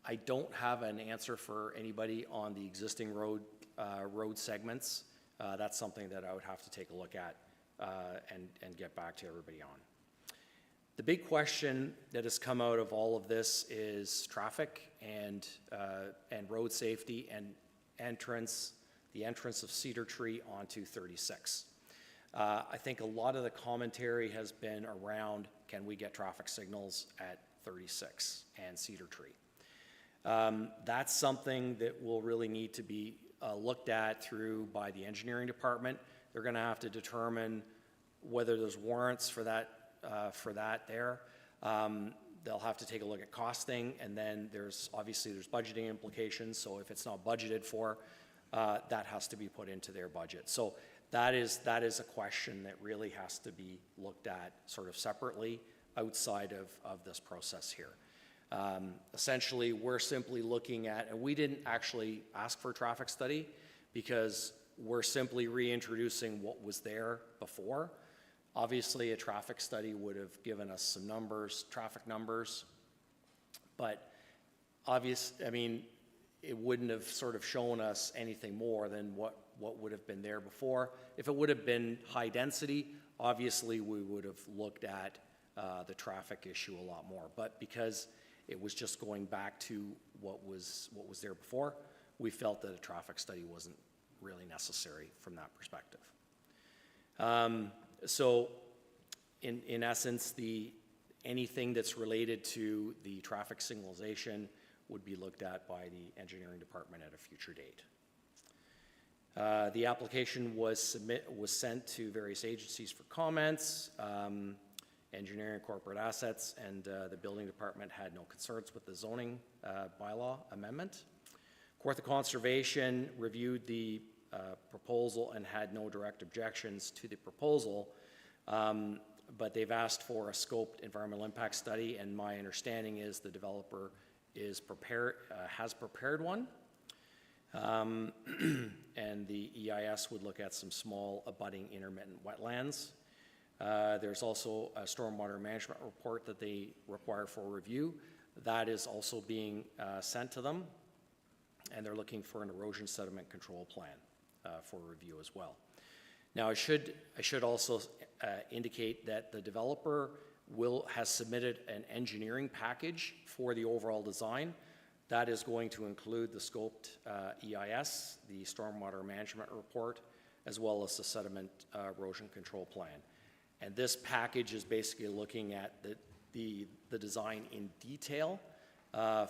I don't have an answer for anybody on the existing road segments. That's something that I would have to take a look at and get back to everybody The big question that has come out of all of this is traffic and road safety and the entrance of Cedar Tree onto 36. I think a lot of the commentary has been around, can we get traffic signals at 36 and Cedar Tree? That's something that will really need to be looked at by the engineering department. They're going to have to determine whether there's warrants for that there. They'll have to take a look at costing, and then there's budgeting implications. So if it's not budgeted for, that has to be put into their budget. So that is a question that really has to be looked at sort of separately outside of this process here. Essentially, we're simply looking at, and we didn't actually ask for a traffic study because we're simply reintroducing what was there before. Obviously, a traffic study would have given us some numbers, traffic numbers, but it wouldn't have sort of shown us anything more than what would have been there before. If it would have been high density, obviously we would have looked at the traffic issue a lot more. But because it was just going back to what was there before, we felt that a traffic study wasn't really necessary from that perspective. So in essence, anything that's related to the traffic signalization would be looked at by the engineering department at a future date. The application was sent to various agencies for comments, engineering and corporate assets, and the building department had no concerns with the zoning bylaw amendment. Kawartha Conservation reviewed the proposal and had no direct objections to the proposal, but they've asked for a scoped environmental impact study, and my understanding is the developer has prepared one. And the EIS would look at some small abutting intermittent wetlands. There's also a stormwater management report that they require for review. That is also being sent to them, and they're looking for an erosion sediment control plan for review as well. Now, I should also indicate that the developer has submitted an engineering package for the overall design. That is going to include the scoped EIS, the stormwater management report, as well as the sediment erosion control plan. And this package is basically looking at the design in detail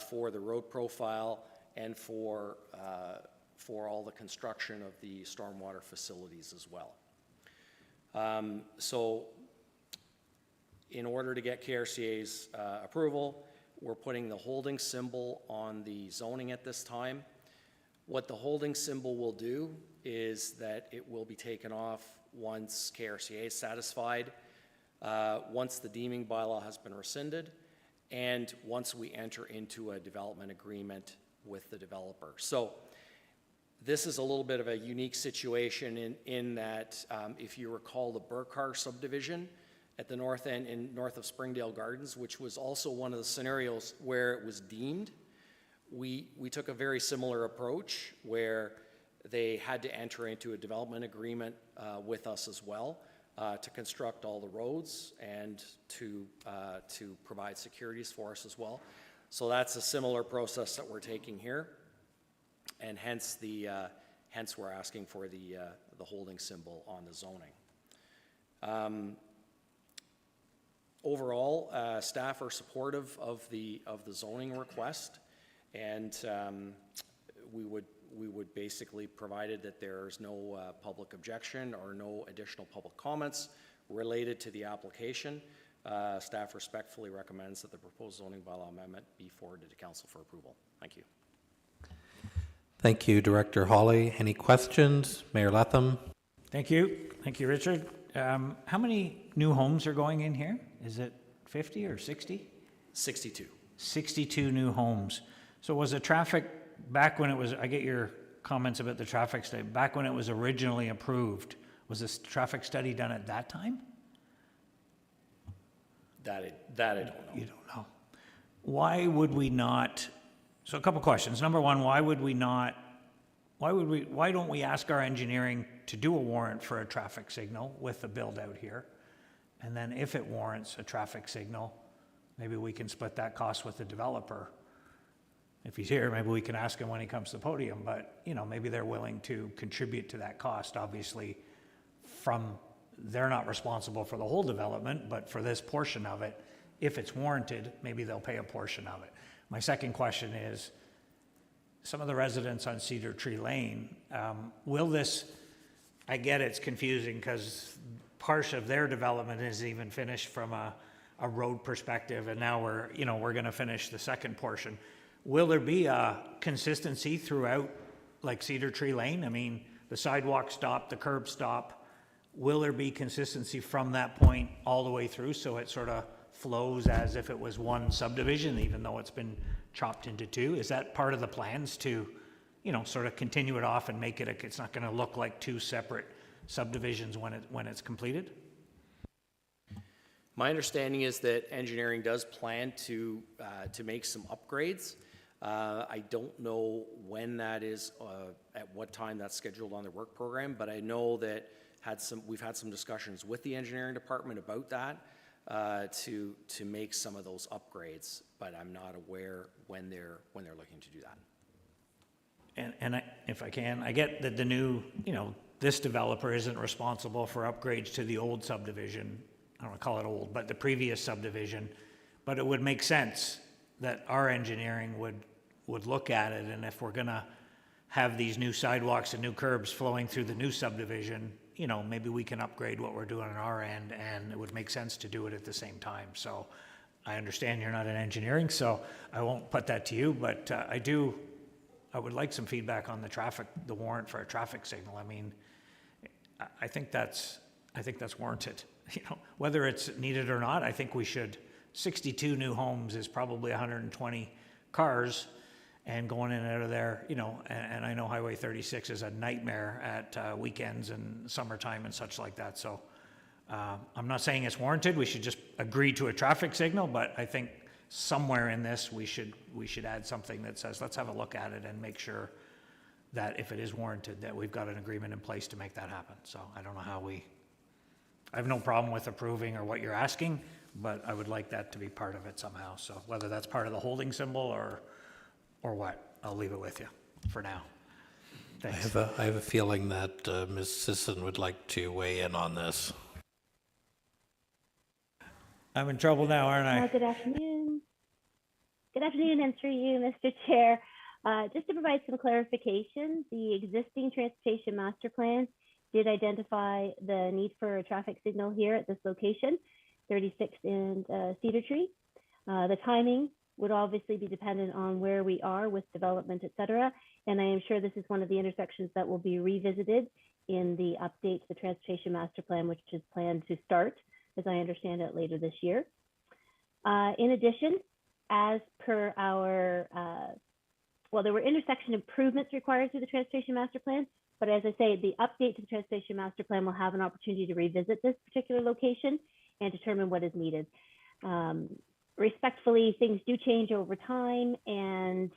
for the road profile and for all the construction of the stormwater facilities as well. So in order to get KRCA's approval, we're putting the holding symbol on the zoning at this time. What the holding symbol will do is that it will be taken off once KRCA is satisfied, once the deeming bylaw has been rescinded, and once we enter into a development agreement with the developer. So this is a little bit of a unique situation in that if you recall the Burkhart subdivision at the north end north of Springdale Gardens, which was also one of the scenarios where it was deemed, we took a very similar approach where they had to enter into a development agreement with us as well to construct all the roads and to provide securities for us as well. So that's a similar process that we're taking here, and hence we're asking for the holding symbol on the zoning. Overall, staff are supportive of the zoning request, and we would basically, provided that there's no public objection or no additional public comments related to the application, staff respectfully recommends that the proposed zoning bylaw amendment be forwarded to council for approval. Thank you. Thank you, Director Hawley. Any questions? Mayor Letham? Thank you. Thank you, Richard. How many new homes are going in here? Is it 50 or 60? 62. 62 new homes. So was the traffic, back when it was, I get your comments about the traffic study, back when it was originally approved, was this traffic study done at that time? That I don't know. You don't know. Why would we not, so a couple questions. Number one, why don't we ask our engineering to do a warrant for a traffic signal with the build out here? And then if it warrants a traffic signal, maybe we can split that cost with the developer. If he's here, maybe we can ask him when he comes to the podium, but, you know, maybe they're willing to contribute to that cost, obviously, they're not responsible for the whole development, but for this portion of it, if it's warranted, maybe they'll pay a portion of it. My second question is, some of the residents on Cedar Tree Lane, will this, I get it's confusing because part of their development isn't even finished from a road perspective, and now we're going to finish the second portion. Will there be a consistency throughout, like Cedar Tree Lane? I mean, the sidewalk stop, the curb stop. Will there be consistency from that point all the way through, so it sort of flows as if it was one subdivision, even though it's been chopped into two? Is that part of the plans to, you know, sort of continue it off and make it, it's not going to look like two separate subdivisions when it's completed? My understanding is that engineering does plan to make some upgrades. I don't know when that is, at what time that's scheduled on their work program, but I know that we've had some discussions with the engineering department about that to make some of those upgrades, but I'm not aware when they're looking to do that. And if I can, I get that the new, you know, this developer isn't responsible for upgrades to the old subdivision. I don't want to call it old, but the previous subdivision. But it would make sense that our engineering would look at it, and if we're going to have these new sidewalks and new curbs flowing through the new subdivision, you know, maybe we can upgrade what we're doing on our end, and it would make sense to do it at the same time. So I understand you're not in engineering, so I won't put that to you, but I would like some feedback on the warrant for a traffic signal. I mean, I think that's warranted. You know, whether it's needed or not, I think we should. 62 new homes is probably 120 cars, and going in and out of there, you know, and I know Highway 36 is a nightmare at weekends and summertime and such like that. So I'm not saying it's warranted. We should just agree to a traffic signal, but I think somewhere in this we should add something that says, let's have a look at it and make sure that if it is warranted, that we've got an agreement in place to make that happen. So I don't know how I have no problem with approving or what you're asking, but I would like that to be part of it somehow. So whether that's part of the holding symbol or what, I'll leave it with you for now. Thanks. I have a feeling that Ms. Sisson would like to weigh in on this. I'm in trouble now, aren't I? Good afternoon. Good afternoon, and through you, Mr. Chair. Just to provide some clarification, the existing transportation master plan did identify the need for a traffic signal here at this location, 36 and Cedar Tree. The timing would obviously be dependent on where we are with development, et cetera. And I am sure this is one of the intersections that will be revisited in the update to the transportation master plan, which is planned to start, as I understand it, later this year. In addition, as per our, there were intersection improvements required through the transportation master plan, but as I say, the update to the transportation master plan will have an opportunity to revisit this particular location and determine what is needed. Respectfully, things do change over time, and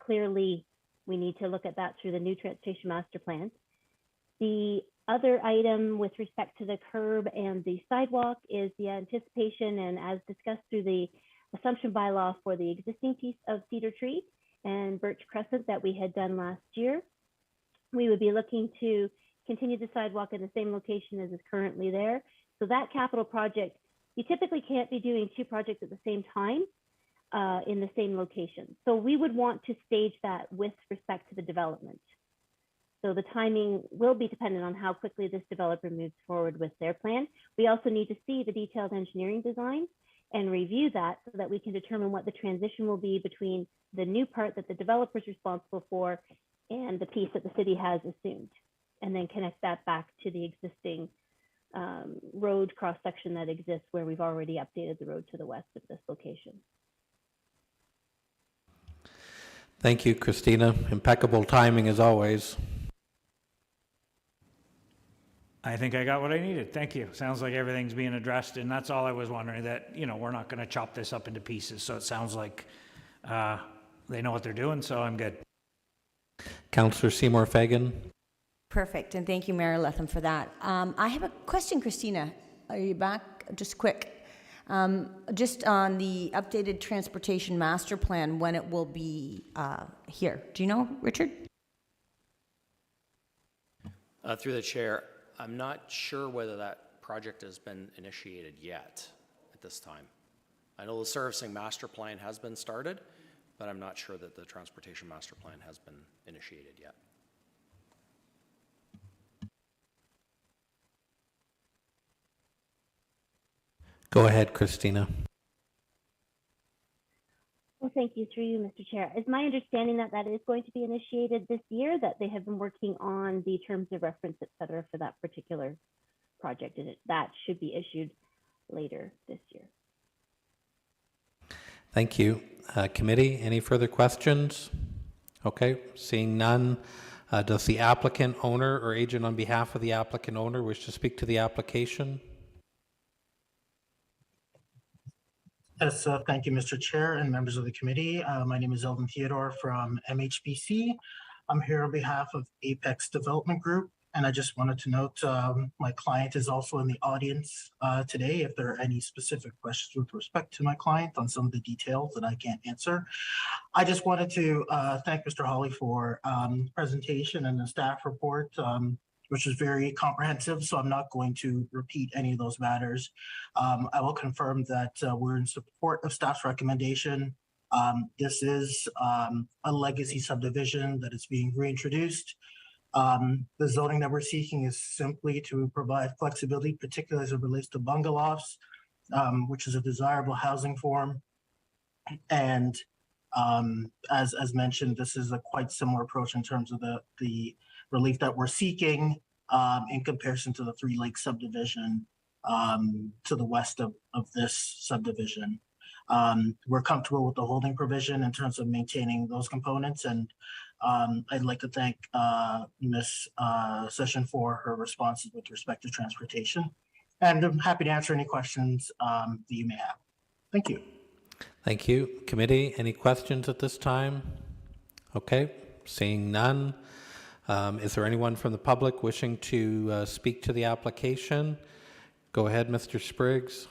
clearly we need to look at that through the new transportation master plan. The other item with respect to the curb and the sidewalk is the anticipation, and as discussed through the assumption bylaw for the existing piece of Cedar Tree and Birch Crescent that we had done last year, we would be looking to continue the sidewalk in the same location as is currently there. So that capital project, you typically can't be doing two projects at the same time in the same location. So we would want to stage that with respect to the development. So the timing will be dependent on how quickly this developer moves forward with their plan. We also need to see the detailed engineering design and review that so that we can determine what the transition will be between the new part that the developer is responsible for and the piece that the city has assumed, and then connect that back to the existing road cross-section that exists where we've already updated the road to the west of this location. Thank you, Christina. Impeccable timing as always. I think I got what I needed. Thank you. Sounds like everything's being addressed, and that's all I was wondering, that, you know, we're not going to chop this up into pieces. So it sounds like they know what they're doing, so I'm good. Councillor Seymour Fagan. Perfect, and thank you, Mayor Letham, for that. I have a question, Christina. Are you back? just quick. Just on the updated transportation master plan, when it will be here. Do you know, Richard? Through the chair, I'm not sure whether that project has been initiated yet at this time. I know the servicing master plan has been started, but I'm not sure that the transportation master plan has been initiated yet. Go ahead, Christina. Well, thank you through you, Mr. Chair. It's my understanding that that is going to be initiated this year, that they have been working on the terms of reference, et cetera, for that particular project, and that should be issued later this year. Thank you. Committee, any further questions? Okay, seeing none. Does the applicant owner or agent on behalf of the applicant owner wish to speak to the application? Yes, thank you, Mr. Chair and members of the committee. My name is Eldon Theodore from MHBC. I'm here on behalf of Apex Development Group, and I just wanted to note my client is also in the audience today if there are any specific questions with respect to my client on some of the details that I can't answer. I just wanted to thank Mr. Hawley for presentation and the staff report, which is very comprehensive, so I'm not going to repeat any of those matters. I will confirm that we're in support of staff's recommendation. This is a legacy subdivision that is being reintroduced. The zoning that we're seeking is simply to provide flexibility, particularly as it relates to bungalows, which is a desirable housing form. And as mentioned, this is a quite similar approach in terms of the relief that we're seeking in comparison to the Three Lakes subdivision to the west of this subdivision. We're comfortable with the holding provision in terms of maintaining those components, and I'd like to thank Ms. Session for her responses with respect to transportation. And I'm happy to answer any questions that you may have. Thank you. Thank you. Committee, any questions at this time? Okay, seeing none. Is there anyone from the public wishing to speak to the application? Go ahead, Mr. Spriggs.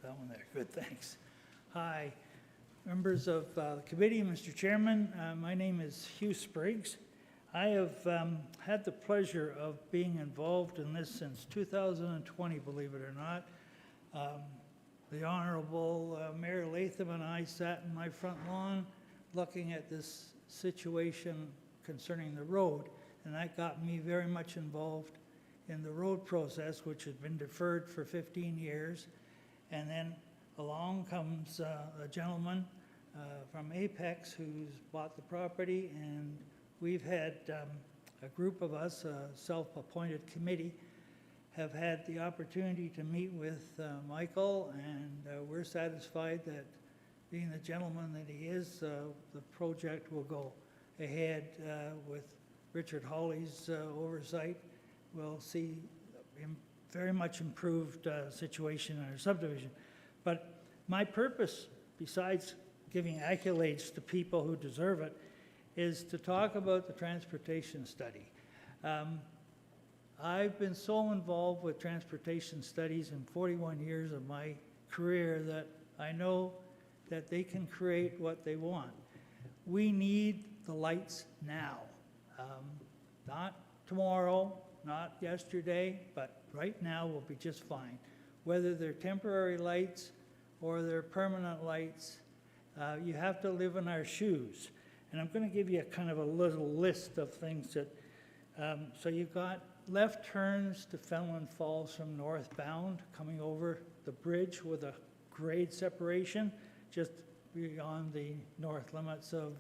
That one there. Good, thanks. Hi, members of the committee, Mr. Chairman. My name is Hugh Spriggs. I have had the pleasure of being involved in this since 2020, believe it or not. The Honorable Mayor Latham and I sat in my front lawn looking at this situation concerning the road, and that got me very much involved in the road process, which has been deferred for 15 years. And then along comes a gentleman from Apex who's bought the property, and we've had a group of us, a self-appointed committee, have had the opportunity to meet with Michael, and we're satisfied that being the gentleman that he is, the project will go ahead with Richard Hawley's oversight. We'll see very much improved situation in our subdivision. But my purpose, besides giving accolades to people who deserve it, is to talk about the transportation study. I've been so involved with transportation studies in 41 years of my career that I know that they can create what they want. We need the lights now, not tomorrow, not yesterday, but right now will be just fine. Whether they're temporary lights or they're permanent lights, you have to live in our shoes. And I'm going to give you a kind of a little list of things that, so you've got left turns to Fenelon Falls from northbound, coming over the bridge with a grade separation just beyond the north limits of,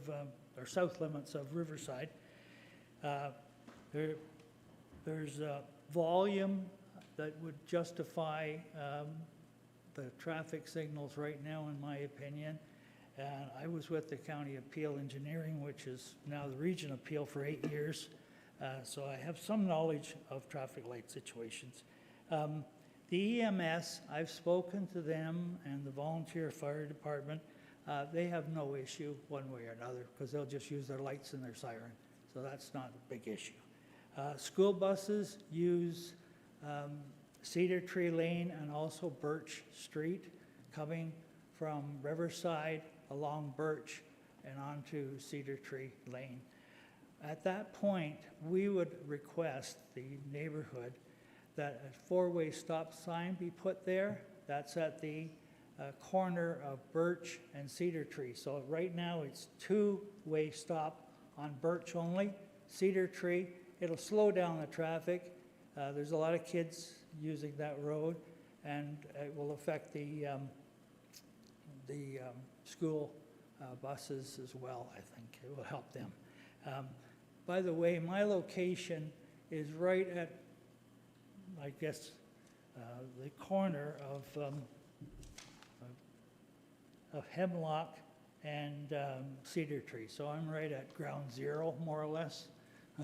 or south limits of Riverside. There's a volume that would justify the traffic signals right now, in my opinion. And I was with the County Appeal Engineering, which is now the Region Appeal, for 8 years. So I have some knowledge of traffic light situations. The EMS, I've spoken to them and the volunteer fire department. They have no issue one way or another because they'll just use their lights and their siren. so that's not a big issue. School buses use Cedar Tree Lane and also Birch Street, coming from Riverside along Birch and onto Cedar Tree Lane. At that point, we would request the neighborhood that a four-way stop sign be put there. That's at the corner of Birch and Cedar Tree. So right now it's two-way stop on Birch only. Cedar Tree, it'll slow down the traffic. There's a lot of kids using that road, and it will affect the school buses as well. I think it will help them. By the way, my location is right at, I guess, the corner of Hemlock and Cedar Tree. So I'm right at ground zero, more or less.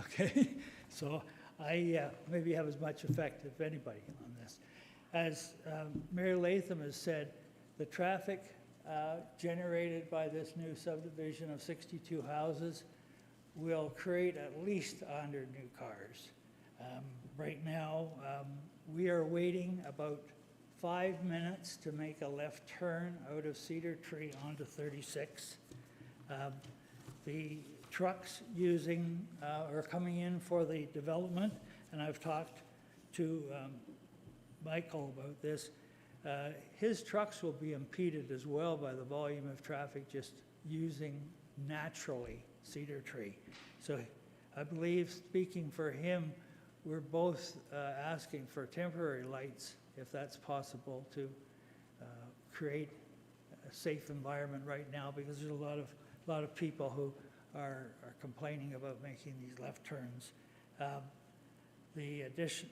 Okay, so I maybe have as much effect as anybody on this. As Mayor Latham has said, the traffic generated by this new subdivision of 62 houses will create at least 100 new cars. Right now, we are waiting about 5 minutes to make a left turn out of Cedar Tree onto 36. The trucks using are coming in for the development, and I've talked to Michael about this. His trucks will be impeded as well by the volume of traffic just using naturally Cedar Tree. So I believe, speaking for him, we're both asking for temporary lights, if that's possible, to create a safe environment right now, because there's a lot of people who are complaining about making these left turns. The addition,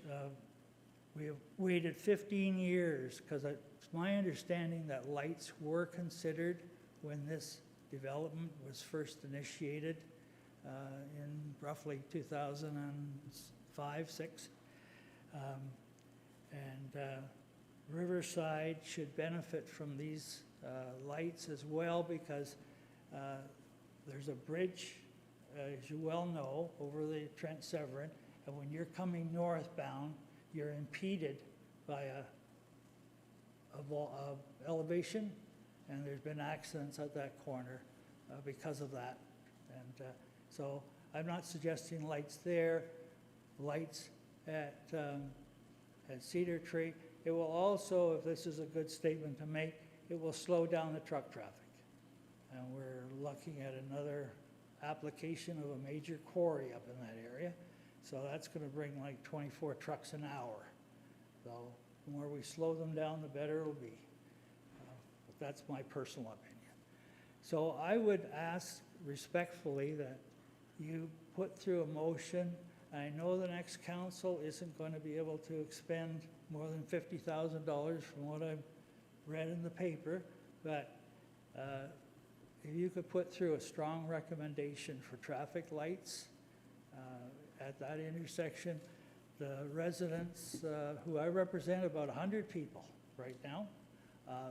we have waited 15 years, because it's my understanding that lights were considered when this development was first initiated in roughly 2005-06. Riverside should benefit from these lights as well, because there's a bridge, as you well know, over the Trent Severn, and when you're coming northbound, you're impeded by a elevation, and there's been accidents at that corner because of that. And so I'm not suggesting lights there, lights at Cedar Tree. It will also, if this is a good statement to make, it will slow down the truck traffic. And we're looking at another application of a major quarry up in that area. So that's going to bring like 24 trucks an hour. So the more we slow them down, the better it'll be. But that's my personal opinion. So I would ask respectfully that you put through a motion. I know the next council isn't going to be able to expend more than $50,000 from what I've read in the paper, but if you could put through a strong recommendation for traffic lights at that intersection, the residents who I represent, about 100 people right now,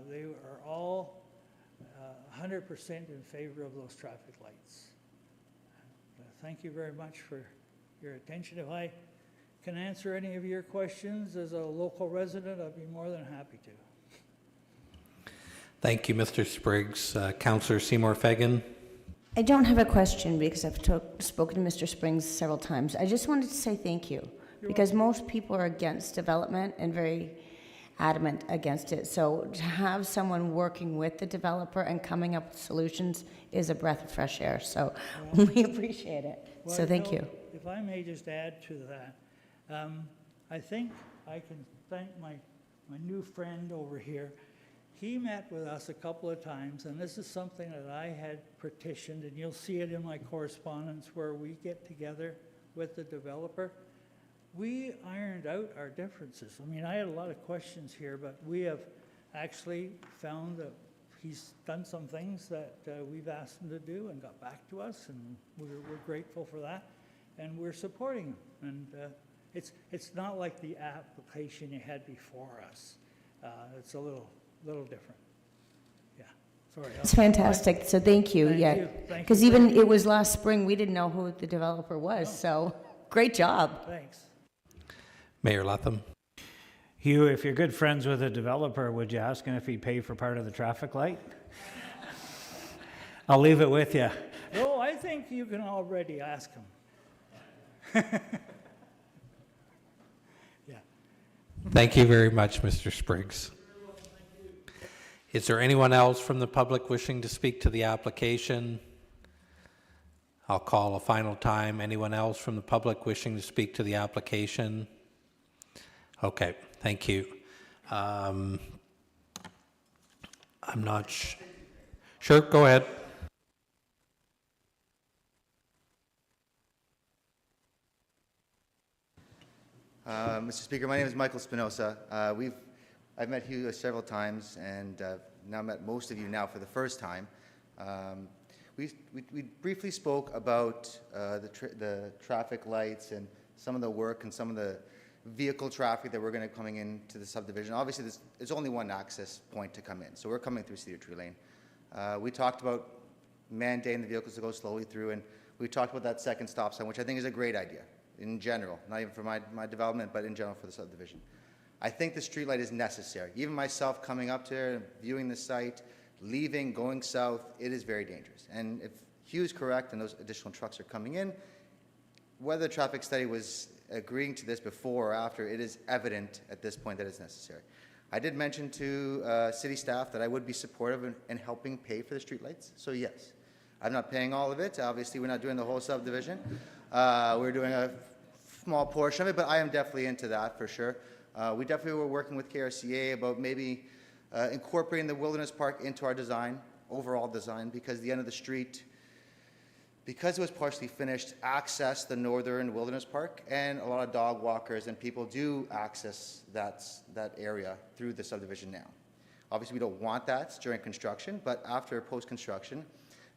they are all 100% in favor of those traffic lights. Thank you very much for your attention. If I can answer any of your questions as a local resident, I'd be more than happy to. Thank you, Mr. Spriggs. Councillor Seymour Fagan. I don't have a question because I've spoken to Mr. Springs several times. I just wanted to say thank you, because most people are against development and very adamant against it. So to have someone working with the developer and coming up with solutions is a breath of fresh air. So we appreciate it. Well, so thank you. If I may just add to that, I think I can thank my new friend over here. He met with us a couple of times, and this is something that I had petitioned, and you'll see it in my correspondence where we get together with the developer. We ironed out our differences. I mean, I had a lot of questions here, but we have actually found that he's done some things that we've asked him to do and got back to us, and we're grateful for that, and we're supporting him. And it's not like the application you had before us. It's a little different. Yeah. Sorry. It's fantastic, so thank you, Thank yeah. you. Thank Because you. even, it was last spring, we didn't know who the developer was, so, great job. Thanks. Mayor Latham. Hugh, if you're good friends with a developer, would you ask him if he'd pay for part of the traffic light? I'll leave it with you. No, I think you can already ask him. Thank you very much, Mr. Spriggs. Is there anyone else from the public wishing to speak to the application? I'll call a final time. Anyone else from the public wishing to speak to the application? Okay, thank you. I'm not sure, go ahead. Mr. Speaker, my name is Michael Spinoza. I've met Hugh several times, and now met most of you now for the first time. We briefly spoke about the traffic lights and some of the work and some of the vehicle traffic that we're going to coming into the subdivision. Obviously, there's only one access point to come in, so we're coming through Cedar Tree Lane. We talked about mandating the vehicles to go slowly through, and we talked about that second stop sign, which I think is a great idea in general, not even for my development, but in general for the subdivision. I think the streetlight is necessary. Even myself coming up there, viewing the site, leaving, going south, it is very dangerous. And if Hugh's correct and those additional trucks are coming in, whether the traffic study was agreeing to this before or after, it is evident at this point that it's necessary. I did mention to city staff that I would be supportive in helping pay for the streetlights. So yes, I'm not paying all of it. Obviously, we're not doing the whole subdivision. We're doing a small portion of it, but I am definitely into that for sure. We definitely were working with KRCA about maybe incorporating the Wilderness Park into our design, overall design, because the end of the street, because it was partially finished, access the northern Wilderness Park, and a lot of dog walkers and people do access that area through the subdivision now. Obviously, we don't want that during construction, but after post-construction,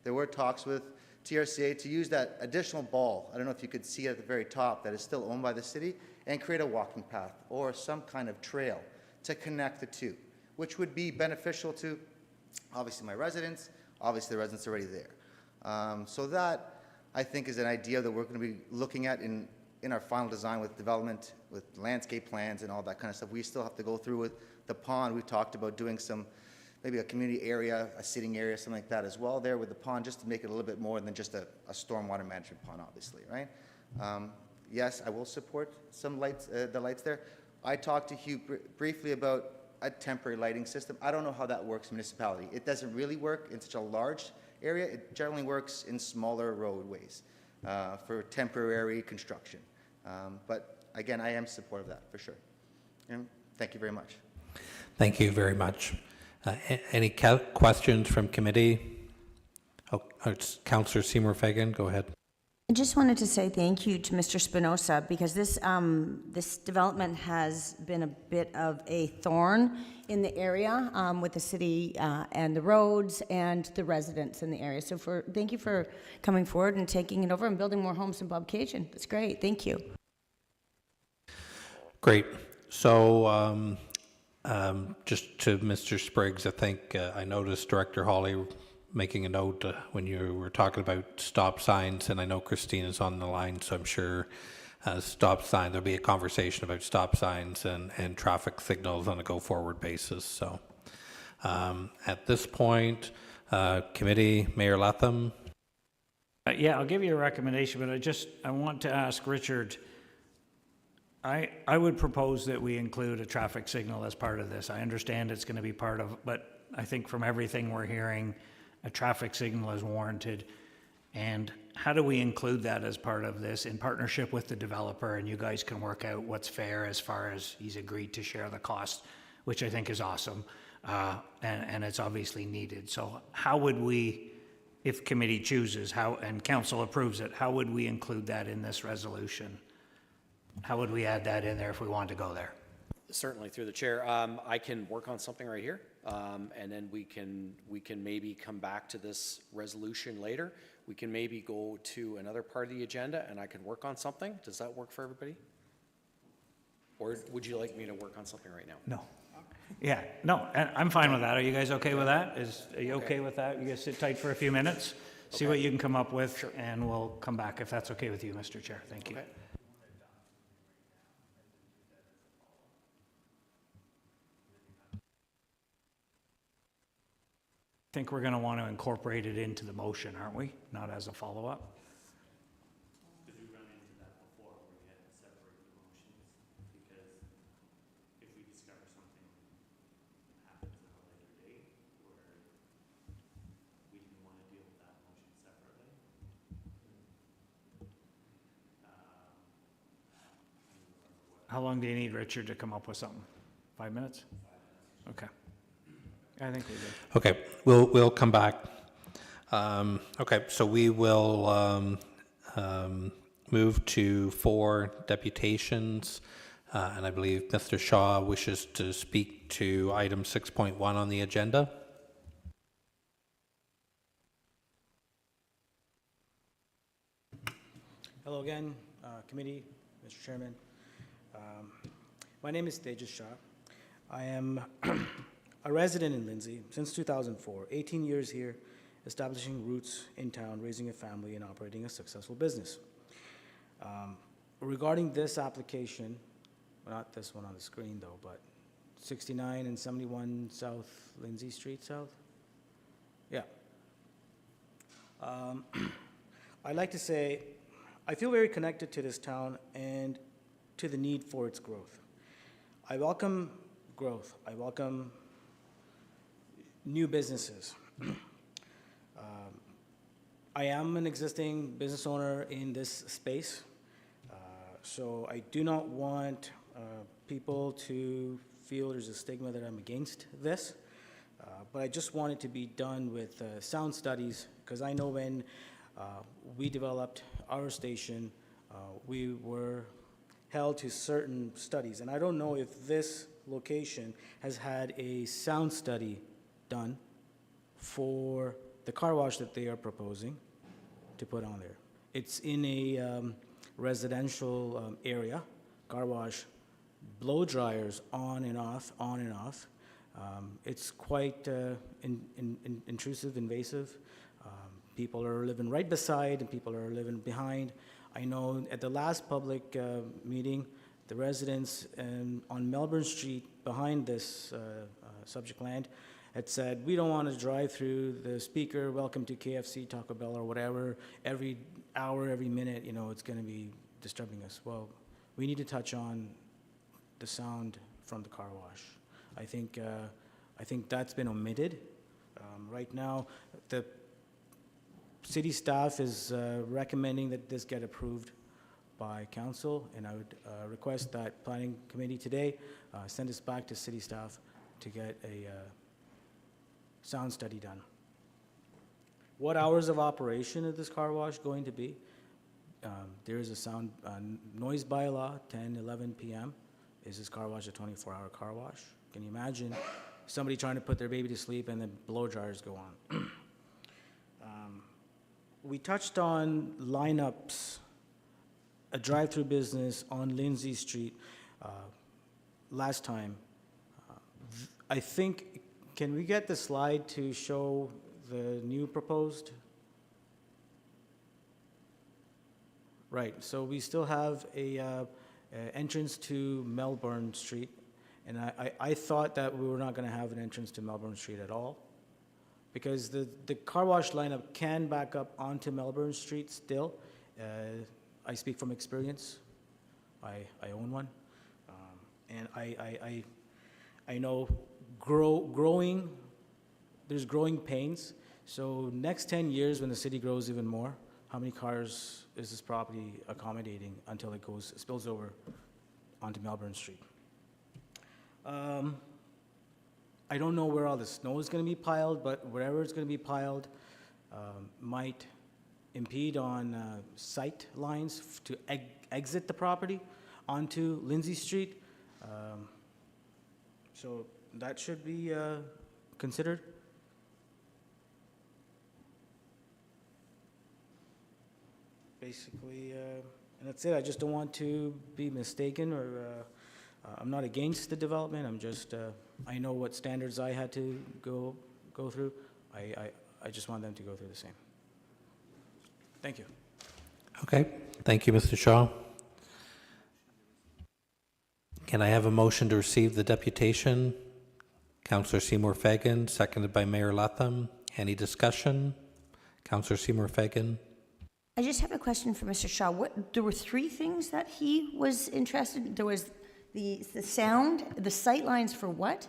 there were talks with TRCA to use that additional ball, I don't know if you could see it at the very top, that is still owned by the city, and create a walking path or some kind of trail to connect the two, which would be beneficial to, obviously, my residents, obviously the residents already there. So that, I think, is an idea that we're going to be looking at in our final design with development, with landscape plans and all that kind of stuff. We still have to go through with the pond. We've talked about doing some, maybe a community area, a sitting area, something like that as well there with the pond, just to make it a little bit more than just a stormwater management pond, obviously, right? Yes, I will support some lights, the lights there. I talked to Hugh briefly about a temporary lighting system. I don't know how that works in municipality. It doesn't really work in such a large area. It generally works in smaller roadways for temporary construction. But again, I am supportive of that for sure. And thank you very much. Thank you very much. Any questions from committee? Oh, it's Councillor Seymour Fagan, go ahead. I just wanted to say thank you to Mr. Spinoza because this development has been a bit of a thorn in the area with the city and the roads and the residents in the area. So thank you for coming forward and taking it over and building more homes in Bob Cajun. That's great. Thank you. Great. So just to Mr. Spriggs, I think I noticed Director Hawley making a note when you were talking about stop signs, and I know Christina's on the line, so I'm sure there'll be a conversation about stop signs and traffic signals on a go-forward basis. So at this point, committee, Mayor Latham. Yeah, I'll give you a recommendation, but I want to ask Richard, I would propose that we include a traffic signal as part of this. I understand it's going to be part of, but I think from everything we're hearing, a traffic signal is warranted. And how do we include that as part of this in partnership with the developer, and you guys can work out what's fair as far as he's agreed to share the cost, which I think is awesome. And it's obviously needed. So how would we, if committee chooses and council approves it, how would we include that in this resolution? How would we add that in there if we wanted to go there? Certainly, through the chair. I can work on something right here, and then we can maybe come back to this resolution later. We can maybe go to another part of the agenda, and I can work on something. Does that work for everybody? Or would you like me to work on something right now? No. Yeah, no, I'm fine with that. Are you guys okay with that? Are you okay with that? You guys sit tight for a few minutes, see what you can come up with, and we'll come back if that's okay with you, Mr. Chair. Thank you. Okay. I think we're going to want to incorporate it into the motion, aren't we? Not as a follow-up? How long do you need, Richard, to come up with something? 5 minutes? Okay. I think we're good. Okay, we'll come back. Okay, so we will move to 4 deputations, and I believe Mr. Shaw wishes to speak to item 6.1 on the agenda. Hello again, committee, Mr. Chairman. My name is Tejas Shah. I am a resident in Lindsay since 2004, 18 years here, establishing roots in town, raising a family, and operating a successful business. Regarding this application, well, not this one on the screen though, but 69 and 71 South Lindsay Street South? Yeah. I'd like to say, I feel very connected to this town and to the need for its growth. I welcome growth. I welcome new businesses. I am an existing business owner in this space, so I do not want people to feel there's a stigma that I'm against this, but I just want it to be done with sound studies, because I know when we developed our station, we were held to certain studies, and I don't know if this location has had a sound study done for the car wash that they are proposing to put on there. It's in a residential area, car wash, blow dryers on and off, on and off. It's quite intrusive, invasive. People are living right beside and people are living behind. I know at the last public meeting, the residents on Melbourne Street behind this subject land had said, we don't want to drive through the speaker, welcome to KFC, Taco Bell, or whatever, every hour, every minute, you know, it's going to be disturbing us. Well, we need to touch on the sound from the car wash. I think that's been omitted. Right now, the city staff is recommending that this get approved by council, and I would request that planning committee today send this back to city staff to get a sound study done. What hours of operation is this car wash going to be? There is a sound noise bylaw, 10, 11 p.m. Is this car wash a 24-hour car wash? Can you imagine somebody trying to put their baby to sleep and then blow dryers go on? We touched on lineups, a drive-through business on Lindsay Street last time. I think, can we get the slide to show the new proposed? Right, so we still have a entrance to Melbourne Street, and I thought that we were not going to have an entrance to Melbourne Street at all, because the car wash lineup can back up onto Melbourne Street still. I speak from experience. I own one, and I know there's growing pains. So next 10 years, when the city grows even more, how many cars is this property accommodating until it spills over onto Melbourne Street? I don't know where all the snow is going to be piled, but wherever it's going to be piled might impede on sight lines to exit the property onto Lindsay Street. So that should be considered. Basically, and that's it. I just don't want to be mistaken or I'm not against the development, I'm just, I know what standards I had to go through. I just want them to go through the same. Thank you. Okay, thank you, Mr. Shaw. Can I have a motion to receive the deputation? Councillor Seymour Fagan, seconded by Mayor Latham. Any discussion? Councillor Seymour Fagan. I just have a question for Mr. Shaw. There were three things that he was interested in. There was the sound, the sight lines for what?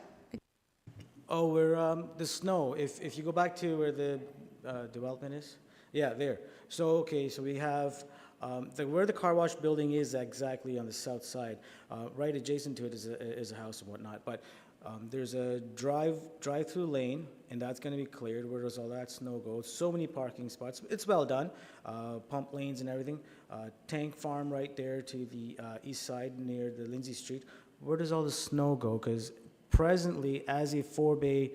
Oh, we're, the snow, if you go back to where the development is, yeah, there. So, okay, so we have, where the car wash building is exactly on the south side, right adjacent to it is a house and whatnot, but there's a drive-through lane, and that's gonna be cleared. Where does all that snow go? So many parking spots. It's well done. Pump lanes and everything. Tank farm right there to the east side near the Lindsay Street. Where does all the snow go? Because presently, as a 4-bay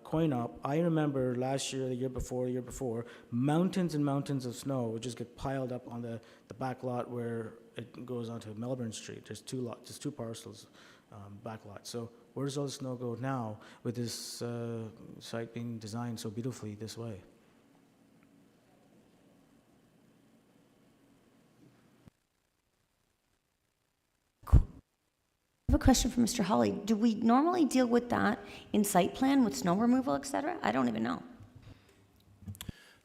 coin-op, I remember last year, the year before, mountains and mountains of snow would just get piled up on the back lot where it goes onto Melbourne Street. There's two parcels back lot. So where does all the snow go now with this site being designed so beautifully this way? I have a question for Mr. Hawley. Do we normally deal with that in site plan with snow removal, et cetera? I don't even know.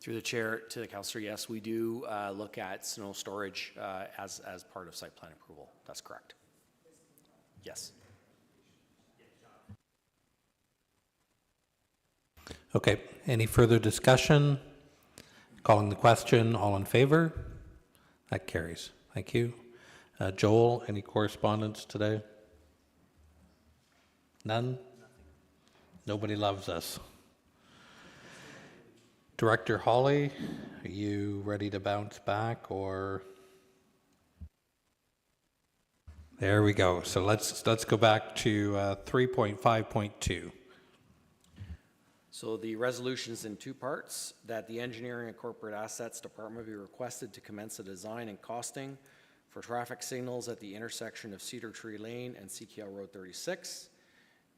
Through the chair to the councillor, yes, we do look at snow storage as part of site plan approval. That's correct. Yes. Okay, any further discussion? Calling the question, all in favor? That carries. Thank you. Joel, any correspondence today? None? Nobody loves us. Director Hawley, are you ready to bounce back, or? There we go. So let's go back to 3.5.2. So the resolution is in two parts, that the Engineering and Corporate Assets Department be requested to commence a design and costing for traffic signals at the intersection of Cedar Tree Lane and CKL Road 36,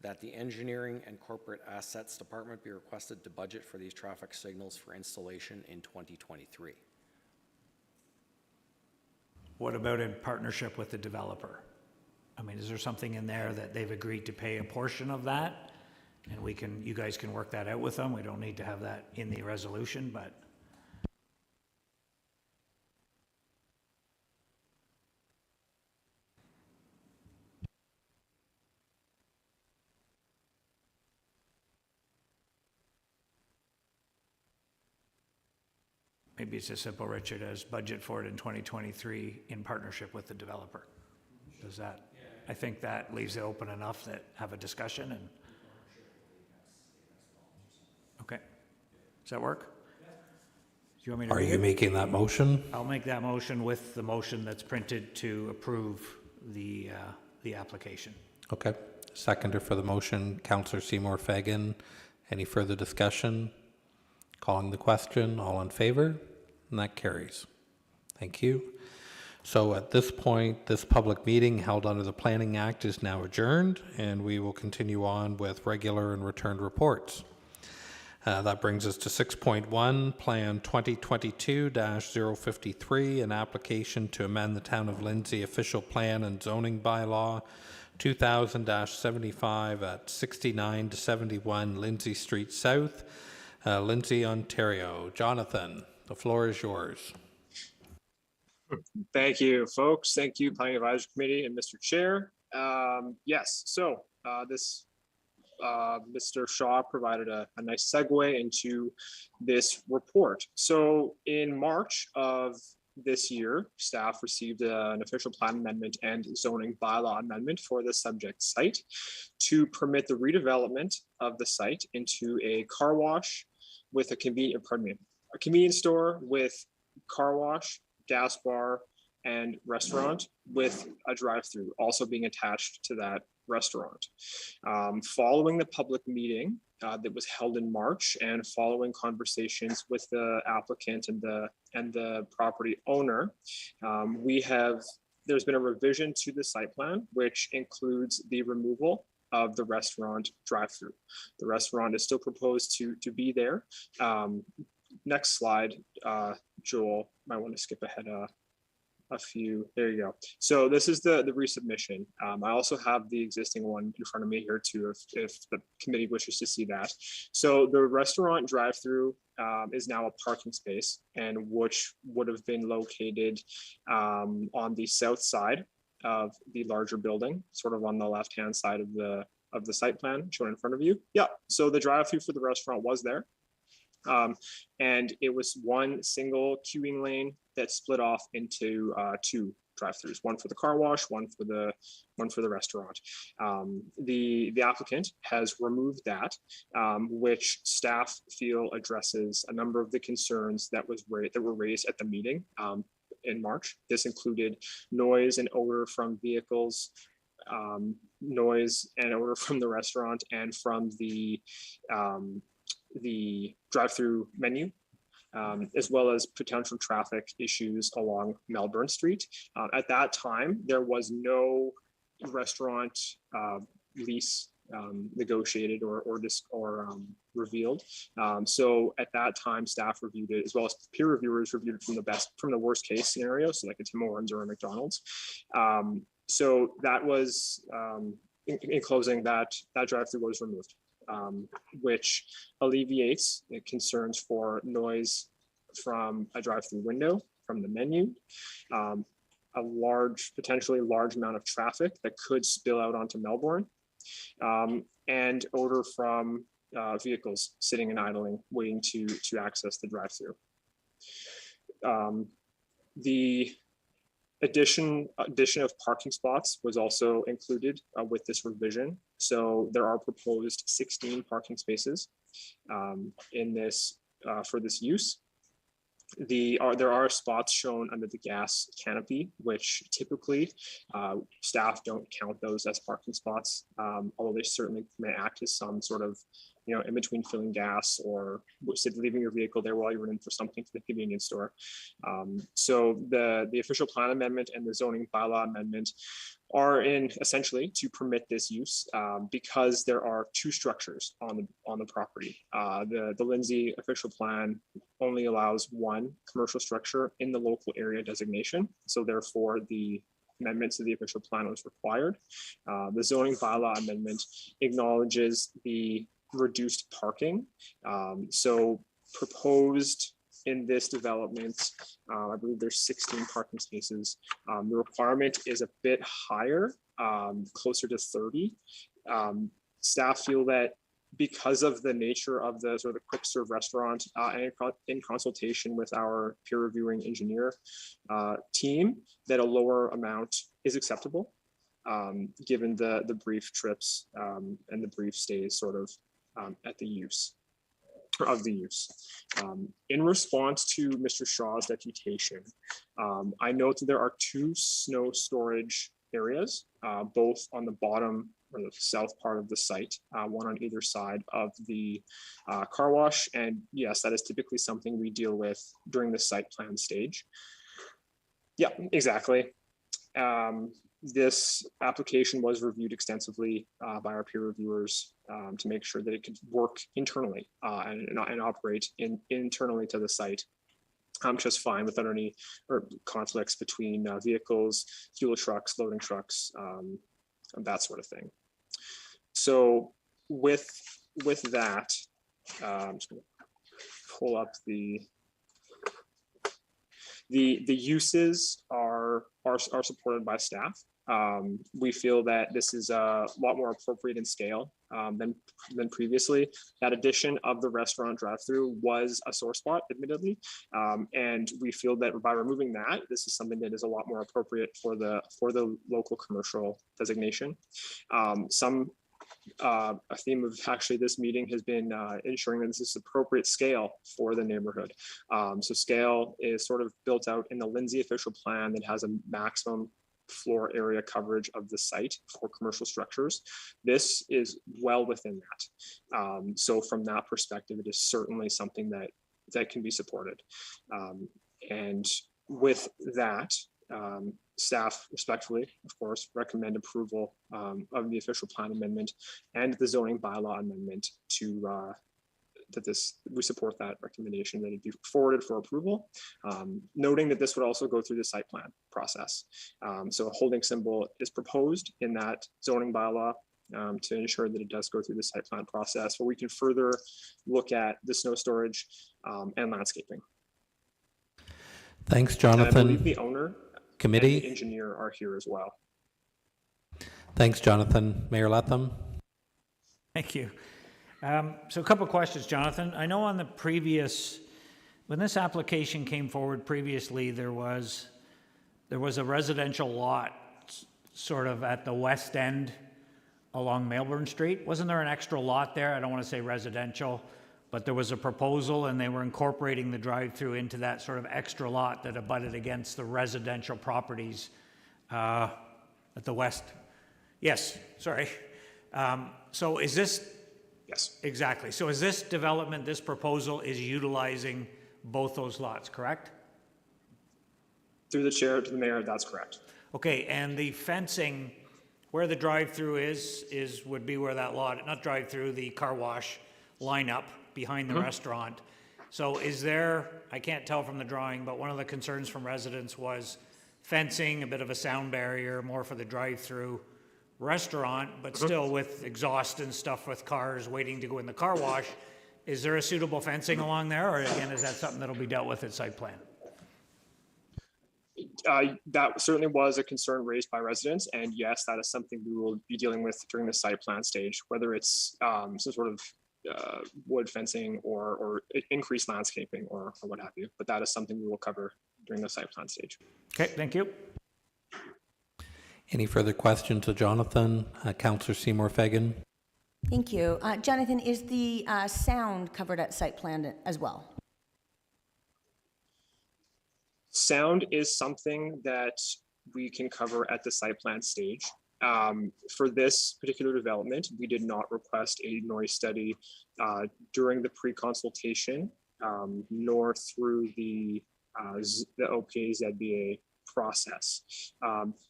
that the Engineering and Corporate Assets Department be requested to budget for these traffic signals for installation in 2023. What about in partnership with the developer? I mean, is there something in there that they've agreed to pay a portion of that? And you guys can work that out with them. We don't need to have that in the resolution, but. Maybe it's as simple, Richard, as budget for it in 2023 in partnership with the developer. Does that, I think that leaves it open enough that have a discussion and. Okay. Does that work? Do you want me to? Are you making that motion? I'll make that motion with the motion that's printed to approve the application. Okay. Seconder for the motion, Councillor Seymour Fagan. Any further discussion? Calling the question, all in favor? And that carries. Thank you. So at this point, this public meeting held under the Planning Act is now adjourned, and we will continue on with regular and returned reports. That brings us to 6.1, Plan 2022-053, an application to amend the Town of Lindsay Official Plan and Zoning Bylaw 2000-75 at 69 to 71 Lindsay Street South, Lindsay, Ontario. Jonathan, the floor is yours. Thank you, folks. Thank you, Planning Advisory Committee and Mr. Chair. Yes, so this Mr. Shaw provided a nice segue into this report. So in March of this year, staff received an official plan amendment and zoning bylaw amendment for the subject site to permit the redevelopment of the site into a car wash with a convenience store with car wash, gas bar, and restaurant with a drive-through also being attached to that restaurant. Following the public meeting that was held in March and following conversations with the applicant and the property owner, we have there's been a revision to the site plan, which includes the removal of the restaurant drive-through. The restaurant is still proposed to be there. Next slide, Joel, might want to skip ahead a few. There you go. So this is the resubmission. I also have the existing one in front of me here too, if the committee wishes to see that. So the restaurant drive-through is now a parking space, and which would have been located on the south side of the larger building, sort of on the left-hand side of the site plan shown in front of you. Yeah. So the drive-through for the restaurant was there. And it was one single queuing lane that split off into two drive-throughs, one for the car wash, one for the restaurant. The applicant has removed that, which staff feel addresses a number of the concerns that were raised at the meeting in March. This included noise and odor from vehicles, noise and odor from the restaurant, and from the drive-through menu, as well as potential traffic issues along Melbourne Street. At that time, there was no restaurant lease negotiated or revealed. So at that time, staff reviewed it, as well as peer reviewers reviewed it from the worst case scenario, so like a Tim Hortons or a McDonald's. So that was, in closing, that drive-through was removed. Which alleviates the concerns for noise from a drive-through window, from the menu, a potentially large amount of traffic that could spill out onto Melbourne, and odor from vehicles sitting and idling, waiting to access the drive-through. The addition of parking spots was also included with this revision. So there are proposed 16 parking spaces in this for this use. There are spots shown under the gas canopy, which typically staff don't count those as parking spots, although they certainly may act as some sort of, in between filling gas or leaving your vehicle there while you're in for something to the convenience store. So the official plan amendment and the zoning bylaw amendment are in essentially to permit this use because there are two structures on the property. The Lindsay official plan only allows one commercial structure in the local area designation. So therefore the amendments to the official plan was required. The zoning bylaw amendment acknowledges the reduced parking. So proposed in this development, I believe there's 16 parking spaces. The requirement is a bit higher, closer to 30. Staff feel that because of the nature of the sort of quick serve restaurant and in consultation with our peer reviewing engineer team, that a lower amount is acceptable, given the brief trips and the brief stays sort of at the use. In response to Mr. Shaw's deputation, I note that there are two snow storage areas, both on the bottom or the south part of the site, one on either side of the car wash. And yes, that is typically something we deal with during the site plan stage. Yeah, exactly. This application was reviewed extensively by our peer reviewers to make sure that it could work internally and operate internally to the site just fine without any conflicts between vehicles, fuel trucks, loading trucks, that sort of thing. So with that, I'm just going to pull up the uses are supported by staff. We feel that this is a lot more appropriate in scale than previously. That addition of the restaurant drive-through was a sore spot, admittedly, and we feel that by removing that, this is something that is a lot more appropriate for the local commercial designation. A theme of actually this meeting has been ensuring that this is appropriate scale for the neighborhood. So scale is sort of built out in the Lindsay official plan that has a maximum floor area coverage of the site for commercial structures. This is well within that. So from that perspective, it is certainly something that can be supported. And with that, Staff respectfully, of course, recommend approval of the official plan amendment and the zoning bylaw amendment to we support that recommendation, that it be forwarded for approval, noting that this would also go through the site plan process. So a holding symbol is proposed in that zoning bylaw to ensure that it does go through the site plan process, where we can further look at the snow storage and landscaping. Thanks, And I Jonathan. believe the owner Committee. and the engineer are here as well. Thanks, Jonathan. Mayor Latham. Thank you. So a couple of questions, Jonathan. I know on the previous, when this application came forward previously, there was a residential lot sort of at the west end along Melbourne Street. Wasn't there an extra lot there? I don't want to say residential, but there was a proposal and they were incorporating the drive-through into that sort of extra lot that abutted against the residential properties at the west. Yes, sorry. So is this? Yes. Exactly. So is this development, this proposal is utilizing both those lots, correct? Through the chair to the mayor, that's correct. Okay, and the fencing, where the drive-through would be where that lot, not drive-through, the car wash lineup behind the restaurant. So is there, I can't tell from the drawing, but one of the concerns from residents was fencing, a bit of a sound barrier, more for the drive-through restaurant, but still with exhaust and stuff with cars waiting to go in the car wash. Is there a suitable fencing along there, or again, is that something that'll be dealt with at site plan? That certainly was a concern raised by residents, and yes, that is something we will be dealing with during the site plan stage, whether it's some sort of wood fencing or increased landscaping or what have you. But that is something we will cover during the site plan stage. Okay, thank you. Any further questions to Jonathan? Councillor Seymour Fagan. Thank you. Jonathan, is the sound covered at site plan as well? Sound is something that we can cover at the site plan stage. For this particular development, we did not request a noise study during the pre-consultation, nor through the OPA-ZBA process.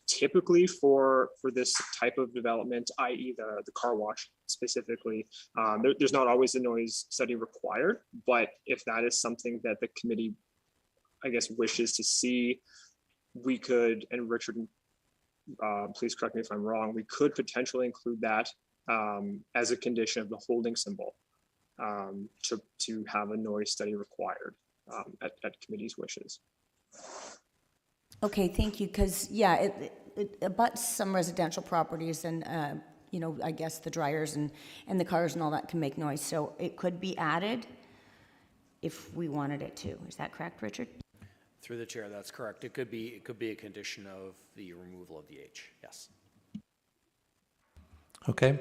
Typically for this type of development, i.e. the car wash specifically, there's not always a noise study required, but if that is something that the committee, I guess, wishes to see, we could, and Richard, please correct me if I'm wrong, we could potentially include that as a condition of the holding symbol to have a noise study required at committee's wishes. Okay, thank you, because, yeah, it abuts some residential properties and, you know, I guess the dryers and the cars and all that can make noise, so it could be added if we wanted it to. Is that correct, Richard? Through the chair, that's correct. It could be a condition of the removal of the H, yes. Okay.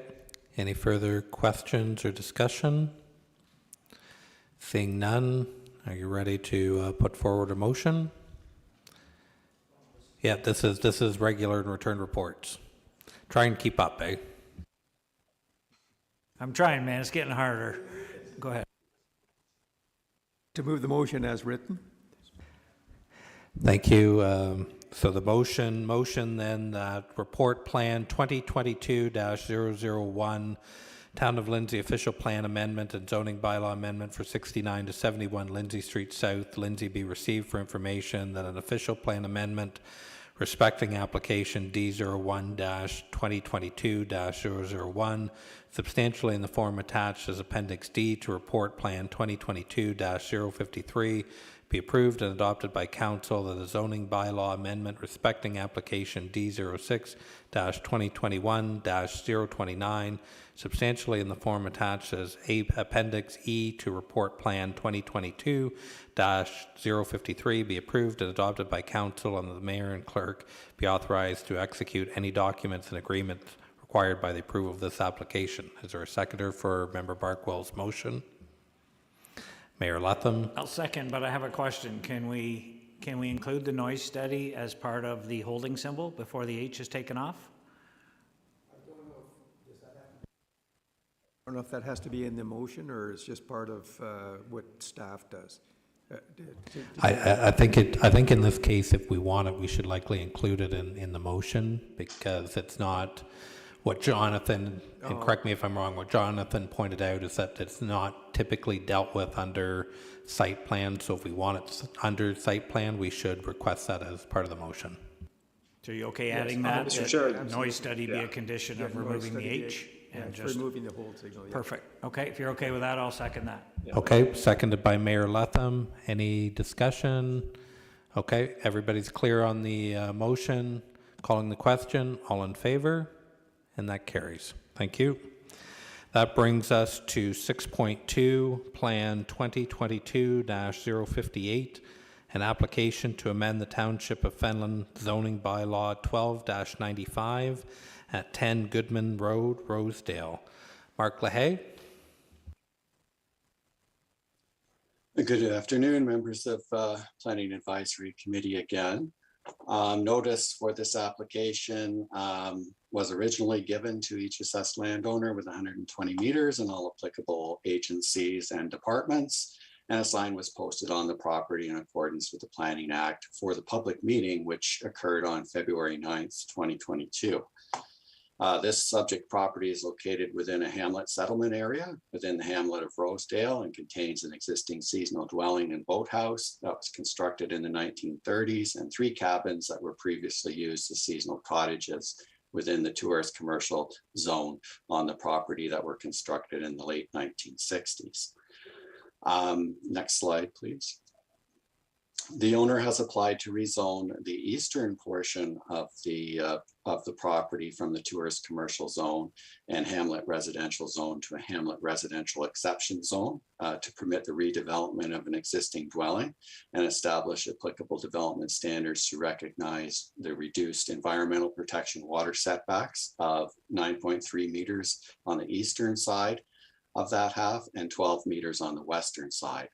Any further questions or discussion? Seeing none, are you ready to put forward a motion? Yeah, this is regular and return reports. Try and keep up, eh? I'm trying, man. It's getting harder. Go ahead. To move the motion as written. Thank you. So the motion then that report plan 2022-001, Town of Lindsay official plan amendment and zoning bylaw amendment for 69 to 71 Lindsay Street South, Lindsay be received for information that an official plan amendment respecting application D01-2022-001, substantially in the form attached as Appendix D to report plan 2022-053, be approved and adopted by council, that a zoning bylaw amendment respecting application D06-2021-029, substantially in the form attached as Appendix E to report plan 2022-053, be approved and adopted by council, and the mayor and clerk be authorized to execute any documents and agreements required by the approval of this application. Is there a seconder for Member Barkwell's motion? Mayor Latham. I'll second, but I have a question. Can we include the noise study as part of the holding symbol before the H is taken off? I don't know if that has to be in the motion or it's just part of what staff does. I think in this case, if we want it, we should likely include it in the motion, because it's not what Jonathan, and correct me if I'm wrong, what Jonathan pointed out is that it's not typically dealt with under site plan. So if we want it under site plan, we should request that as part of the motion. So you okay Yes, adding that? Mr. Chair, Noise study be yeah. a condition of noise removing the study, H? yeah, And for just removing the hold signal, yeah. perfect. Okay, if you're okay with that, I'll second that. Okay, seconded by Mayor Letham. Any discussion? Okay, everybody's clear on the motion. Calling the question, all in favor? And that carries. Thank you. That brings us to 6.2, Plan 2022-058, an application to amend the Township of Fenland zoning bylaw 12-95 at 10 Goodman Road, Rosedale. Mark Lehay. Good afternoon, members of Planning Advisory Committee again. Notice for this application was originally given to each assessed landowner with 120 meters and all applicable agencies and departments. And a sign was posted on the property in accordance with the Planning Act for the public meeting, which occurred on February 9th, 2022. This subject property is located within a hamlet settlement area within the hamlet of Rosedale and contains an existing seasonal dwelling and boathouse that was constructed in the 1930s and 3 cabins that were previously used as seasonal cottages within the tourist commercial zone on the property that were constructed in the late 1960s. Next slide, please. The owner has applied to rezone the eastern portion of the property from the tourist commercial zone and hamlet residential zone to a hamlet residential exception zone to permit the redevelopment of an existing dwelling and establish applicable development standards to recognize the reduced environmental protection water setbacks of 9.3 meters on the eastern side of that half and 12 meters on the western side.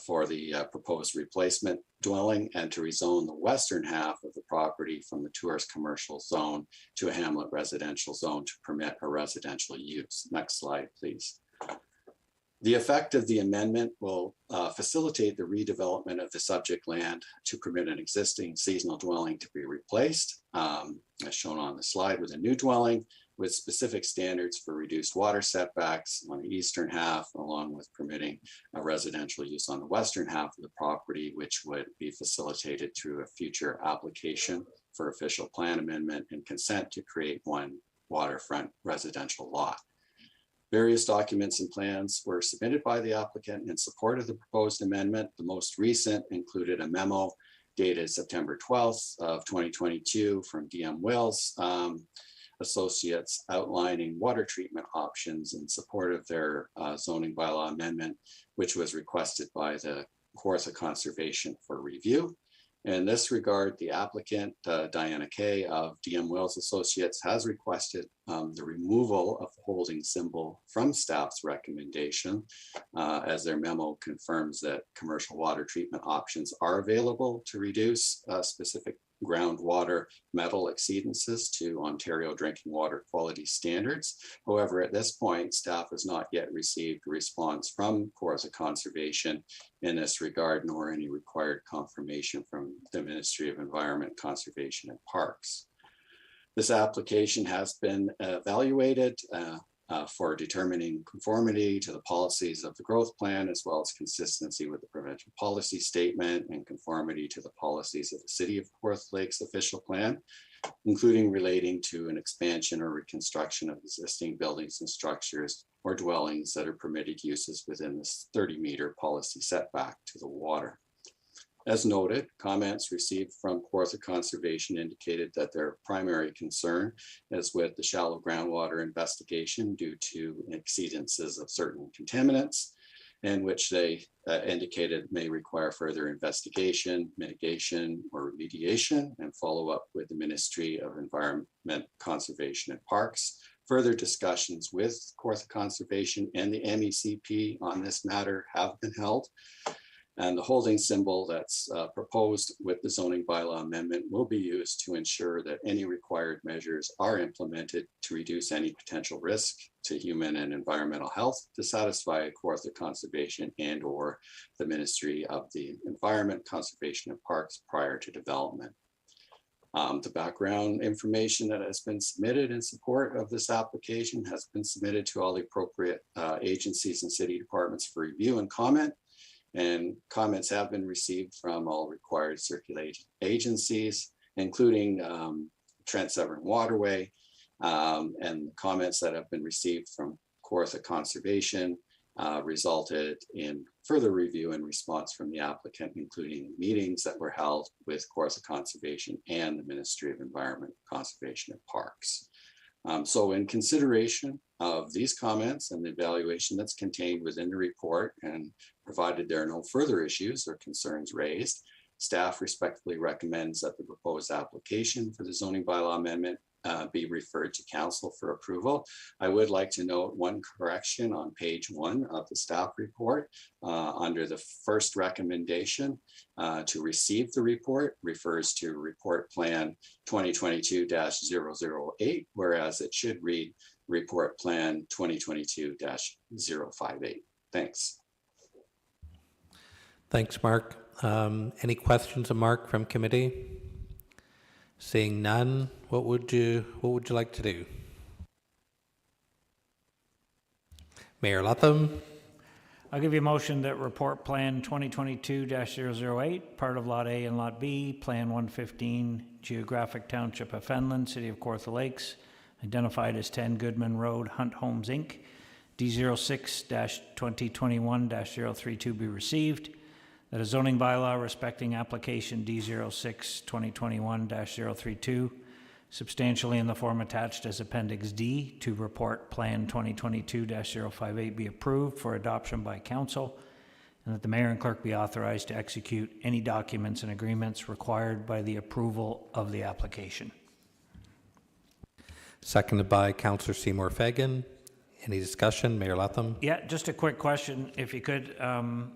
For the proposed replacement dwelling and to rezone the western half of the property from the tourist commercial zone to a hamlet residential zone to permit a residential use. Next slide, please. The effect of the amendment will facilitate the redevelopment of the subject land to permit an existing seasonal dwelling to be replaced, as shown on the slide, with a new dwelling with specific standards for reduced water setbacks on the eastern half, along with permitting a residential use on the western half of the property, which would be facilitated through a future application for official plan amendment and consent to create one waterfront residential lot. Various documents and plans were submitted by the applicant in support of the proposed amendment. The most recent included a memo dated September 12th of 2022 from DM Wills Associates outlining water treatment options in support of their zoning bylaw amendment, which was requested by the Kawartha Conservation for review. In this regard, the applicant, Diana Kay of DM Wills Associates, has requested the removal of the holding symbol from staff's recommendation, as their memo confirms that commercial water treatment options are available to reduce specific groundwater metal exceedances to Ontario drinking water quality standards. However, at this point, staff has not yet received a response from Kawartha Conservation in this regard, nor any required confirmation from the Ministry of Environment, Conservation and Parks. This application has been evaluated for determining conformity to the policies of the growth plan, as well as consistency with the provincial policy statement and conformity to the policies of the City of Kawartha Lakes official plan, including relating to an expansion or reconstruction of existing buildings and structures or dwellings that are permitted uses within this 30-meter policy setback to the water. As noted, comments received from Kawartha Conservation indicated that their primary concern is with the shallow groundwater investigation due to exceedances of certain contaminants, in which they indicated may require further investigation, mitigation, or remediation, and follow up with the Ministry of Environment, Conservation and Parks. Further discussions with Kawartha Conservation and the MECP on this matter have been held. And the holding symbol that's proposed with the zoning bylaw amendment will be used to ensure that any required measures are implemented to reduce any potential risk to human and environmental health to satisfy Kawartha Conservation and/or the Ministry of the Environment, Conservation and Parks prior to development. The background information that has been submitted in support of this application has been submitted to all the appropriate agencies and city departments for review and comment. And comments have been received from all required circulating agencies, including Trent Severn Waterway, and comments that have been received from Kawartha Conservation resulted in further review and response from the applicant, including meetings that were held with Kawartha Conservation and the Ministry of Environment, Conservation and Parks. So in consideration of these comments and the evaluation that's contained within the report, and provided there are no further issues or concerns raised, staff respectfully recommends that the proposed application for the zoning bylaw amendment be referred to council for approval. I would like to note one correction on page 1 of the staff report. Under the first recommendation to receive the report refers to report plan 2022-008, whereas it should read report plan 2022-058. Thanks. Thanks, Mark. Any questions of Mark from committee? Seeing none, what would you like to do? Mayor Latham. I'll give you a motion that report plan 2022-008, part of Lot A and Lot B, Plan 115, Geographic Township of Fenland, City of Kawartha Lakes, identified as 10 Goodman Road, Hunt Homes, Inc., D06-2021-032 be received, that a zoning bylaw respecting application D06-2021-032, substantially in the form attached as Appendix D to report plan 2022-058 be approved for adoption by council, and that the mayor and clerk be authorized to execute any documents and agreements required by the approval of the application. Seconded by Councillor Seymour Fagan. Any discussion? Mayor Latham. Yeah, just a quick question, if you could,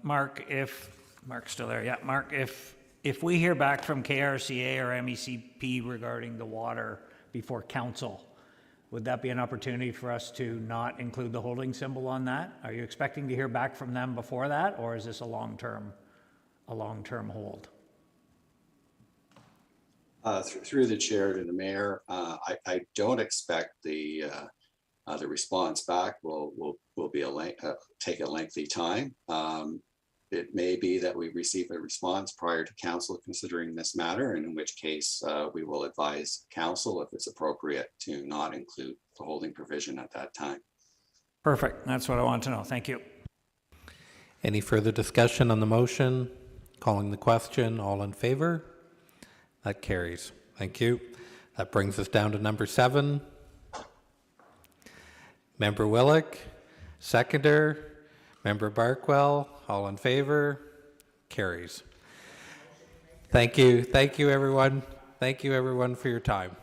Mark, if Mark's still there. Yeah, Mark, if we hear back from KRCA or MECP regarding the water before council, would that be an opportunity for us to not include the holding symbol on that? Are you expecting to hear back from them before that, or is this a long-term hold? Through the chair to the mayor, I don't expect the response back will be take a lengthy time. It may be that we receive a response prior to council considering this matter, and in which case we will advise council if it's appropriate to not include the holding provision at that time. Perfect. That's what I want to know. Thank you. Any further discussion on the motion? Calling the question. All in favor? That carries. Thank you. That brings us down to number 7. Member Willick, seconder. Member Barkwell, all in favor? Carries. Thank you. Thank you, everyone. Thank you, everyone, for your time.